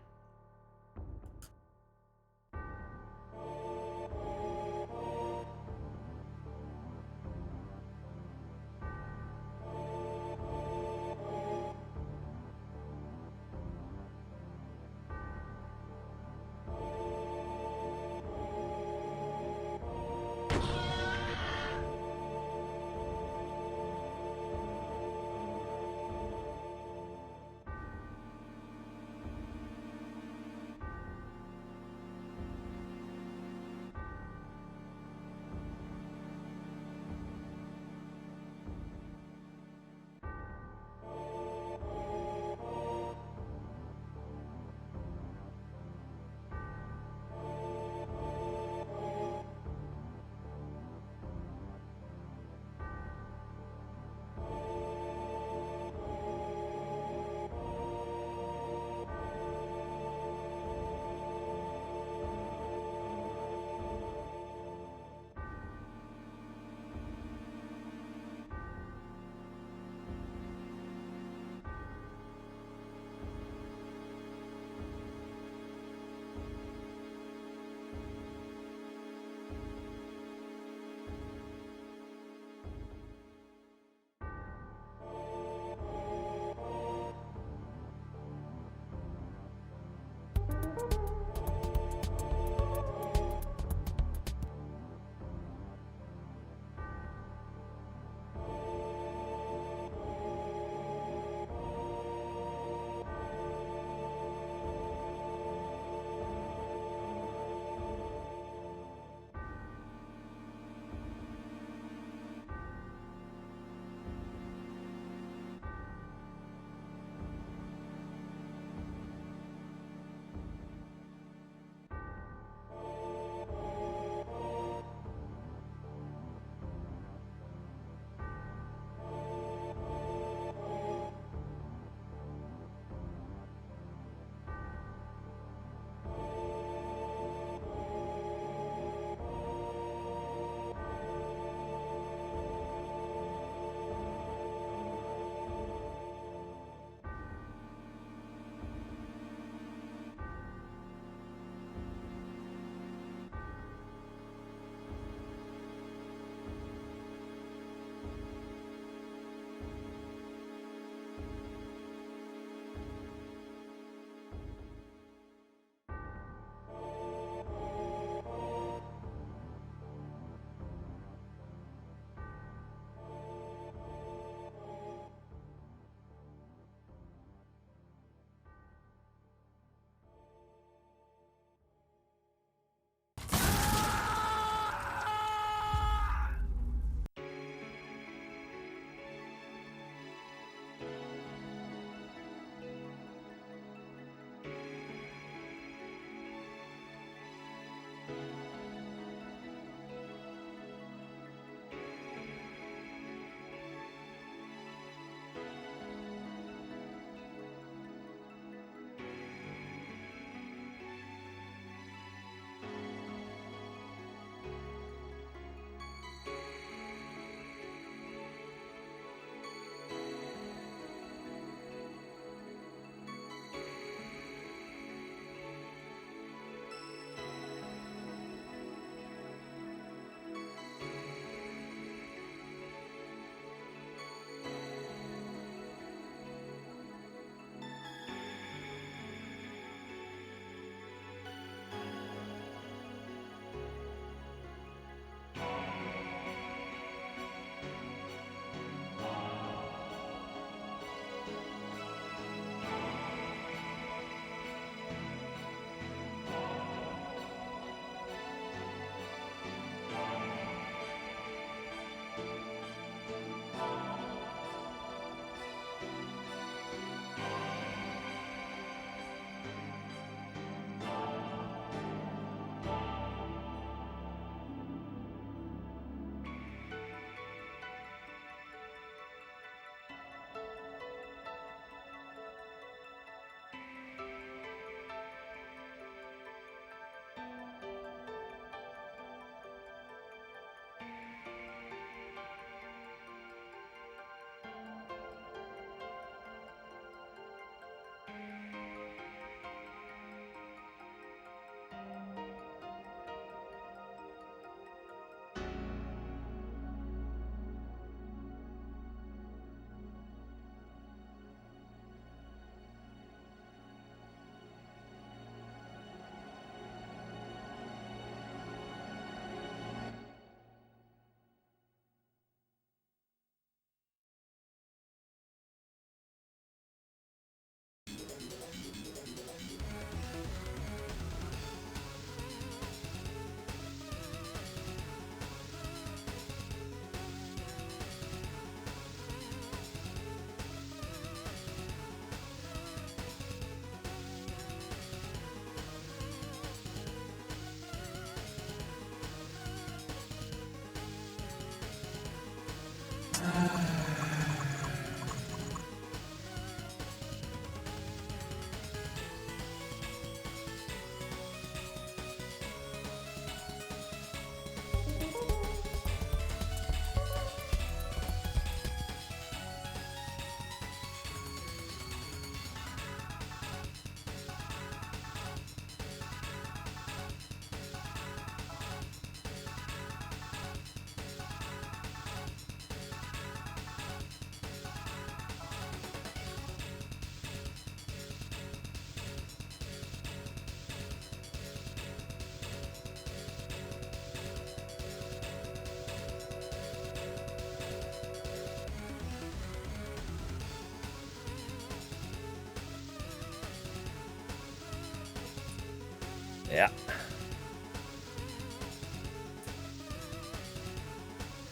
A: Yeah.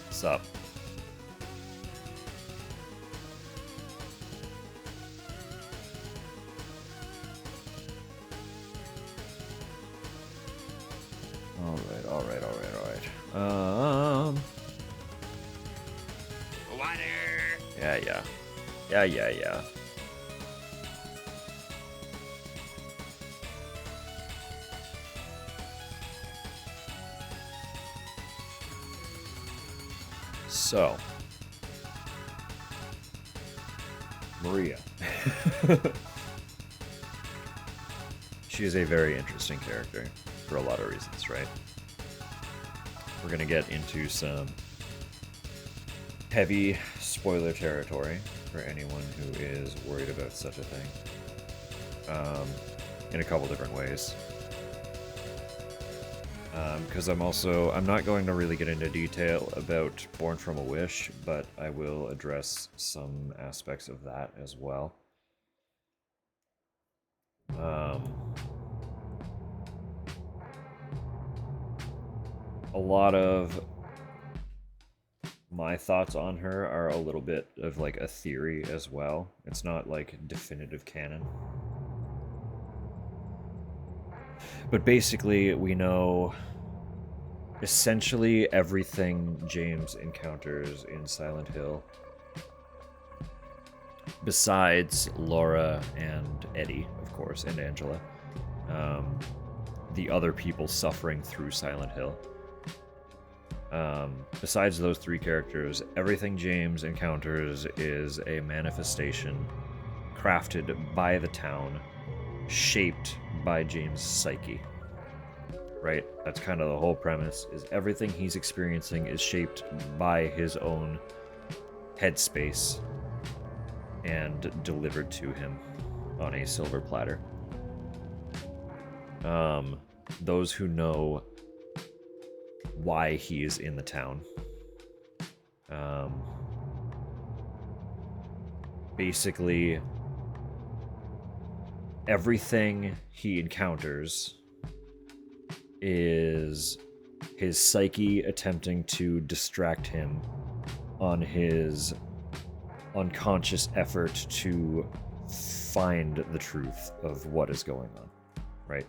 A: What's up? Alright. Water! Yeah. So, Maria. She is a very interesting character for a lot of reasons, right? We're gonna get into some heavy spoiler territory for anyone who is worried about such a thing, in a couple different ways. Because I'm not going to really get into detail about Born from a Wish, but I will address some aspects of that as well. A lot of my thoughts on her are a little bit of like a theory as well. It's not like definitive canon. But basically, we know essentially everything James encounters in Silent Hill, besides Laura and Eddie, of course, and Angela. The other people suffering through Silent Hill. Besides those three characters, everything James encounters is a manifestation crafted by the town, shaped by James' psyche. Right? That's kind of the whole premise, is everything he's experiencing is shaped by his own headspace and delivered to him on a silver platter. Those who know why he is in the town, basically everything he encounters is his psyche attempting to distract him on his unconscious effort to find the truth of what is going on, right?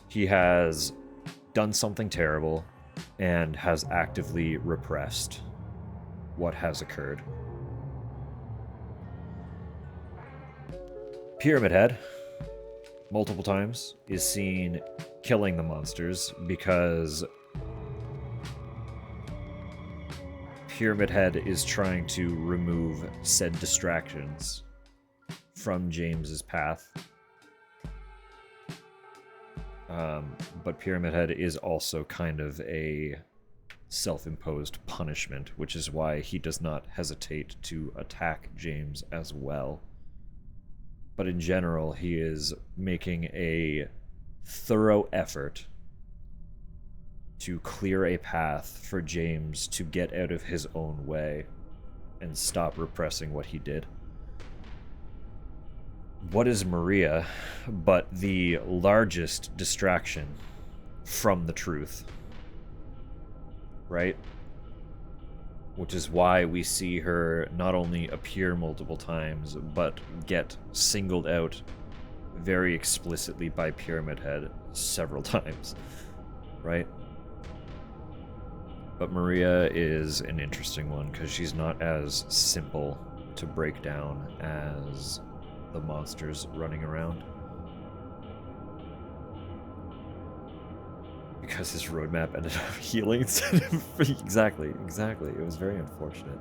A: He has done something terrible and has actively repressed what has occurred. Pyramid Head, multiple times, is seen killing the monsters because Pyramid Head is trying to remove said distractions from James's path. But Pyramid Head is also kind of a self-imposed punishment, which is why he does not hesitate to attack James as well. But in general, he is making a thorough effort to clear a path for James to get out of his own way and stop repressing what he did. What is Maria but the largest distraction from the truth, right? Which is why we see her not only appear multiple times, but get singled out very explicitly by Pyramid Head several times, right? But Maria is an interesting one because she's not as simple to break down as the monsters running around. Because his roadmap ended up healing instead of... Exactly. It was very unfortunate.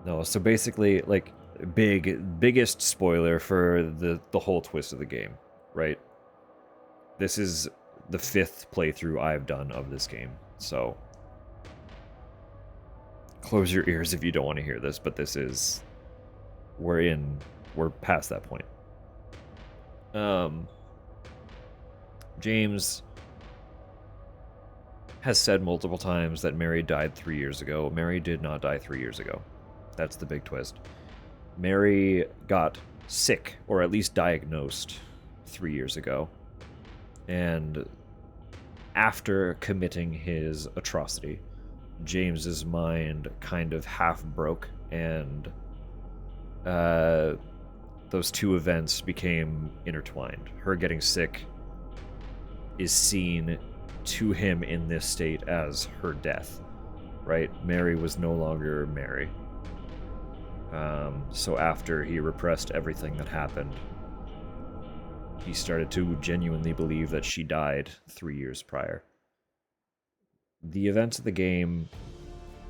A: No, so basically, like, biggest spoiler for the whole twist of the game, right? This is the 5th playthrough I've done of this game, so close your ears if you don't want to hear this, but this is... We're past that point. James has said multiple times that Mary died 3 years ago. Mary did not die 3 years ago. That's the big twist. Mary got sick, or at least diagnosed, 3 years ago. And after committing his atrocity, James's mind kind of half broke, and those two events became intertwined. Her getting sick is seen to him in this state as her death, right? Mary was no longer Mary. So after he repressed everything that happened, he started to genuinely believe that she died 3 years prior. The events of the game,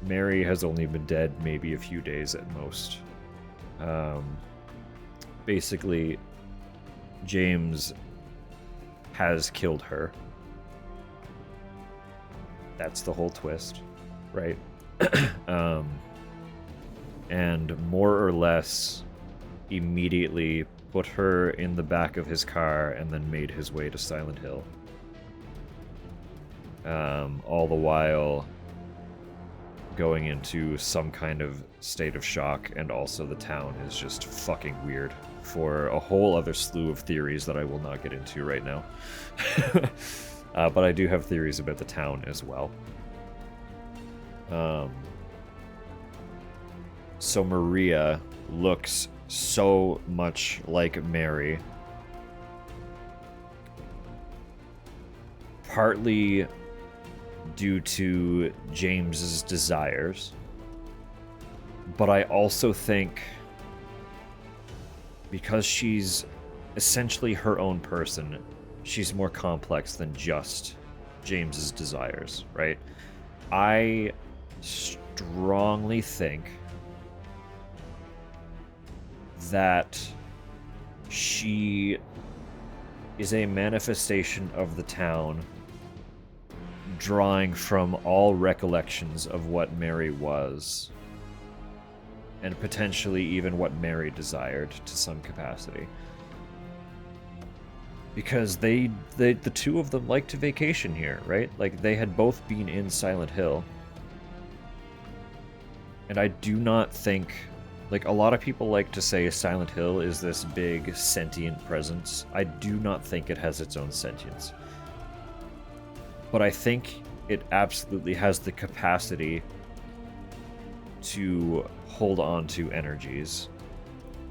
A: Mary has only been dead maybe a few days at most. Basically, James has killed her. That's the whole twist, right? And more or less immediately put her in the back of his car and then made his way to Silent Hill. All the while going into some kind of state of shock, and also the town is just fucking weird for a whole other slew of theories that I will not get into right now. But I do have theories about the town as well. So Maria looks so much like Mary. Partly due to James's desires. But I also think because she's essentially her own person, she's more complex than just James's desires, right? I strongly think that she is a manifestation of the town, drawing from all recollections of what Mary was, and potentially even what Mary desired to some capacity. Because the two of them like to vacation here, right? Like, they had both been in Silent Hill. And I do not think... Like, a lot of people like to say Silent Hill is this big, sentient presence. I do not think it has its own sentience. But I think it absolutely has the capacity to hold on to energies.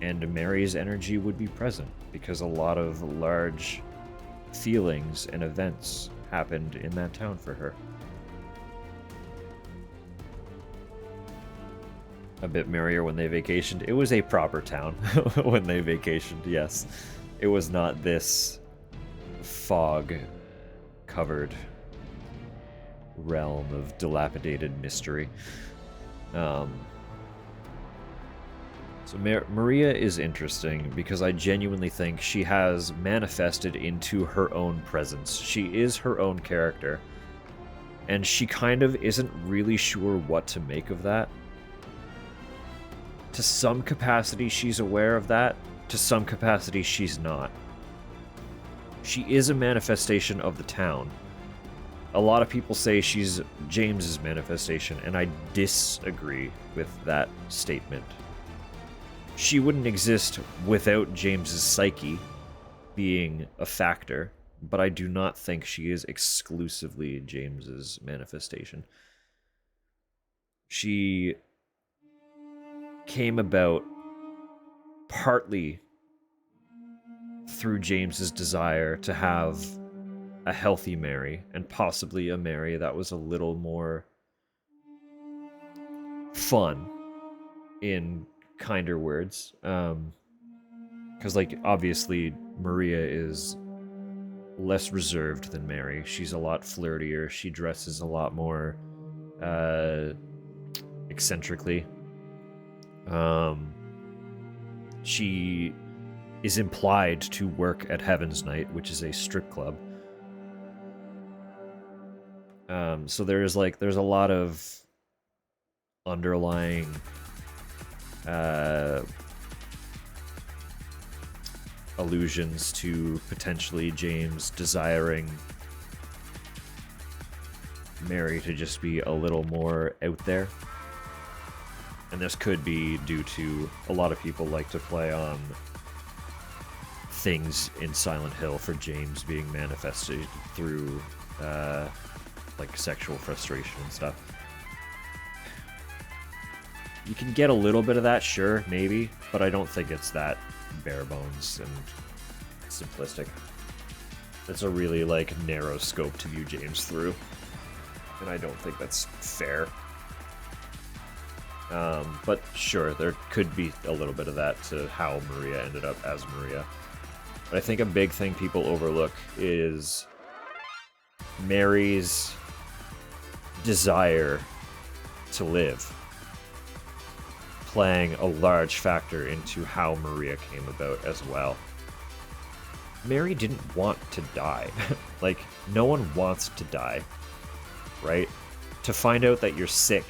A: And Mary's energy would be present, because a lot of large feelings and events happened in that town for her. A bit merrier when they vacationed. It was a proper town when they vacationed, yes. It was not this fog-covered realm of dilapidated mystery. So Maria is interesting because I genuinely think she has manifested into her own presence. She is her own character, and she kind of isn't really sure what to make of that. To some capacity, she's aware of that. To some capacity, she's not. She is a manifestation of the town. A lot of people say she's James's manifestation, and I disagree with that statement. She wouldn't exist without James's psyche being a factor, but I do not think she is exclusively James's manifestation. She came about partly through James's desire to have a healthy Mary, and possibly a Mary that was a little more fun, in kinder words. Because, like, obviously Maria is less reserved than Mary. She's a lot flirtier. She dresses a lot more eccentrically. She is implied to work at Heaven's Night, which is a strip club. So there's a lot of underlying allusions to potentially James desiring Mary to just be a little more out there. And this could be due to a lot of people like to play on things in Silent Hill for James being manifested through like sexual frustration and stuff. You can get a little bit of that, sure, maybe, but I don't think it's that bare bones and simplistic. It's a really like narrow scope to view James through, and I don't think that's fair. But sure, there could be a little bit of that to how Maria ended up as Maria. But I think a big thing people overlook is Mary's desire to live playing a large factor into how Maria came about as well. Mary didn't want to die. Like, no one wants to die, right? To find out that you're sick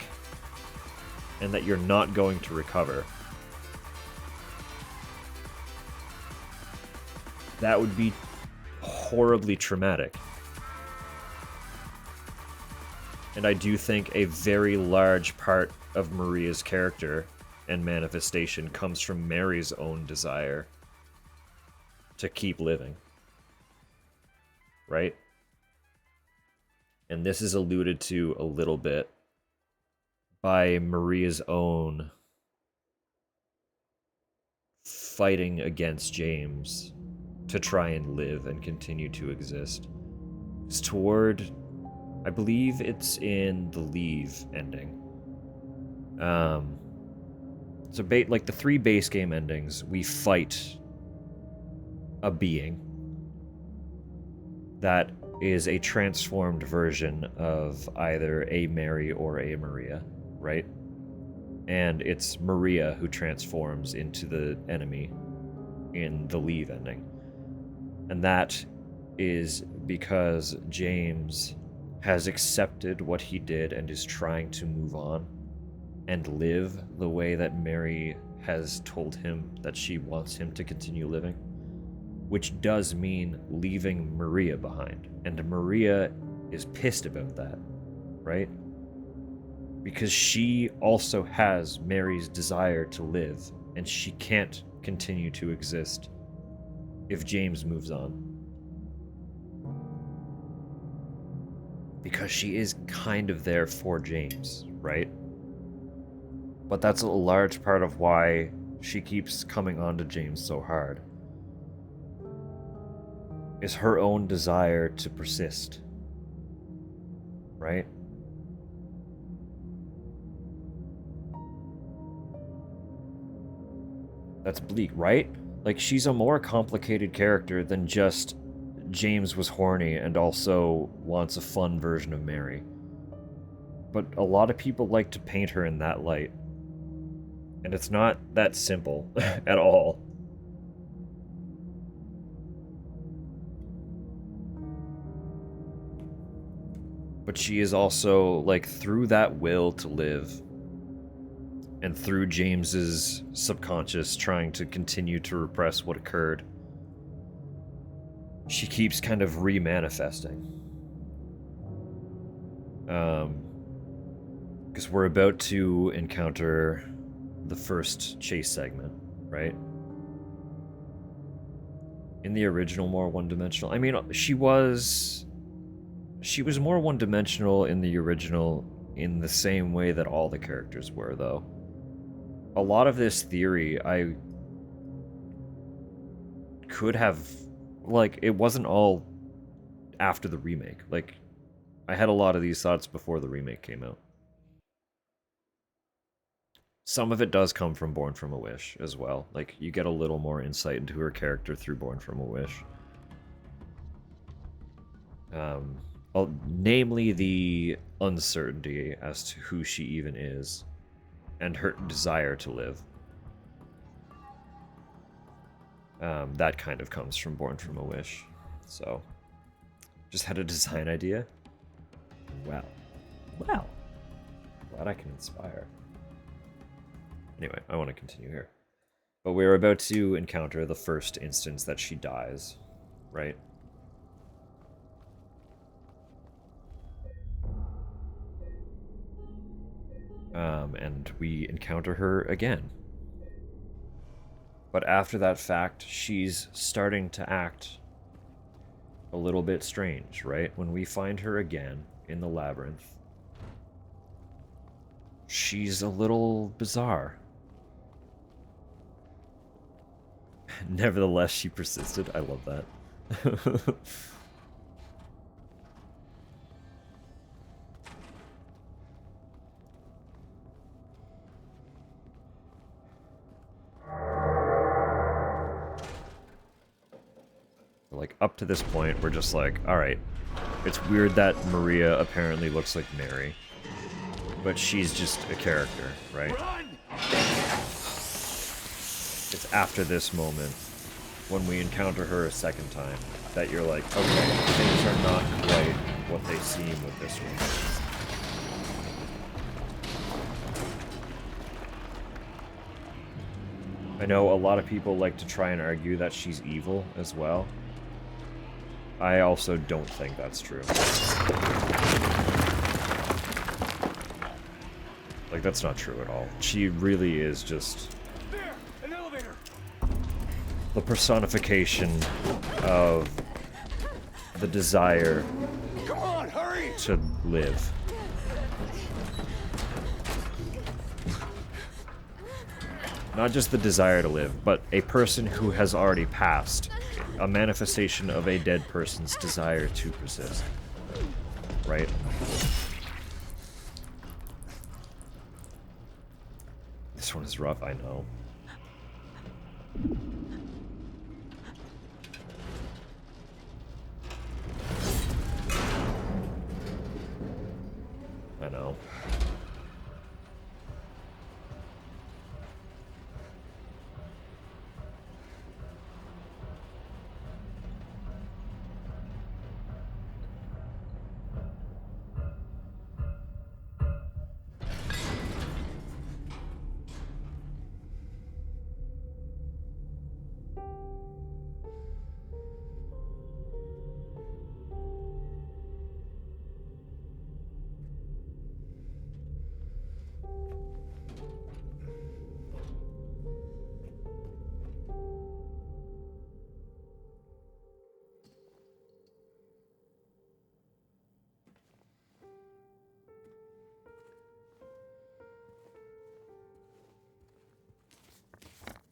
A: and that you're not going to recover, that would be horribly traumatic. And I do think a very large part of Maria's character and manifestation comes from Mary's own desire to keep living. Right? And this is alluded to a little bit by Maria's own fighting against James to try and live and continue to exist. It's toward, I believe it's in the Leave ending. So like the 3 base game endings, we fight a being that is a transformed version of either a Mary or a Maria, right? And it's Maria who transforms into the enemy in the Leave ending. And that is because James has accepted what he did and is trying to move on and live the way that Mary has told him that she wants him to continue living, which does mean leaving Maria behind. And Maria is pissed about that, right? Because she also has Mary's desire to live, and she can't continue to exist if James moves on. Because she is kind of there for James, right? But that's a large part of why she keeps coming on to James so hard. Is her own desire to persist. Right? That's bleak, right? Like, she's a more complicated character than just James was horny and also wants a fun version of Mary. But a lot of people like to paint her in that light. And it's not that simple at all. But she is also, like, through that will to live, and through James's subconscious trying to continue to repress what occurred, she keeps kind of re-manifesting. Because we're about to encounter the first chase segment, right? In the original, more one-dimensional. I mean, she was more one-dimensional in the original in the same way that all the characters were, though. A lot of this theory, I could have... Like, it wasn't all after the remake. Like, I had a lot of these thoughts before the remake came out. Some of it does come from Born from a Wish as well. Like, you get a little more insight into her character through Born from a Wish. Namely the uncertainty as to who she even is, and her desire to live. That kind of comes from Born from a Wish. So, just had a design idea. Wow. Glad I can inspire. Anyway, I want to continue here. But we're about to encounter the first instance that she dies, right? And we encounter her again. But after that fact, she's starting to act a little bit strange, right? When we find her again in the labyrinth, she's a little bizarre. Nevertheless, she persisted. I love that. Like, up to this point, we're just like, alright, it's weird that Maria apparently looks like Mary, but she's just a character, right? It's after this moment, when we encounter her a second time, that you're like, okay, things are not quite what they seem with this one. I know a lot of people like to try and argue that she's evil as well. I also don't think that's true. Like, that's not true at all. She really is just
G: There! An elevator!
A: the personification of the desire
G: Come on, hurry!
A: to live. Not just the desire to live, but a person who has already passed. A manifestation of a dead person's desire to persist. Right? This one is rough, I know. I know.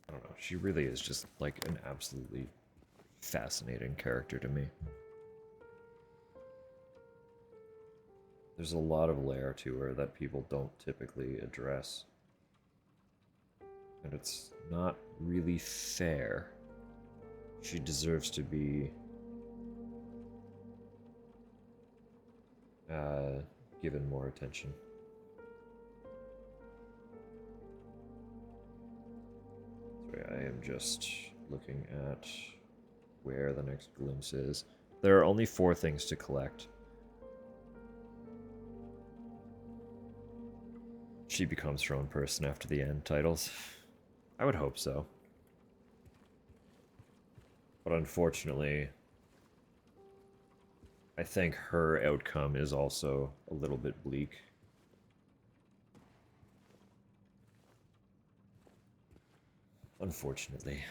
A: I don't know. She really is just like an absolutely fascinating character to me. There's a lot of layer to her that people don't typically address. And it's not really fair. She deserves to be given more attention. Sorry, I am just looking at where the next glimpse is. There are only 4 things to collect. She becomes her own person after the end titles. I would hope so. But unfortunately, I think her outcome is also a little bit bleak. Unfortunately.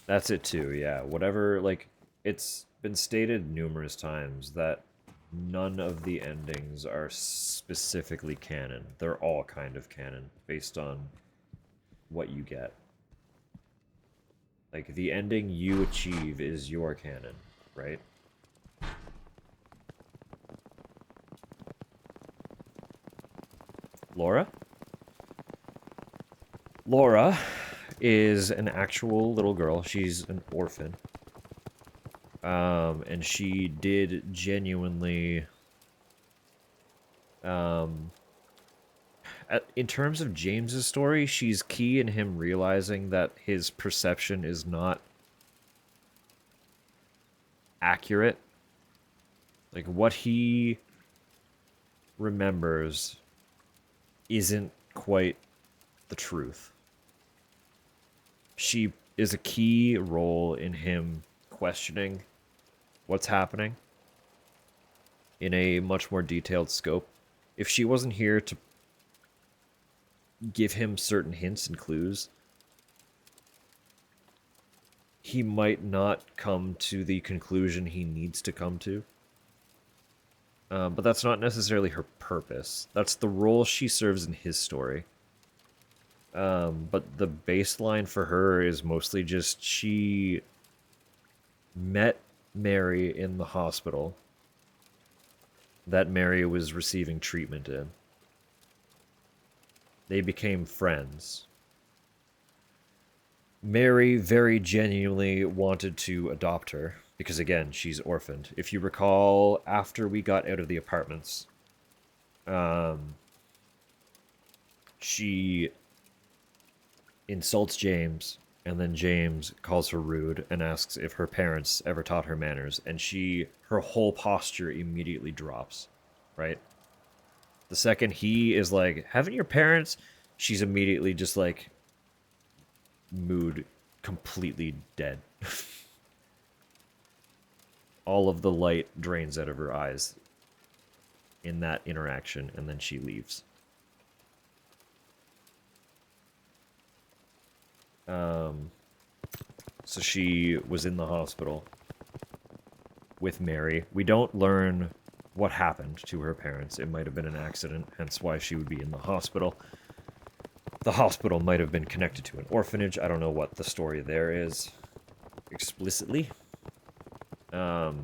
A: That's it too, yeah. Whatever, like, it's been stated numerous times that none of the endings are specifically canon. They're all kind of canon, based on what you get. Like, the ending you achieve is your canon, right? Laura? Laura is an actual little girl. She's an orphan. And she did genuinely... in terms of James's story, she's key in him realizing that his perception is not accurate. Like, what he remembers isn't quite the truth. She is a key role in him questioning what's happening, in a much more detailed scope. If she wasn't here to give him certain hints and clues, he might not come to the conclusion he needs to come to. But that's not necessarily her purpose. That's the role she serves in his story. But the baseline for her is mostly just she met Mary in the hospital that Mary was receiving treatment in. They became friends. Mary very genuinely wanted to adopt her, because again, she's orphaned. If you recall, after we got out of the apartments, she insults James, and then James calls her rude and asks if her parents ever taught her manners, and her whole posture immediately drops, right? The second he is like, haven't your parents? She's immediately just like, mood completely dead. All of the light drains out of her eyes in that interaction, and then she leaves. So she was in the hospital with Mary. We don't learn what happened to her parents. It might have been an accident, hence why she would be in the hospital. The hospital might have been connected to an orphanage. I don't know what the story there is explicitly. But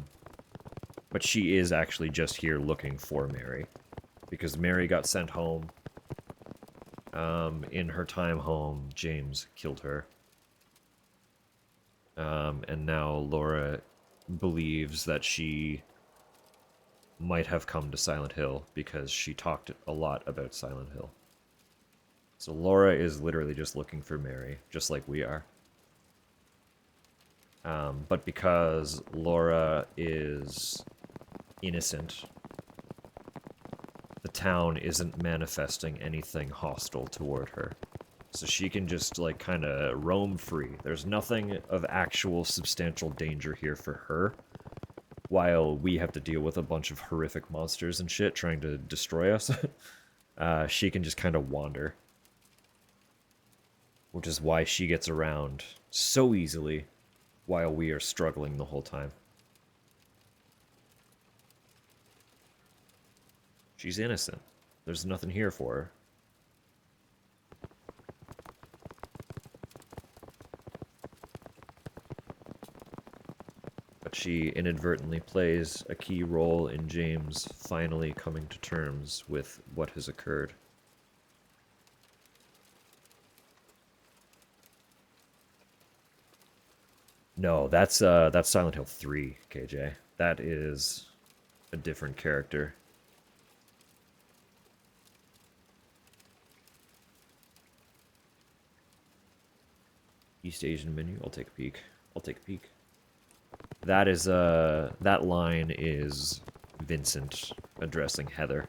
A: she is actually just here looking for Mary, because Mary got sent home. In her time home, James killed her. And now Laura believes that she might have come to Silent Hill because she talked a lot about Silent Hill. So Laura is literally just looking for Mary, just like we are. But because Laura is innocent, the town isn't manifesting anything hostile toward her. So she can just, like, kind of roam free. There's nothing of actual substantial danger here for her, while we have to deal with a bunch of horrific monsters and shit trying to destroy us. She can just kind of wander. Which is why she gets around so easily, while we are struggling the whole time. She's innocent. There's nothing here for her. But she inadvertently plays a key role in James finally coming to terms with what has occurred. No, that's Silent Hill 3, KJ. That is a different character. East Asian menu. I'll take a peek. I'll take a peek. That is that line is Vincent addressing Heather.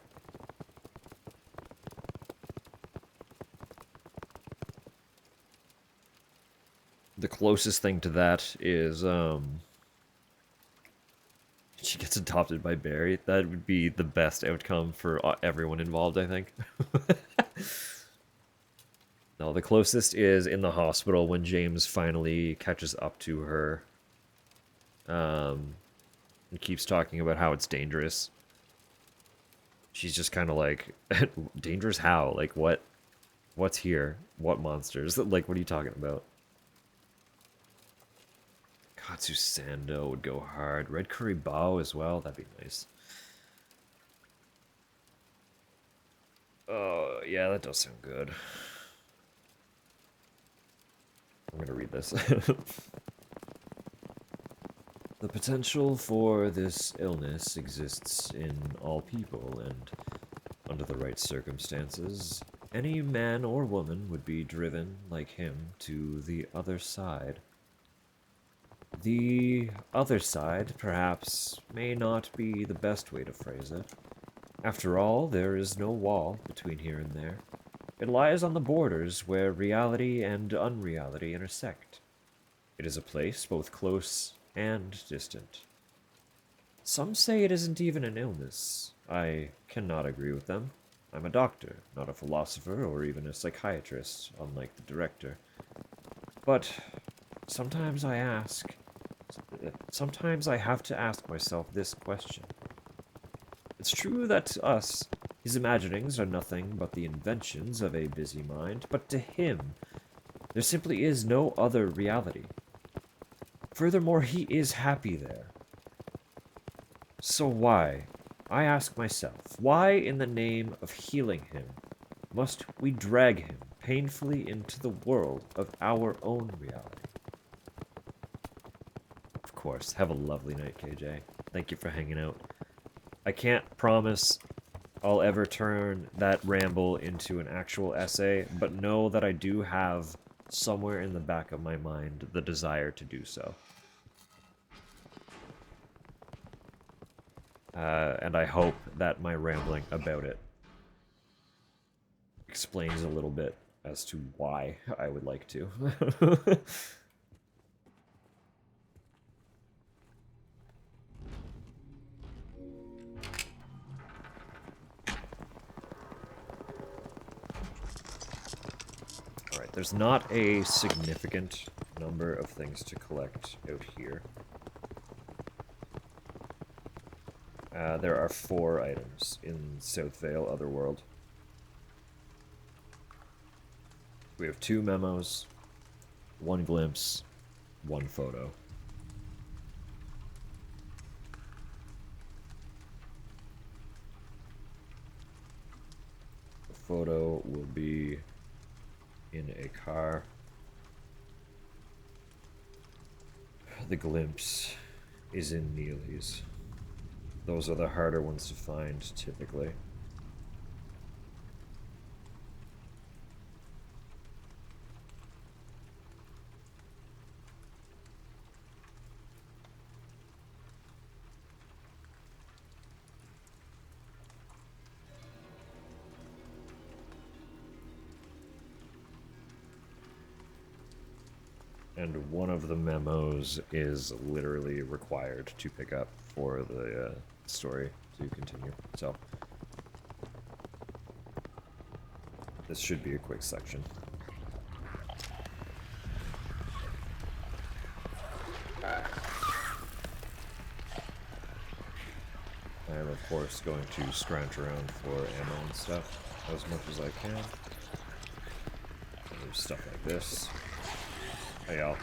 A: The closest thing to that is she gets adopted by Barry. That would be the best outcome for everyone involved, I think. No, the closest is in the hospital when James finally catches up to her. And keeps talking about how it's dangerous. She's just kind of like, dangerous how? Like, what? What's here? What monsters? Like, what are you talking about? Katsu Sando would go hard. Red Curry Bao as well. That'd be nice. Oh, yeah, that does sound good. I'm gonna read this. The potential for this illness exists in all people, and under the right circumstances, any man or woman would be driven, like him, to the other side. The other side, perhaps, may not be the best way to phrase it. After all, there is no wall between here and there. It lies on the borders where reality and unreality intersect. It is a place both close and distant. Some say it isn't even an illness. I cannot agree with them. I'm a doctor, not a philosopher or even a psychiatrist, unlike the director. But sometimes I have to ask myself this question. It's true that to us, his imaginings are nothing but the inventions of a busy mind, but to him, there simply is no other reality. Furthermore, he is happy there. So why, I ask myself, why in the name of healing him must we drag him painfully into the world of our own reality? Of course, have a lovely night, KJ. Thank you for hanging out. I can't promise I'll ever turn that ramble into an actual essay, but know that I do have somewhere in the back of my mind the desire to do so. And I hope that my rambling about it explains a little bit as to why I would like to. Alright, there's not a significant number of things to collect out here. There are 4 items in South Vale Otherworld. We have 2 memos, 1 glimpse, 1 photo. The photo will be in a car. The glimpse is in Neely's. Those are the harder ones to find, typically. And one of the memos is literally required to pick up for the story to continue. So this should be a quick section. I am, of course, going to scrounge around for ammo and stuff as much as I can. There's stuff like this. Hey, y'all.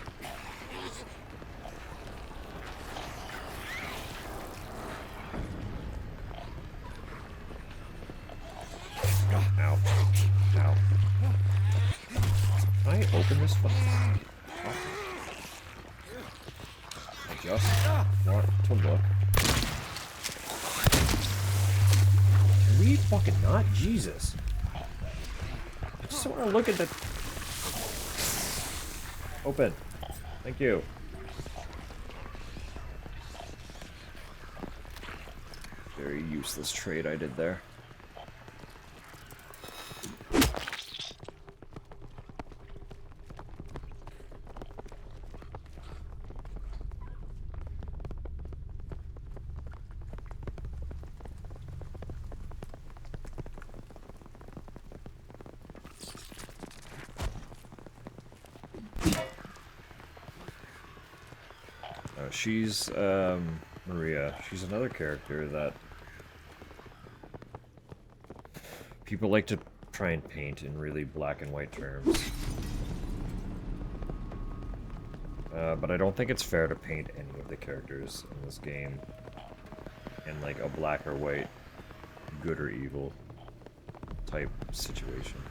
A: Ow. Ow. Can I open this fucking thing? I just want to look. Can we fucking not? Jesus. I just want to look at the... Open. Thank you. Very useless trade I did there. She's, Maria. She's another character that people like to try and paint in really black and white terms. But I don't think it's fair to paint any of the characters in this game in like a black or white, good or evil type situation.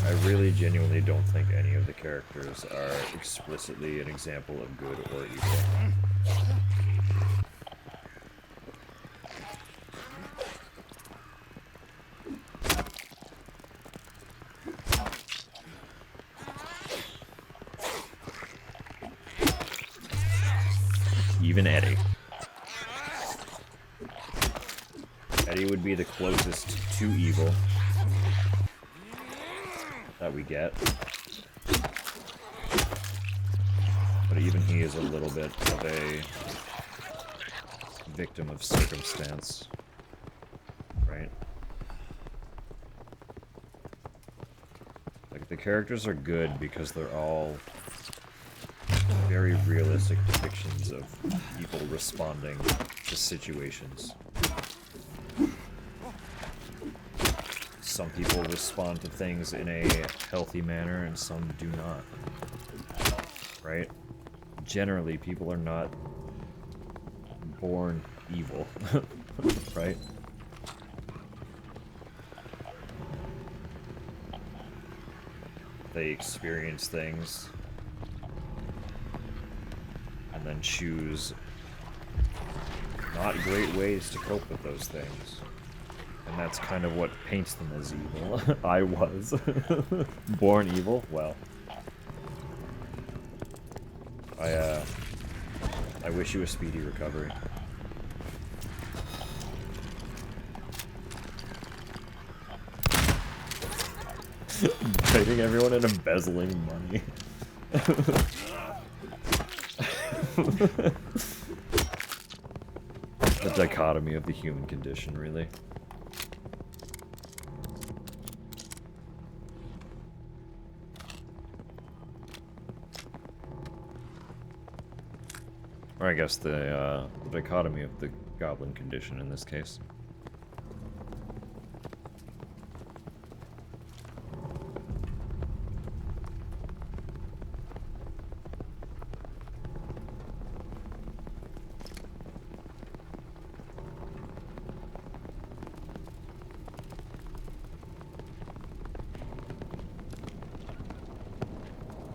A: I really genuinely don't think any of the characters are explicitly an example of good or evil. Even Eddie. Eddie would be the closest to evil that we get. But But even he is a little bit of a victim of circumstance, right? Like, the characters are good because they're all very realistic depictions of people responding to situations. Some people respond to things in a healthy manner and some do not. Right? Generally, people are not born evil. Right? They experience things and then choose not great ways to cope with those things. And that's kind of what paints them as evil. I was. Born evil? Well. I wish you a speedy recovery. Fighting everyone and embezzling money. The dichotomy of the human condition, really. Or I guess the dichotomy of the goblin condition in this case.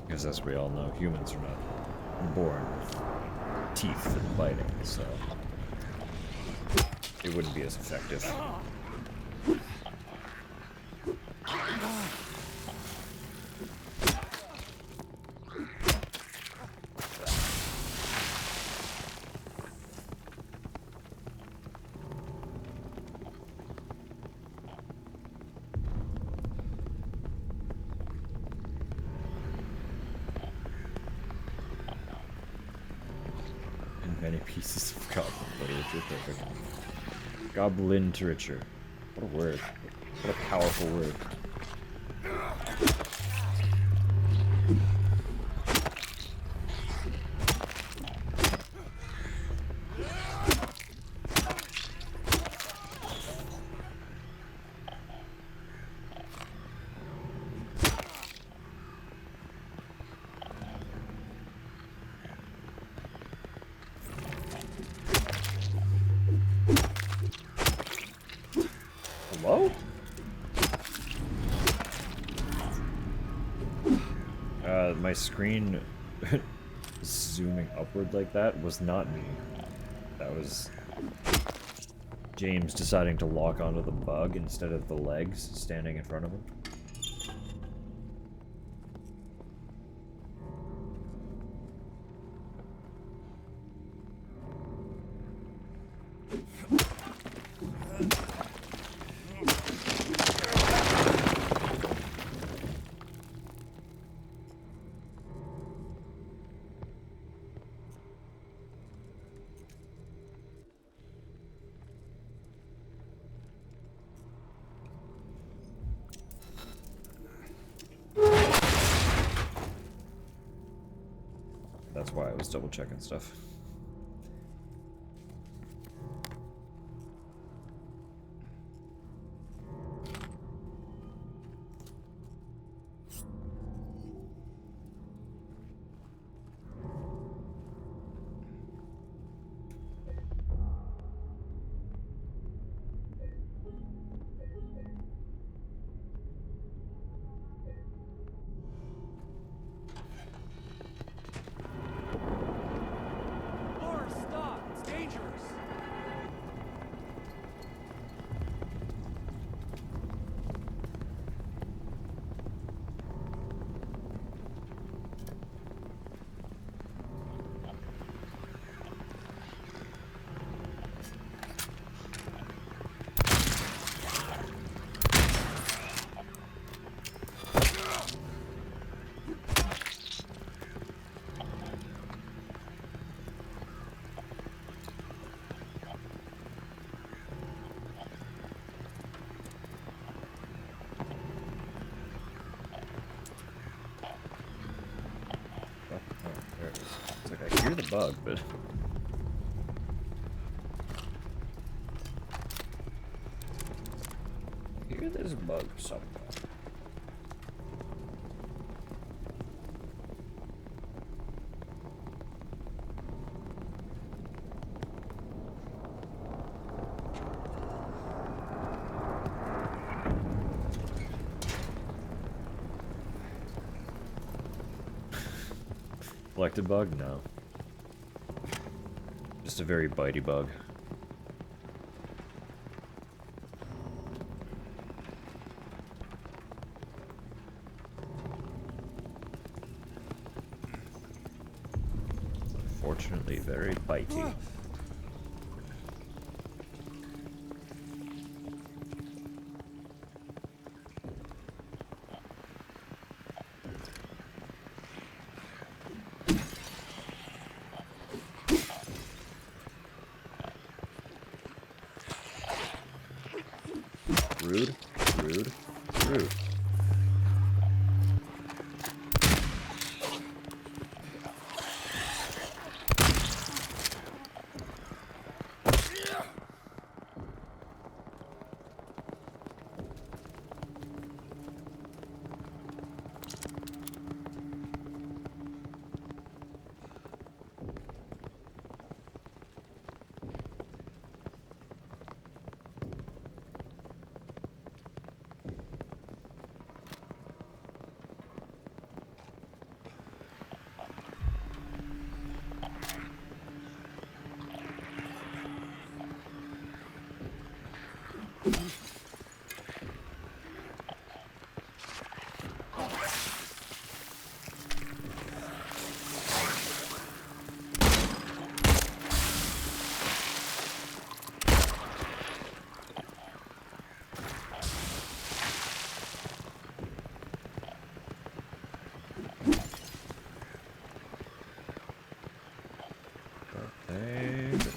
A: Because as we all know, humans are not born with teeth and biting, so it wouldn't be as effective. Many pieces of goblin literature. Perfect. Goblin literature. What a word. What a powerful word. Hello? My screen zooming upward like that was not me. That was James deciding to lock onto the bug instead of the legs standing in front of him. That's why I was double checking stuff. bug, but... I hear there's a bug somewhere. Collected bug? No. Just a very bitey bug. Unfortunately, very bitey. Rude, rude, rude.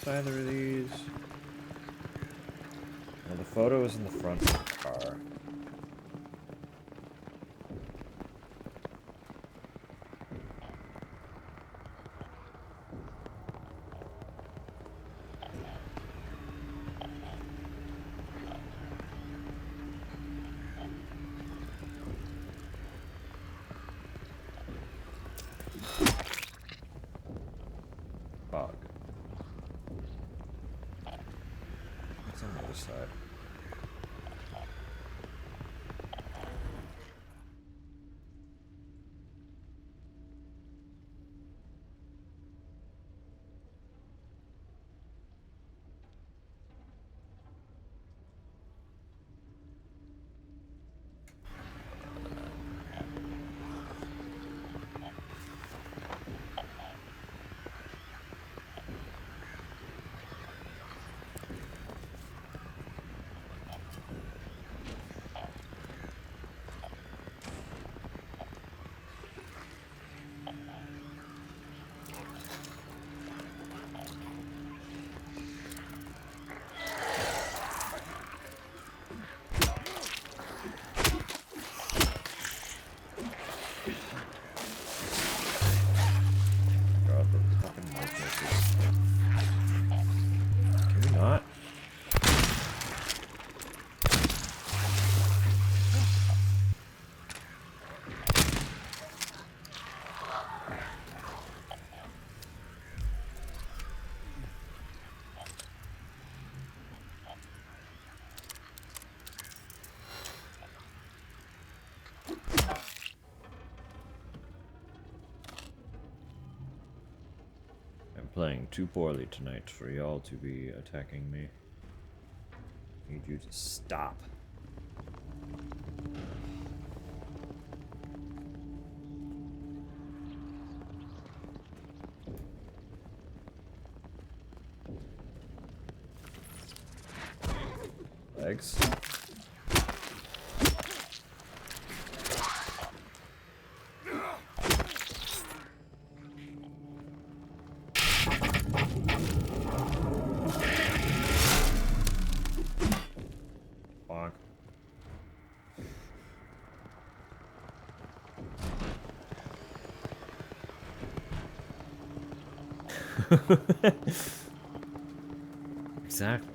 A: Either of these. Well, the photo is in the front of the car. Bog. What's on the other side? God, the fucking mic makers. Can we not? I'm playing too poorly tonight for y'all to be attacking me. Need you to stop. Legs. Bonk. Exactly.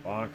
A: Fuck.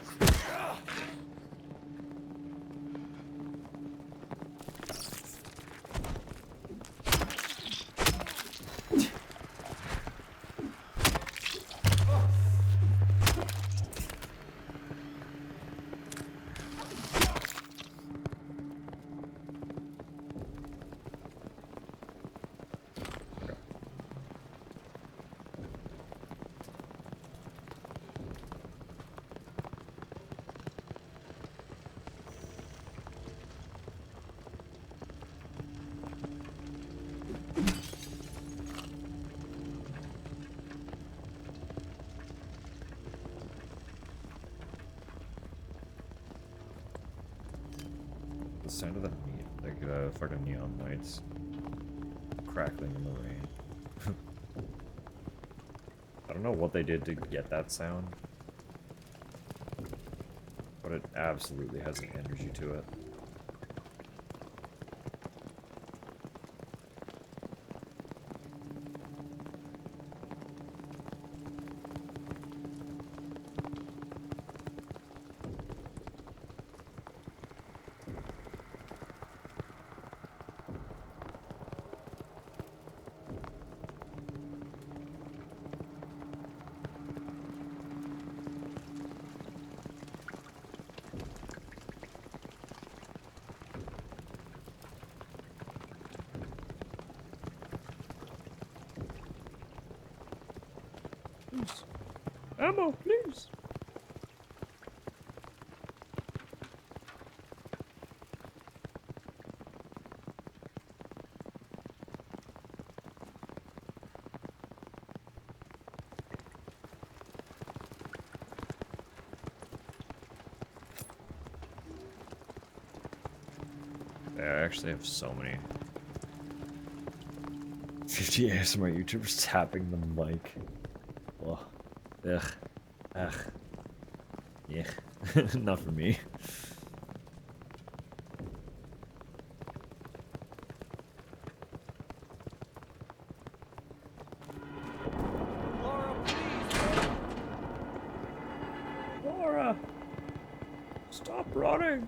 A: The sound of the fucking neon lights crackling in the rain. I don't know what they did to get that sound, but it absolutely has an energy to it. Ammo, please. I actually have so many 50 ASMR YouTubers tapping the mic. Oh, ugh, ugh, yeah, not for me.
G: Laura, please!
A: Laura, stop running.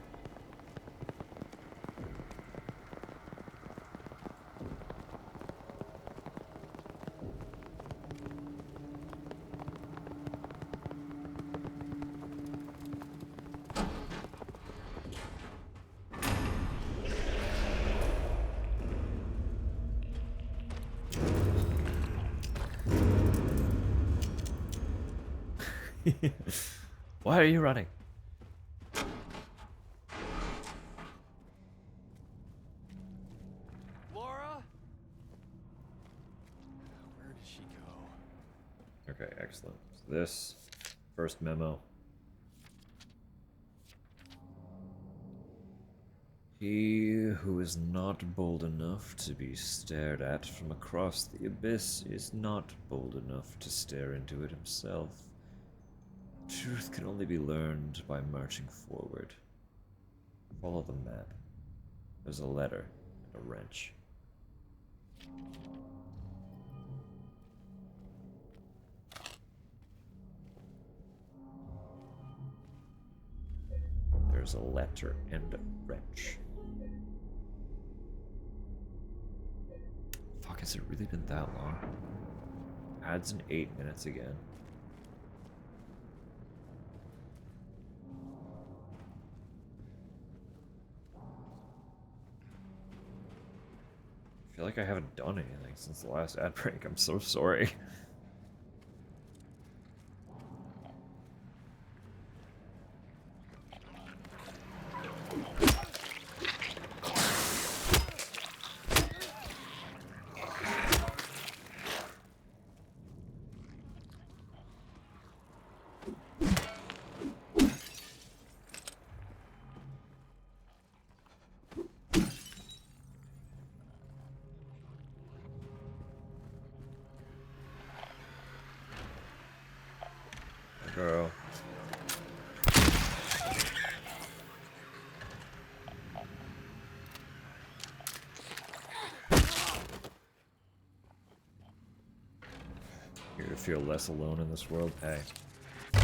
A: Why are you running?
G: Laura? Where did she go?
A: Okay, excellent. So this first memo. He who is not bold enough to be stared at from across the abyss is not bold enough to stare into it himself. Truth can only be learned by marching forward. Follow the map. There's a letter and a wrench. There's a letter and a wrench. Fuck, has it really been that long? Adds in 8 minutes again. feel like I haven't done anything since the last ad break. I'm so sorry. Girl. Here to feel less alone in this world? Hey,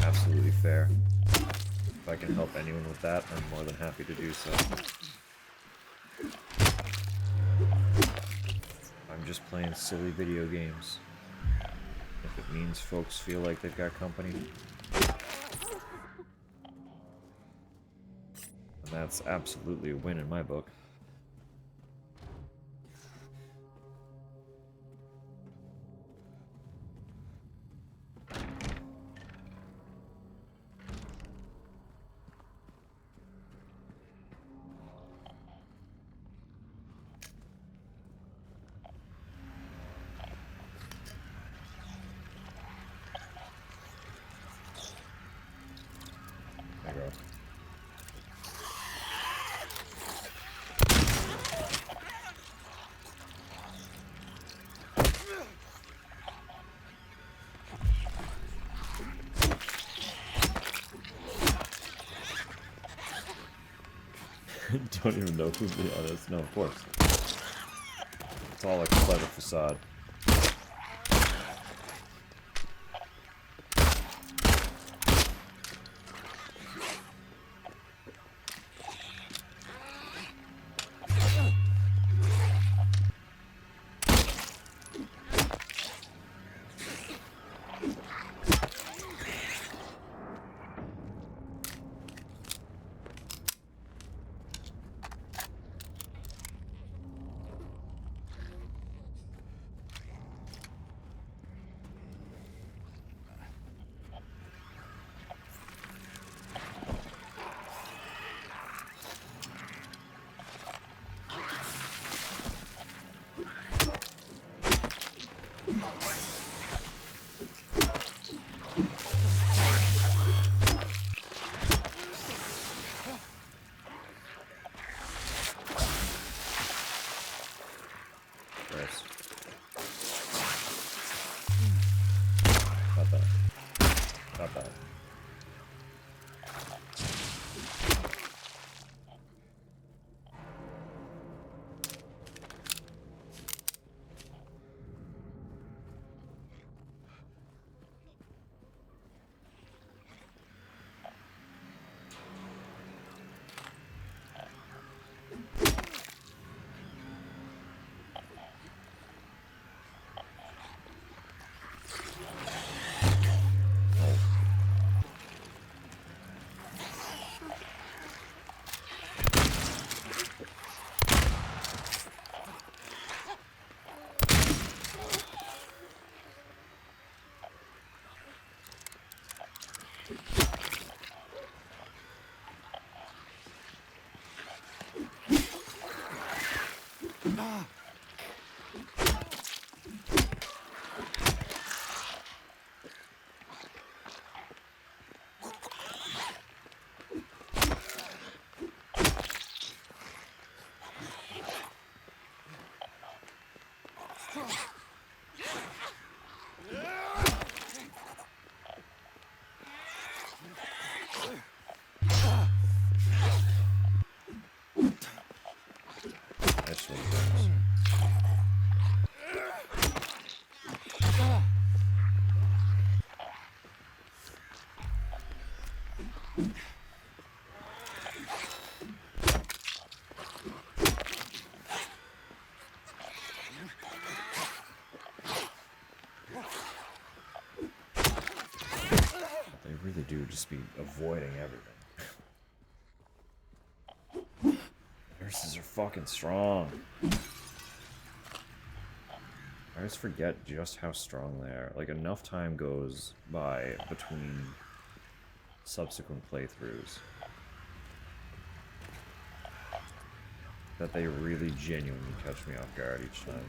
A: absolutely fair. If I can help anyone with that, I'm more than happy to do so. I'm just playing silly video games. If it means folks feel like they've got company, then that's absolutely a win in my book. There you go. Don't even know who the other is. No, of course. It's all a clever facade. Gross. Not bad. Not bad. That's what it is. They really do just be avoiding everything. Nurses are fucking strong. I always forget just how strong they are. Like, enough time goes by between subsequent playthroughs that they really genuinely catch me off guard each time.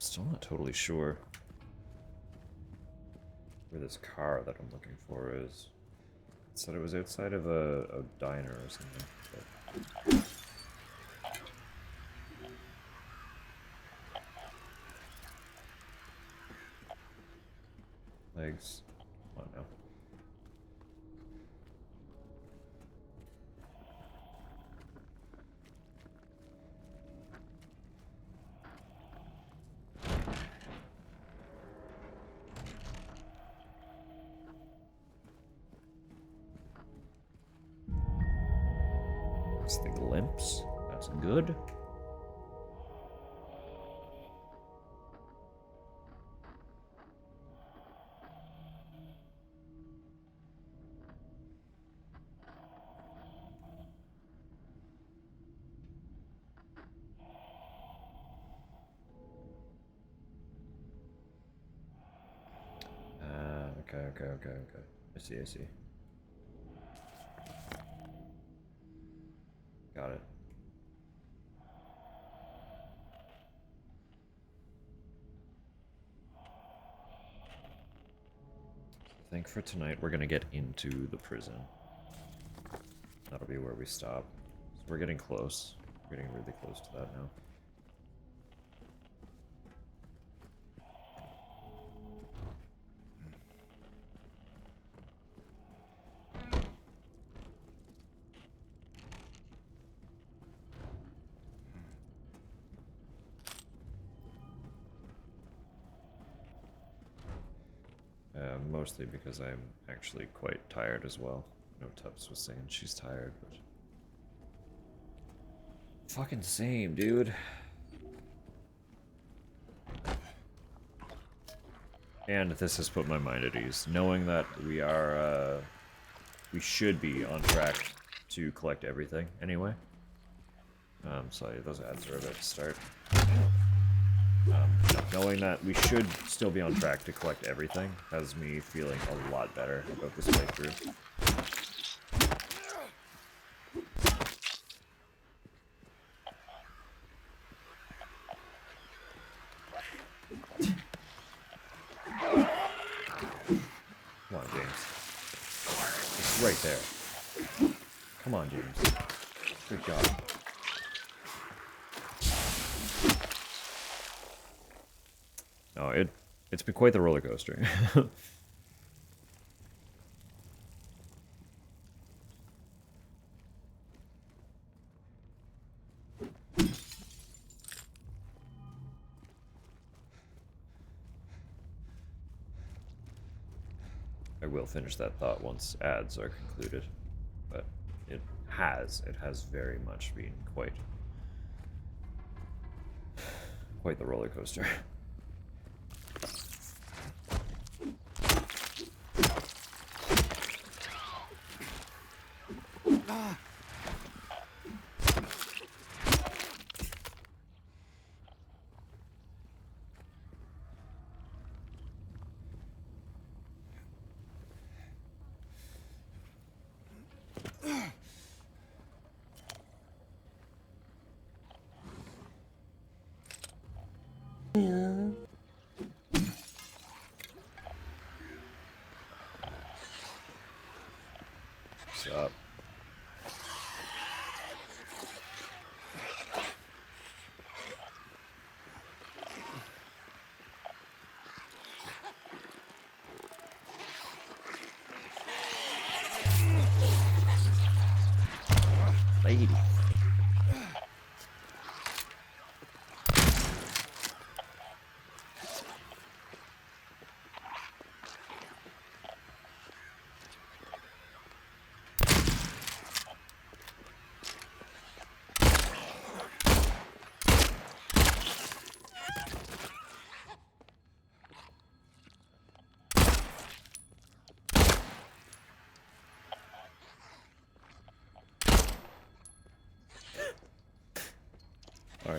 A: Still not totally sure where this car that I'm looking for is. It said it was outside of a diner or something. But... Legs. Oh no. It's the glimpse. That's good. Okay. I see. Got it. I think for tonight we're gonna get into the prison. That'll be where we stop. So we're getting close. We're getting really close to that now. Mostly because I'm actually quite tired as well. I know Tubbs was saying she's tired, but... Fucking same, dude. And this has put my mind at ease, knowing that we are, we should be on track to collect everything anyway. Sorry, those ads are about to start. Knowing that we should still be on track to collect everything has me feeling a lot better about this playthrough. Come on, James. It's right there. Come on, James. Good job. No, it's been quite the roller coaster. I will finish that thought once ads are concluded, but it has very much been quite the roller coaster. What's up?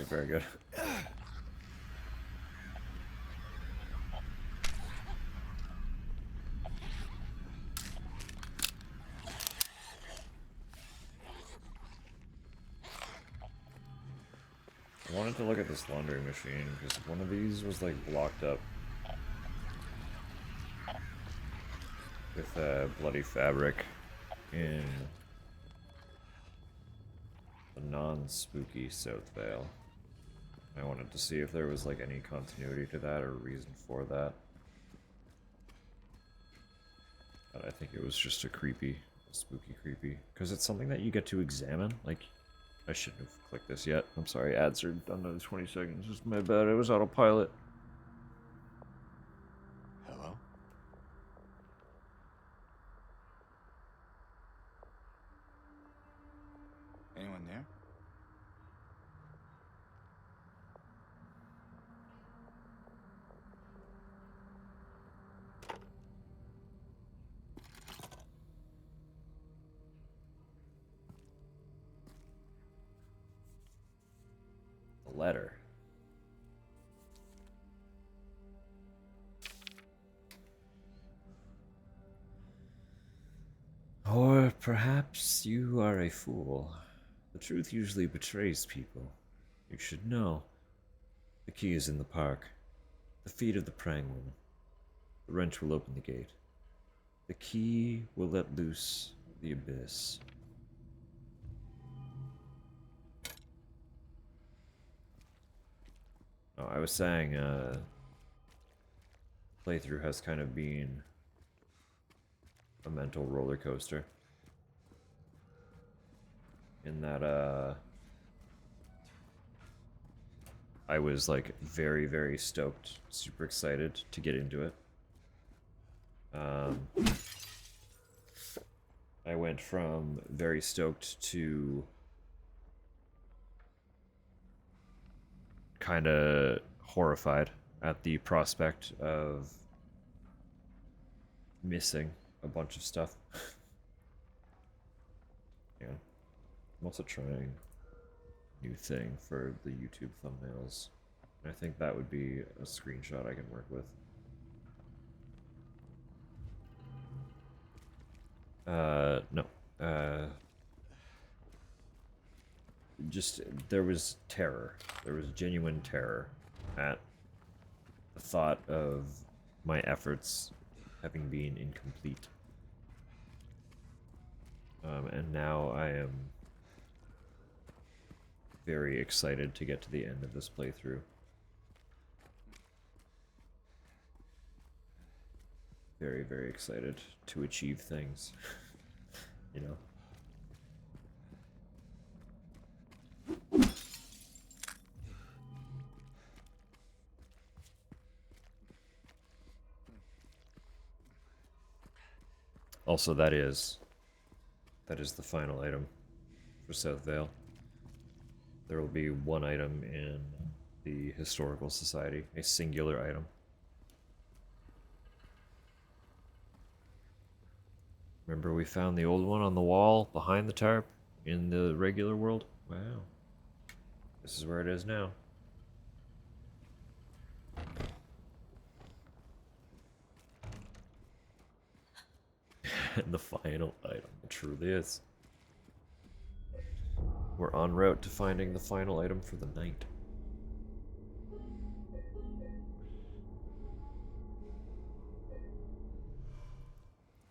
A: very good. I wanted to look at this laundry machine because one of these was like blocked up with bloody fabric in the non-spooky South Vale. I wanted to see if there was like any continuity to that or reason for that. But I think it was just a spooky creepy, because it's something that you get to examine. Like, I shouldn't have clicked this yet. I'm sorry, ads are done another 20 seconds. It's my bad, it was autopilot.
F: Hello? Anyone there?
A: The letter. Or perhaps you are a fool. The truth usually betrays people. You should know. The key is in the park. The feet of the praying woman. The wrench will open the gate. The key will let loose the abyss. Oh, I was saying, playthrough has kind of been a mental roller coaster. In that, I was like very, very stoked, super excited to get into it. I went from very stoked to kind of horrified at the prospect of missing a bunch of stuff. Yeah. I'm also trying a new thing for the YouTube thumbnails. I think that would be a screenshot I can work with. No. Just, there was terror. There was genuine terror at the thought of my efforts having been incomplete. And now I am very excited to get to the end of this playthrough. Very, very excited to achieve things, you know? Also, that is the final item for South Vale. There will be one item in the Historical Society, a singular item. Remember we found the old one on the wall behind the tarp in the regular world? Wow. This is where it is now. And the final item, it truly is. We're en route to finding the final item for the night.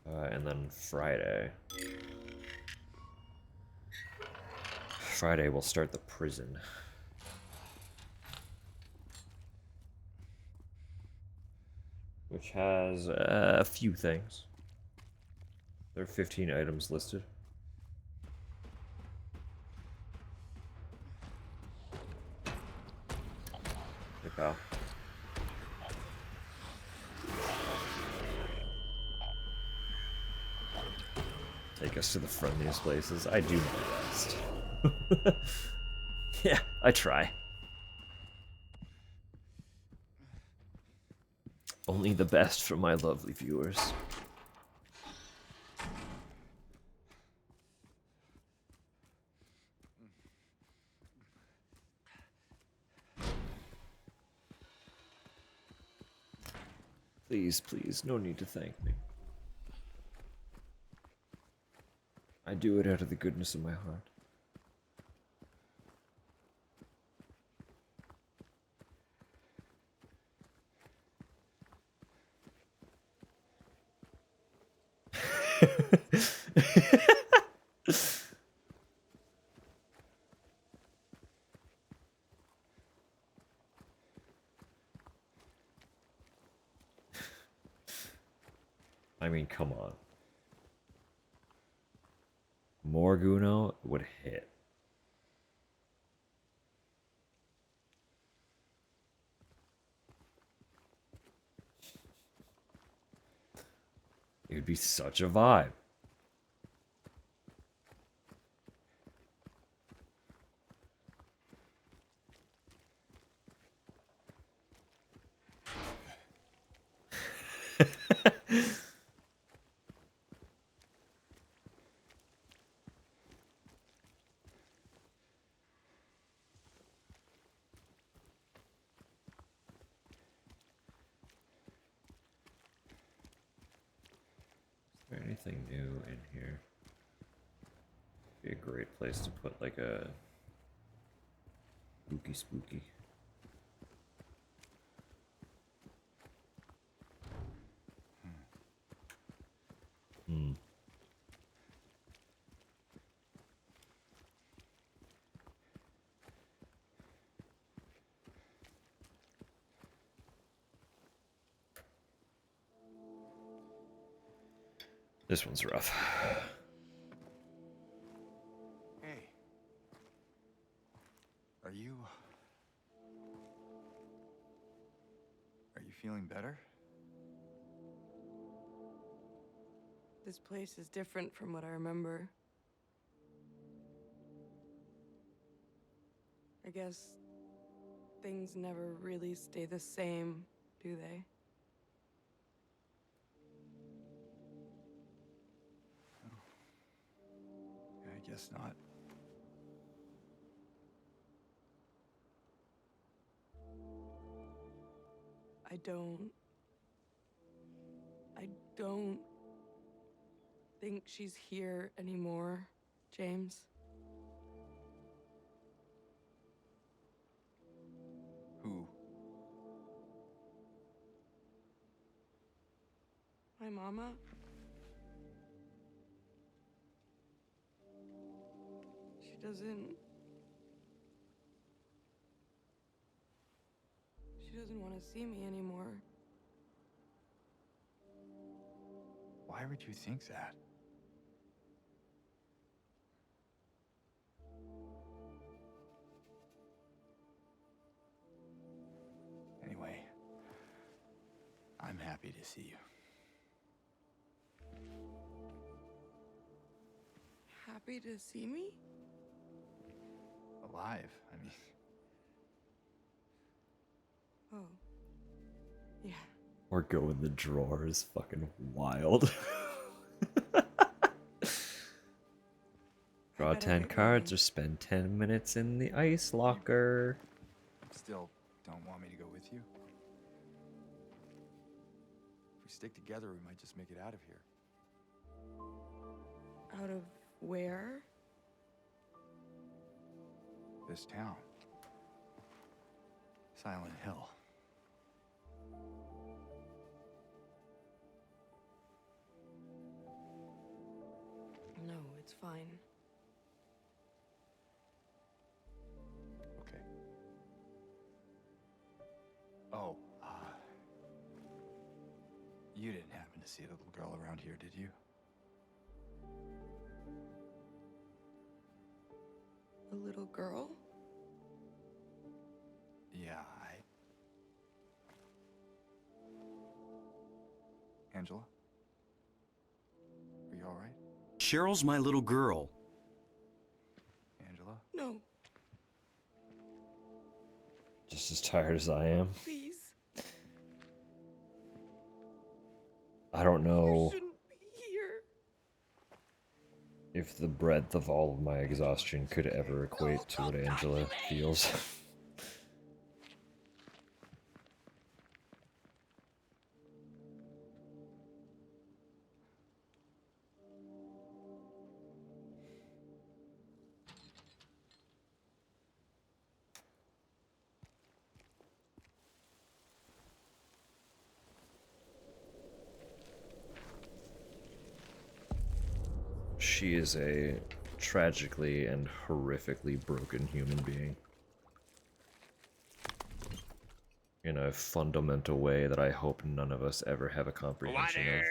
A: And then Friday. Friday we'll start the prison. Which has a few things. There are 15 items listed. Hey, pal. Take us to the friendliest places. I do my best. Yeah, I try. Only the best for my lovely viewers. Please, please, no need to thank me. I do it out of the goodness of my heart. I mean, come on. Morguno would hit. It would be such a vibe. Is there anything new in here? Be a great place to put like a spooky. Hmm. This one's rough.
F: Hey. Are you feeling better?
H: This place is different from what I remember. I guess things never really stay the same, do they?
F: I guess not.
H: I don't think she's here anymore, James.
F: Who?
H: My mama? She doesn't want to see me anymore.
F: Why would you think that? Anyway, I'm happy to see you.
H: Happy to see me?
F: Alive, I mean.
H: Oh. Yeah.
A: Or go in the drawer is fucking wild. Draw 10 cards or spend 10 minutes in the ice locker.
F: Still don't want me to go with you? If we stick together, we might just make it out of here.
H: Out of where?
F: This town. Silent Hill.
H: No, it's fine.
F: Okay. Oh, you didn't happen to see a little girl around here, did you?
H: A little girl?
F: Yeah, Angela? Are you all right?
D: Cheryl's my little girl.
F: Angela?
H: No,
A: Just as tired as I am.
H: please.
A: I don't
H: You
A: know
H: shouldn't be here.
A: if the breadth of all of my exhaustion could ever equate to what Angela feels. She is a tragically and horrifically broken human being. In a fundamental way that I hope none of us ever have a comprehension of.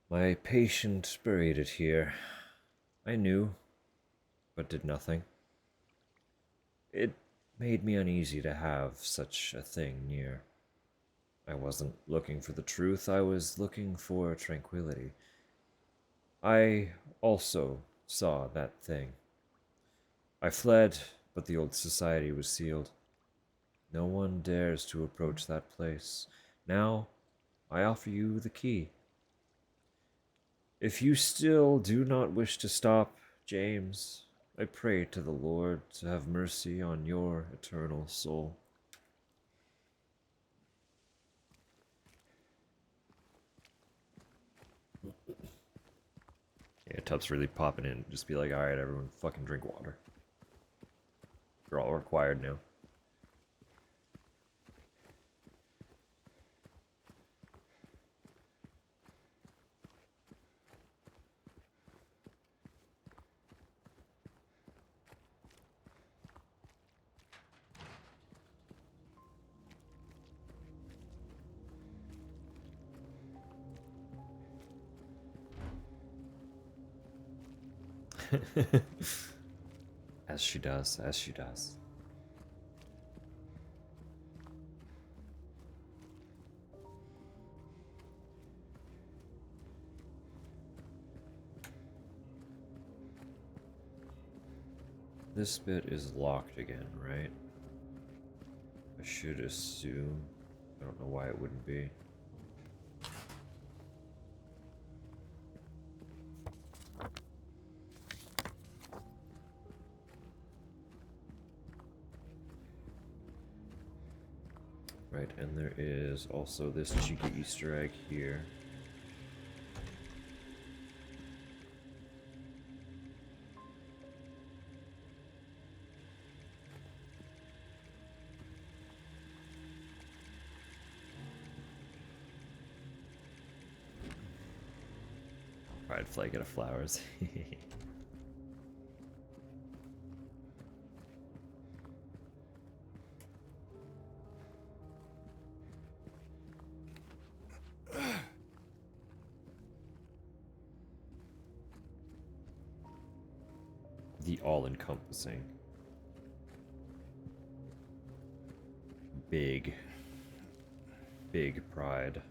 A: My patient buried it here. I knew, but did nothing. It made me uneasy to have such a thing near. I wasn't looking for the truth, I was looking for tranquility. I also saw that thing. I fled, but the old society was sealed. No one dares to approach that place. Now, I offer you the key. If you still do not wish to stop, James, I pray to the Lord to have mercy on your eternal soul. Yeah, Tup's really popping in. Just be like, alright, everyone, fucking drink water. You're all required now. As she does, as she does. This bit is locked again, right? I should assume. I don't know why it wouldn't be. Right, and there is also this cheeky Easter egg here. Pride flag of flowers. The all-encompassing. Big pride.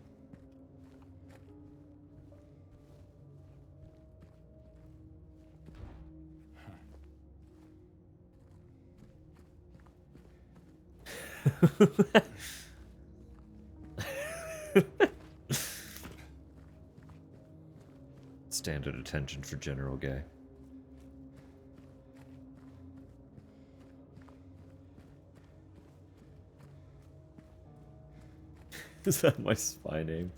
A: Standard attention for General Gay. Is that my spy name?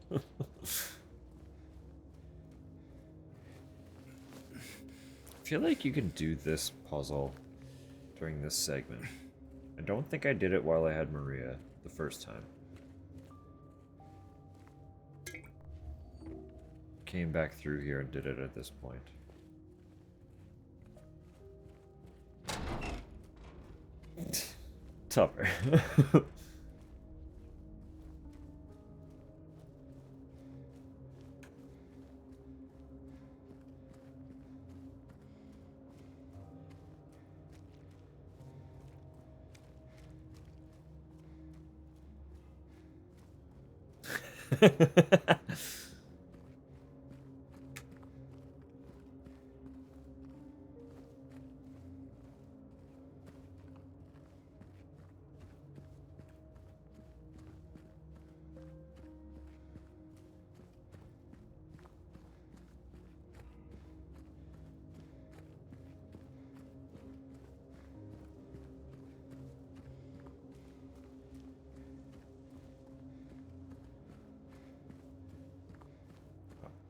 A: I feel like you can do this puzzle during this segment. I don't think I did it while I had Maria the first time. Came back through here and did it at this point. Tupper.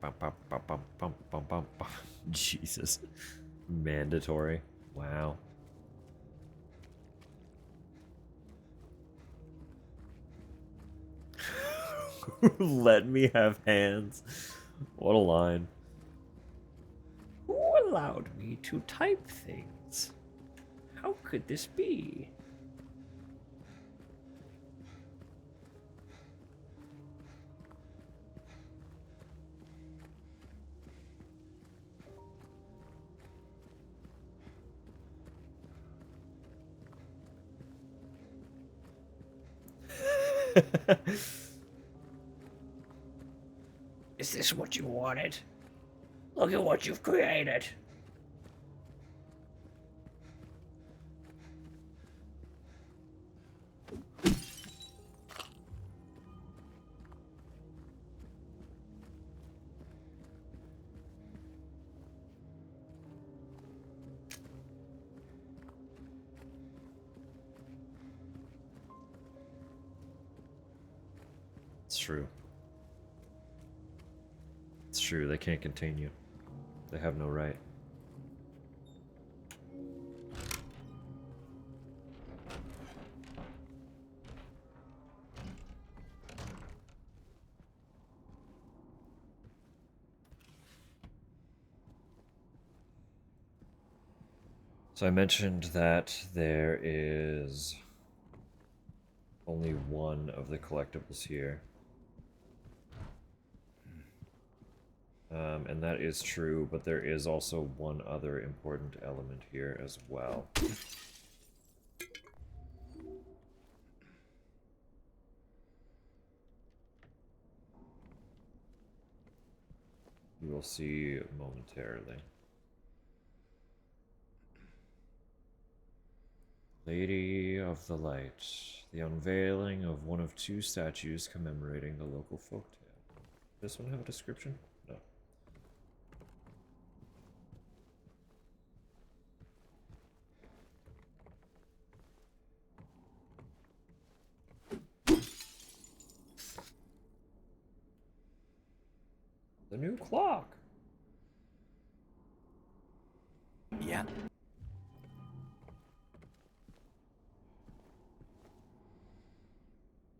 A: Bum, bum, bum, bum, bum, bum, bum, bum. Jesus. Mandatory. Wow. Let me have hands. What a line. Who allowed me to type things? How could this be? Is this what you wanted? Look at what you've created. It's true. It's true, they can't contain you. They have no right. So I mentioned that there is only one of the collectibles here. And that is true, but there is also one other important element here as well. You will see momentarily. Lady of the Light. The unveiling of one of two statues commemorating the local folktale. Does this one have a description? No. The new clock!
D: Yeah.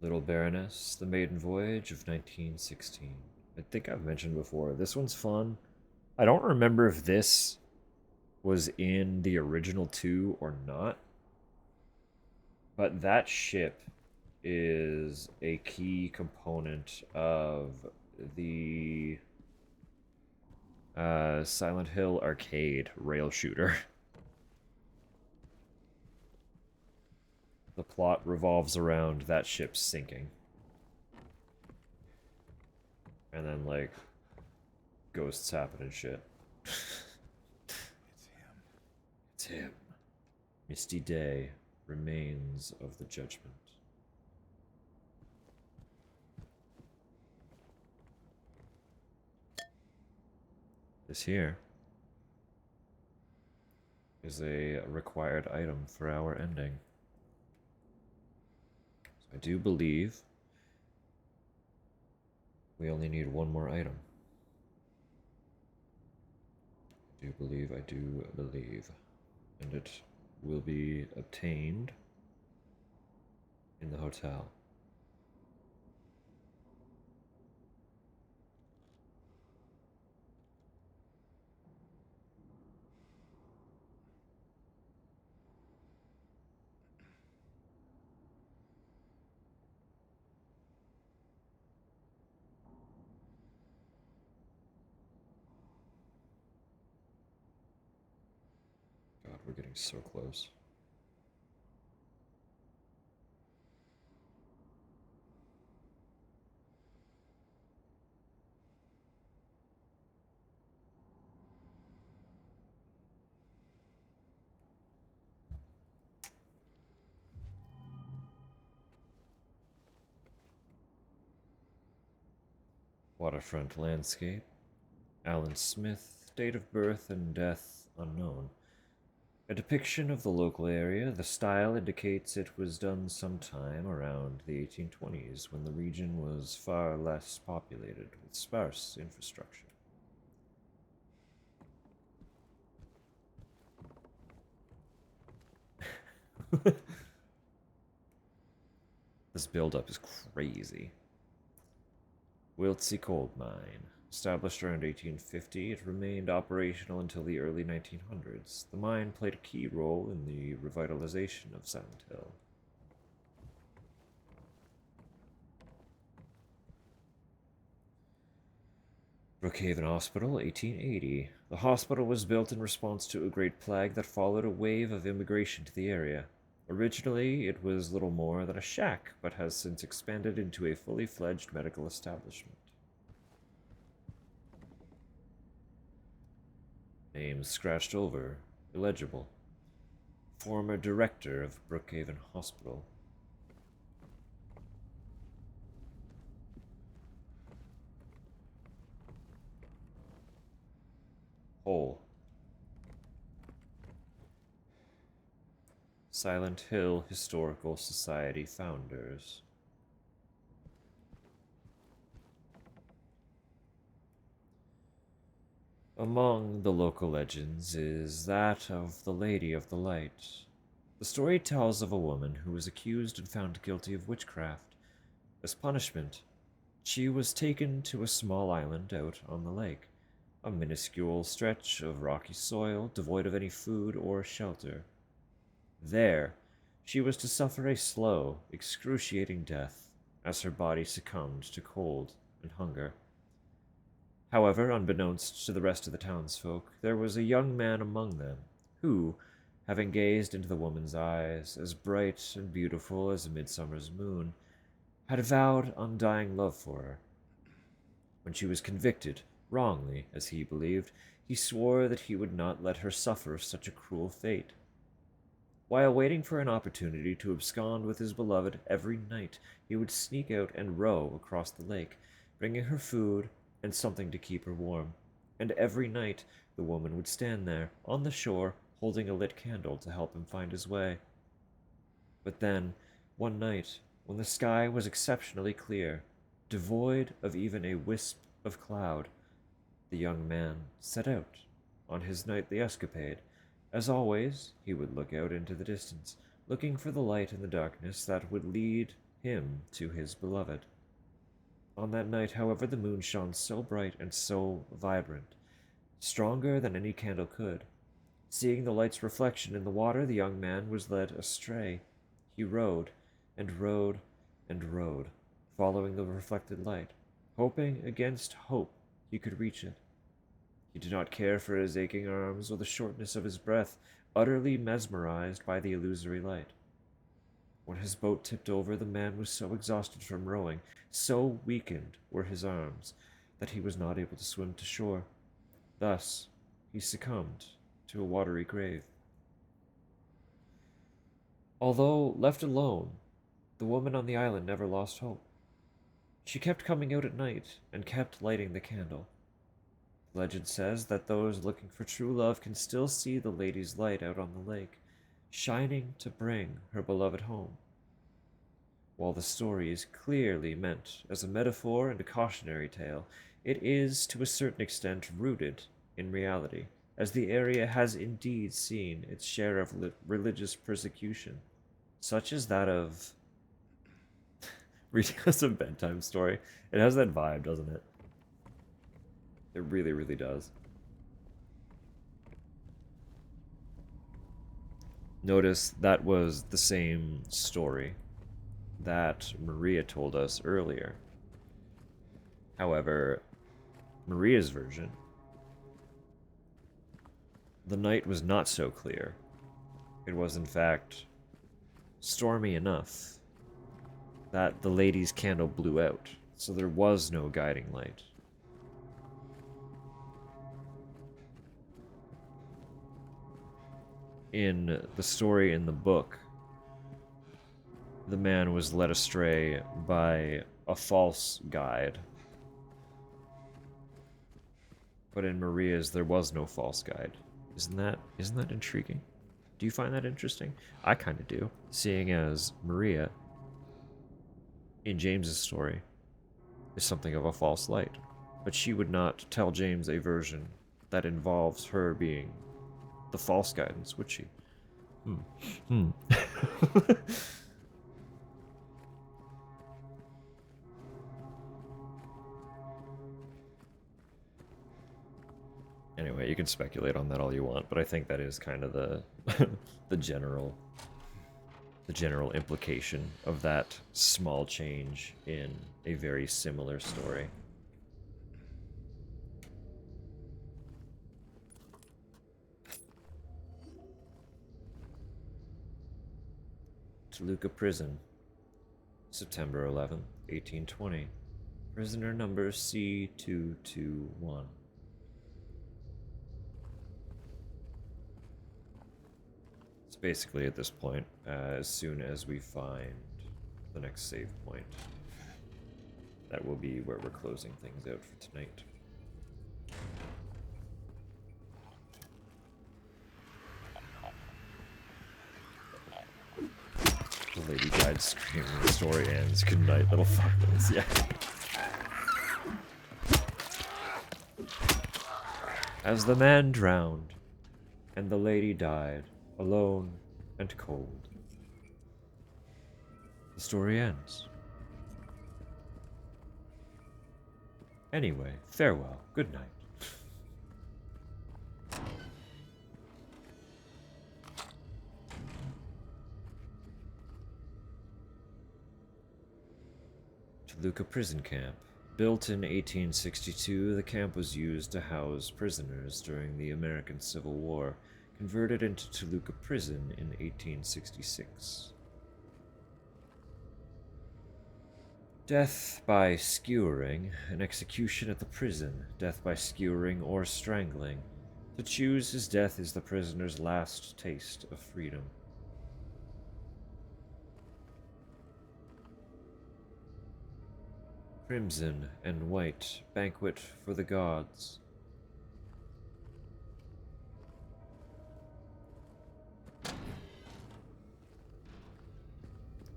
A: Little Baroness, The Maiden Voyage of 1916. I think I've mentioned before, this one's fun. I don't remember if this was in the original 2 or not. But that ship is a key component of the Silent Hill arcade rail shooter. The plot revolves around that ship sinking. And then, like, ghosts happen and shit. It's him. Misty Day, Remains of the Judgment. This here is a required item for our ending. So I do believe we only need one more item. I do believe. And it will be obtained in the hotel. God, we're getting so close. Waterfront landscape. Alan Smith, date of birth and death unknown. A depiction of the local area. The style indicates it was done sometime around the 1820s when the region was far less populated with sparse infrastructure. This buildup is crazy. Wiltsey Coal Mine. Established around 1850, it remained operational until the early 1900s. The mine played a key role in the revitalization of Silent Hill. Brookhaven Hospital, 1880. The hospital was built in response to a great plague that followed a wave of immigration to the area. Originally, it was little more than a shack, but has since expanded into a fully fledged medical establishment. Name scratched over, illegible. Former director of Brookhaven Hospital. Hole. Silent Hill Historical Society founders. Among the local legends is that of the Lady of the Light. The story tells of a woman who was accused and found guilty of witchcraft. As punishment, she was taken to a small island out on the lake, a minuscule stretch of rocky soil devoid of any food or shelter. There, she was to suffer a slow, excruciating death as her body succumbed to cold and hunger. However, unbeknownst to the rest of the townsfolk, there was a young man among them who, having gazed into the woman's eyes, as bright and beautiful as a midsummer's moon, had vowed undying love for her. When she was convicted, wrongly, as he believed, he swore that he would not let her suffer such a cruel fate. While waiting for an opportunity to abscond with his beloved every night, he would sneak out and row across the lake, bringing her food and something to keep her warm. And every night the woman would stand there, on the shore, holding a lit candle to help him find his way. But then, one night, when the sky was exceptionally clear, devoid of even a wisp of cloud, the young man set out on his nightly escapade. As always, he would look out into the distance, looking for the light in the darkness that would lead him to his beloved. On that night, however, the moon shone so bright and so vibrant, stronger than any candle could. Seeing the light's reflection in the water, the young man was led astray. He rowed and rowed and rowed, following the reflected light, hoping against hope he could reach it. He did not care for his aching arms or the shortness of his breath, utterly mesmerized by the illusory light. When his boat tipped over, the man was so exhausted from rowing, so weakened were his arms, that he was not able to swim to shore. Thus, he succumbed to a watery grave. Although left alone, the woman on the island never lost hope. She kept coming out at night and kept lighting the candle. The legend says that those looking for true love can still see the lady's light out on the lake, shining to bring her beloved home. While the story is clearly meant as a metaphor and a cautionary tale, it is to a certain extent rooted in reality, as the area has indeed seen its share of religious persecution, such as that of reading us a bedtime story. It has that vibe, doesn't it? It really, really does. Notice that was the same story that Maria told us earlier. However, Maria's version, the night was not so clear. It was, in fact, stormy enough that the lady's candle blew out, so there was no guiding light. In the story in the book, the man was led astray by a false guide. But in Maria's, there was no false guide. Isn't that intriguing? Do you find that interesting? I kind of do, seeing as Maria, in James's story, is something of a false light. But she would not tell James a version that involves her being the false guidance, would she? Hmm. Anyway, you can speculate on that all you want, but I think that is kind of the the general implication of that small change in a very similar story. Toluca Prison, September 11th, 1820. Prisoner number C221. It's basically at this point, as soon as we find the next save point, that will be where we're closing things out for tonight. The lady died screaming, the story ends. Good night, little fucklings. Yeah. As the man drowned, and the lady died, alone and cold, the story ends. Anyway, farewell, good night. Toluca Prison Camp. Built in 1862, the camp was used to house prisoners during the American Civil War, converted into Toluca Prison in 1866. Death by skewering, an execution at the prison, death by skewering or strangling. To choose his death is the prisoner's last taste of freedom. Crimson and white, banquet for the gods.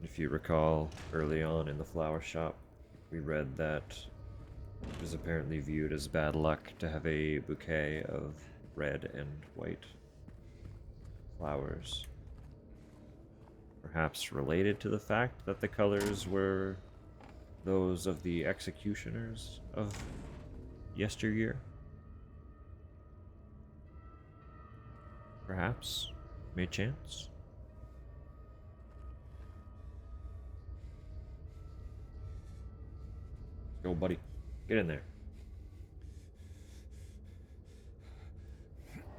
A: If you recall, early on in the flower shop, we read that it was apparently viewed as bad luck to have a bouquet of red and white flowers. Perhaps related to the fact that the colors were those of the executioners of yesteryear? Perhaps. May chance. Let's go, buddy. Get in there.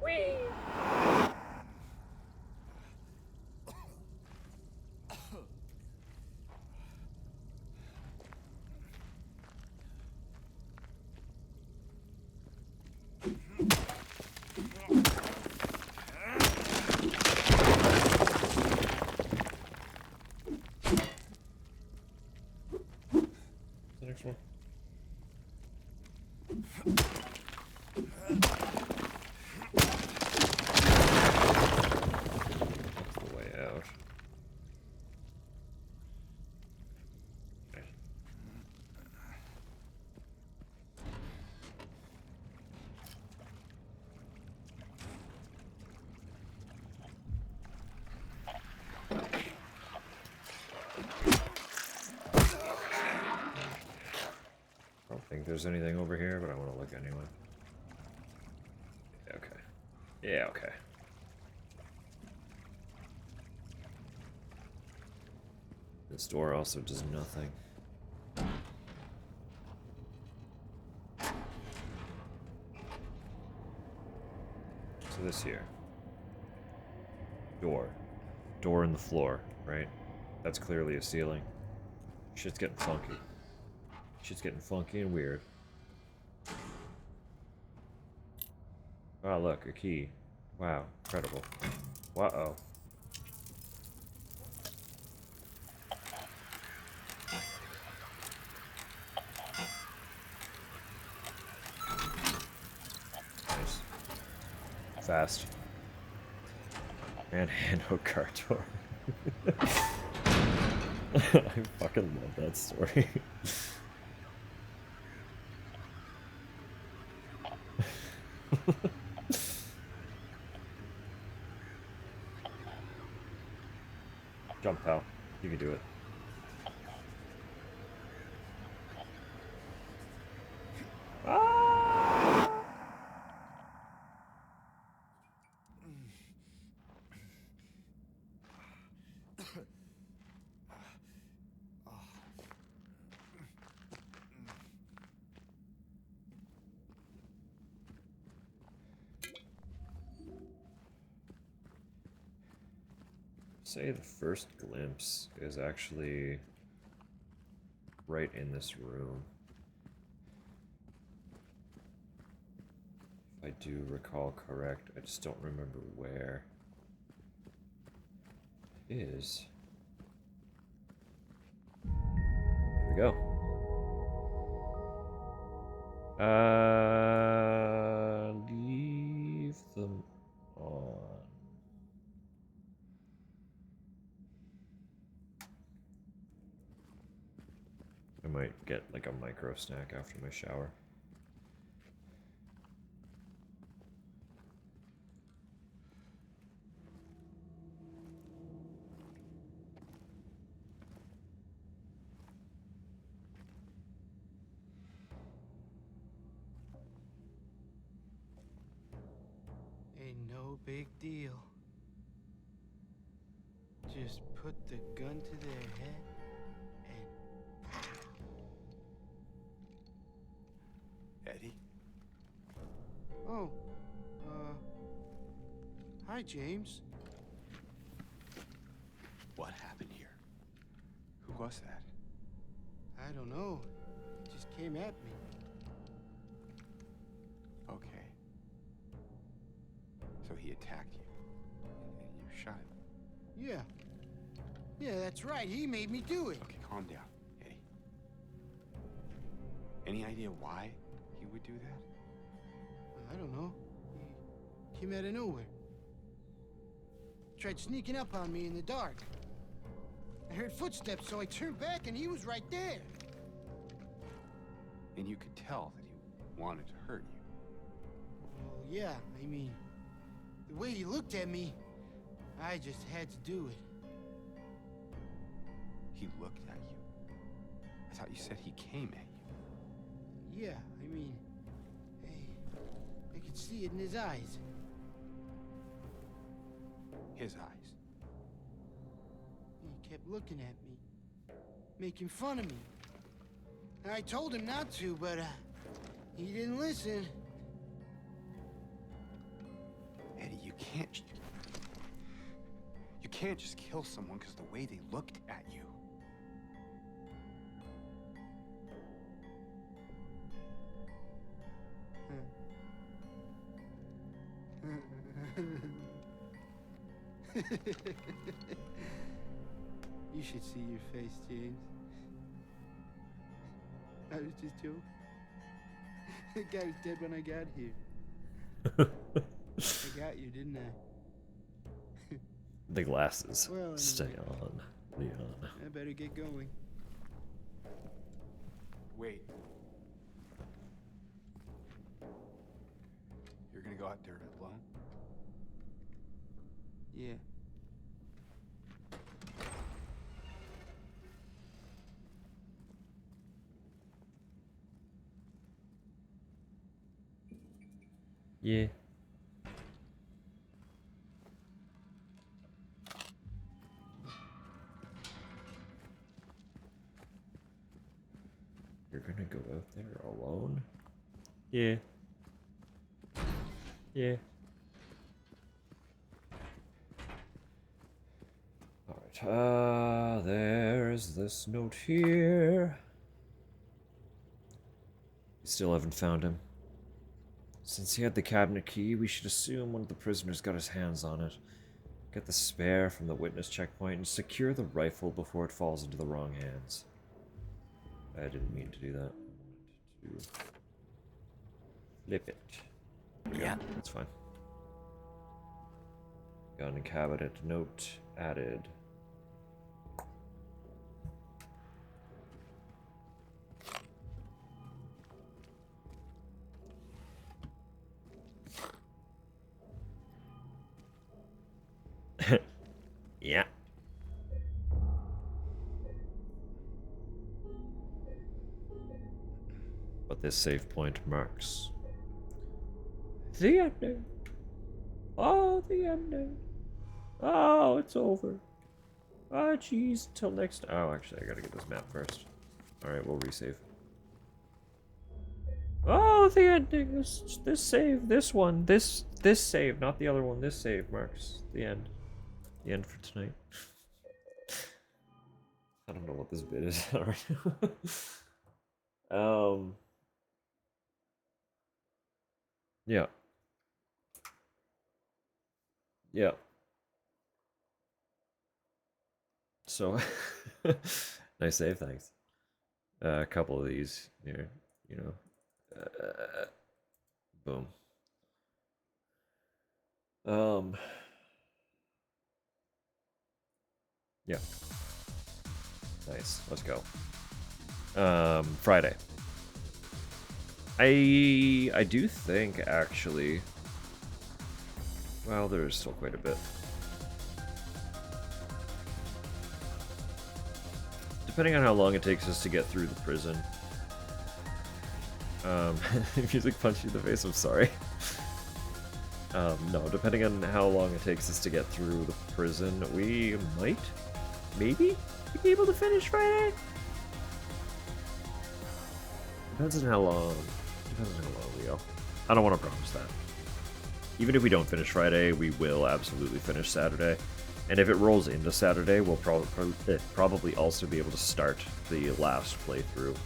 A: Whee! The next one. That's the way out. Okay. I don't think there's anything over here, but I want to look anyway. Yeah, okay. Yeah, okay. This door also does nothing. So this here. Door. Door in the floor, right? That's clearly a ceiling. Shit's getting funky. Shit's getting funky and weird. Oh, look, a key. Wow, incredible. Uh-oh. Nice. Fast. Man, handheld car door. I fucking love that story. Come, pal. You can do it. Ah! Say the first glimpse is actually right in this room. If I do recall correct, I just don't remember where it is. Here we go. Leave them on. I might get like a micro snack after my shower.
G: Ain't no big deal. Just put the gun to their head and...
F: Eddie?
G: Oh, hi, James.
F: What happened here? Who was that?
G: I don't know. It just came at me.
F: Okay. So he attacked you, and you shot him.
G: Yeah. Yeah, that's right. He made me do it.
F: Okay, calm down, Eddie. Any idea why he would do that?
G: I don't know. He came out of nowhere. Tried sneaking up on me in the dark. I heard footsteps, so I turned back and he was right there.
F: And you could tell that he wanted to hurt you.
G: Well, yeah, I mean, the way he looked at me, I just had to do it.
F: He looked at you. I thought you said he came at you.
G: Yeah, I mean, I could see it in his eyes.
F: His eyes.
G: He kept looking at me, making fun of me. And I told him not to, but he didn't listen.
F: Eddie, you can't just kill someone because the way they looked at you.
G: You should see your face, James. I was just joking. The guy was dead when I got here. I got you, didn't I?
A: The glasses.
G: Well,
A: Stay on, Leon.
G: I better get going.
F: Wait. You're gonna go out there alone?
G: Yeah.
A: Yeah. You're gonna go out there alone? Yeah. Yeah. Alright, there's this note here. We still haven't found him. Since he had the cabinet key, we should assume one of the prisoners got his hands on it. Get the spare from the witness checkpoint and secure the rifle before it falls into the wrong hands. I didn't mean to do that. I wanted to flip it.
D: Yeah.
A: That's fine. Gun cabinet note added. Yeah. This save point marks the ending. Oh, the ending. Oh, it's over. Ah, jeez. Till next. Oh, actually, I gotta get this map first. Alright, we'll resave. Oh, the ending. This save. This one. This save. Not the other one. This save marks the end. The end for tonight. I don't know what this bit is right now. Yeah. Yeah. So, nice save, thanks. A couple of these here, you know. Boom. Yeah. Nice. Let's go. Friday. I do think actually. Well, there's still quite a bit. Depending on how long it takes us to get through the prison. Music punched you in the face, I'm sorry. No, depending on how long it takes us to get through the prison, we might, maybe, be able to finish Friday? Depends on how long we go. I don't want to promise that. Even if we don't finish Friday, we will absolutely finish Saturday. And if it rolls into Saturday, we'll probably also be able to start the last playthrough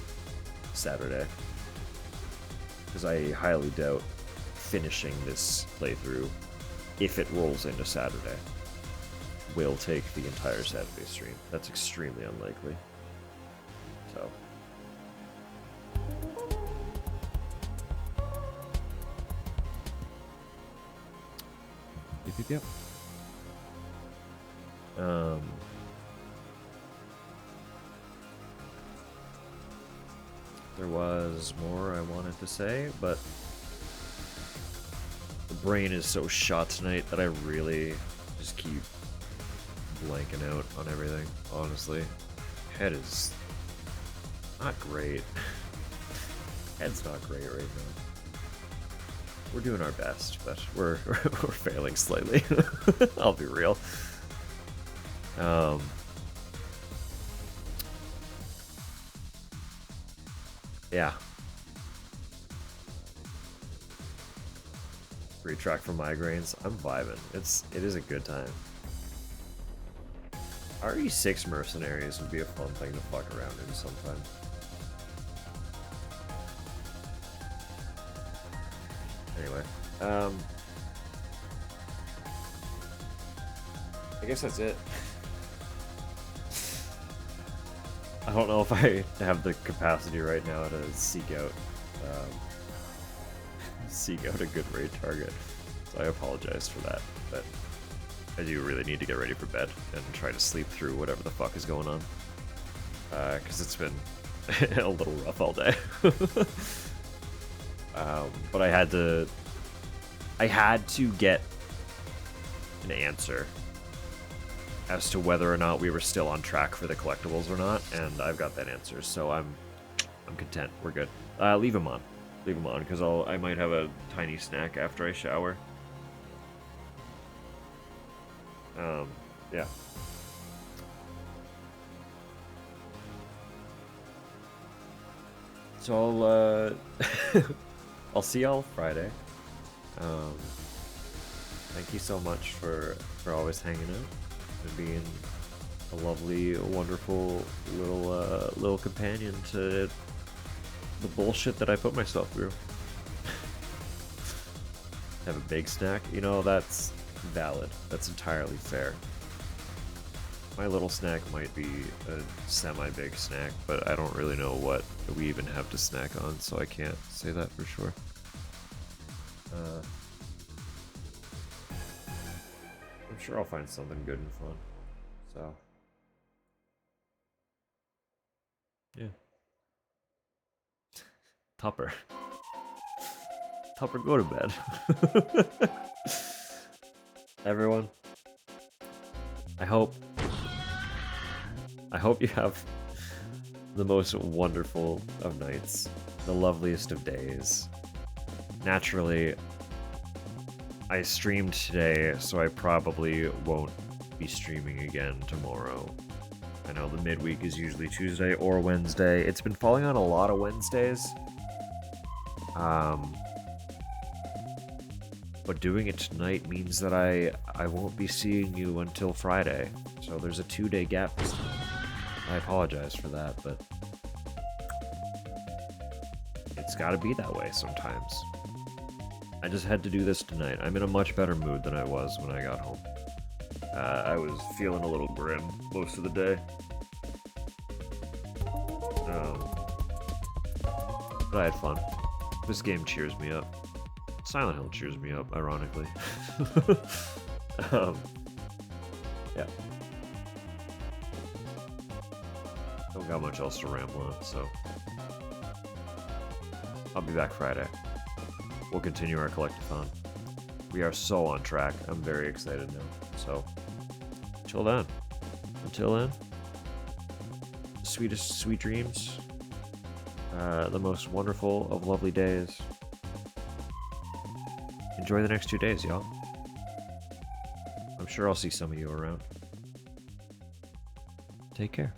A: Saturday. Because I highly doubt finishing this playthrough, if it rolls into Saturday, will take the entire Saturday stream. That's extremely unlikely. So. Yep. There was more I wanted to say, but the brain is so shot tonight that I really just keep blanking out on everything, honestly. Head is not great. Head's not great right now. We're doing our best, but we're failing slightly. I'll be real. Yeah. Free track for migraines. I'm vibing. It is a good time. RE6 Mercenaries would be a fun thing to fuck around in sometime. Anyway, I guess that's it. I don't know if I have the capacity right now to seek out a good raid target, so I apologize for that. But I do really need to get ready for bed and try to sleep through whatever the fuck is going on, because it's been a little rough all day. But I had to get an answer as to whether or not we were still on track for the collectibles or not, and I've got that answer, so I'm content. We're good. Leave him on, because I might have a tiny snack after I shower. Yeah. So I'll see y'all Friday. Thank you so much for always hanging out and being a lovely, wonderful little companion to the bullshit that I put myself through. Have a big snack, you know, that's valid. That's entirely fair. My little snack might be a semi-big snack, but I don't really know what we even have to snack on, so I can't say that for sure. I'm sure I'll find something good and fun. So, yeah. Tupper, go to bed. Everyone, I hope you have the most wonderful of nights. the loveliest of days. Naturally, I streamed today, so I probably won't be streaming again tomorrow. I know the midweek is usually Tuesday or Wednesday. It's been falling on a lot of Wednesdays. But doing it tonight means that I won't be seeing you until Friday. So there's a 2-day gap this time. I apologize for that, but it's gotta be that way sometimes. I just had to do this tonight. I'm in a much better mood than I was when I got home. I was feeling a little grim most of the day. But I had fun. This game cheers me up. Silent Hill cheers me up, ironically. Yeah. Don't got much else to ramble on, so I'll be back Friday. We'll continue our collectathon. We are so on track. I'm very excited now. So, until then, sweetest sweet dreams. The most wonderful of lovely days. Enjoy the next 2 days, y'all. I'm sure I'll see some of you around. Take care.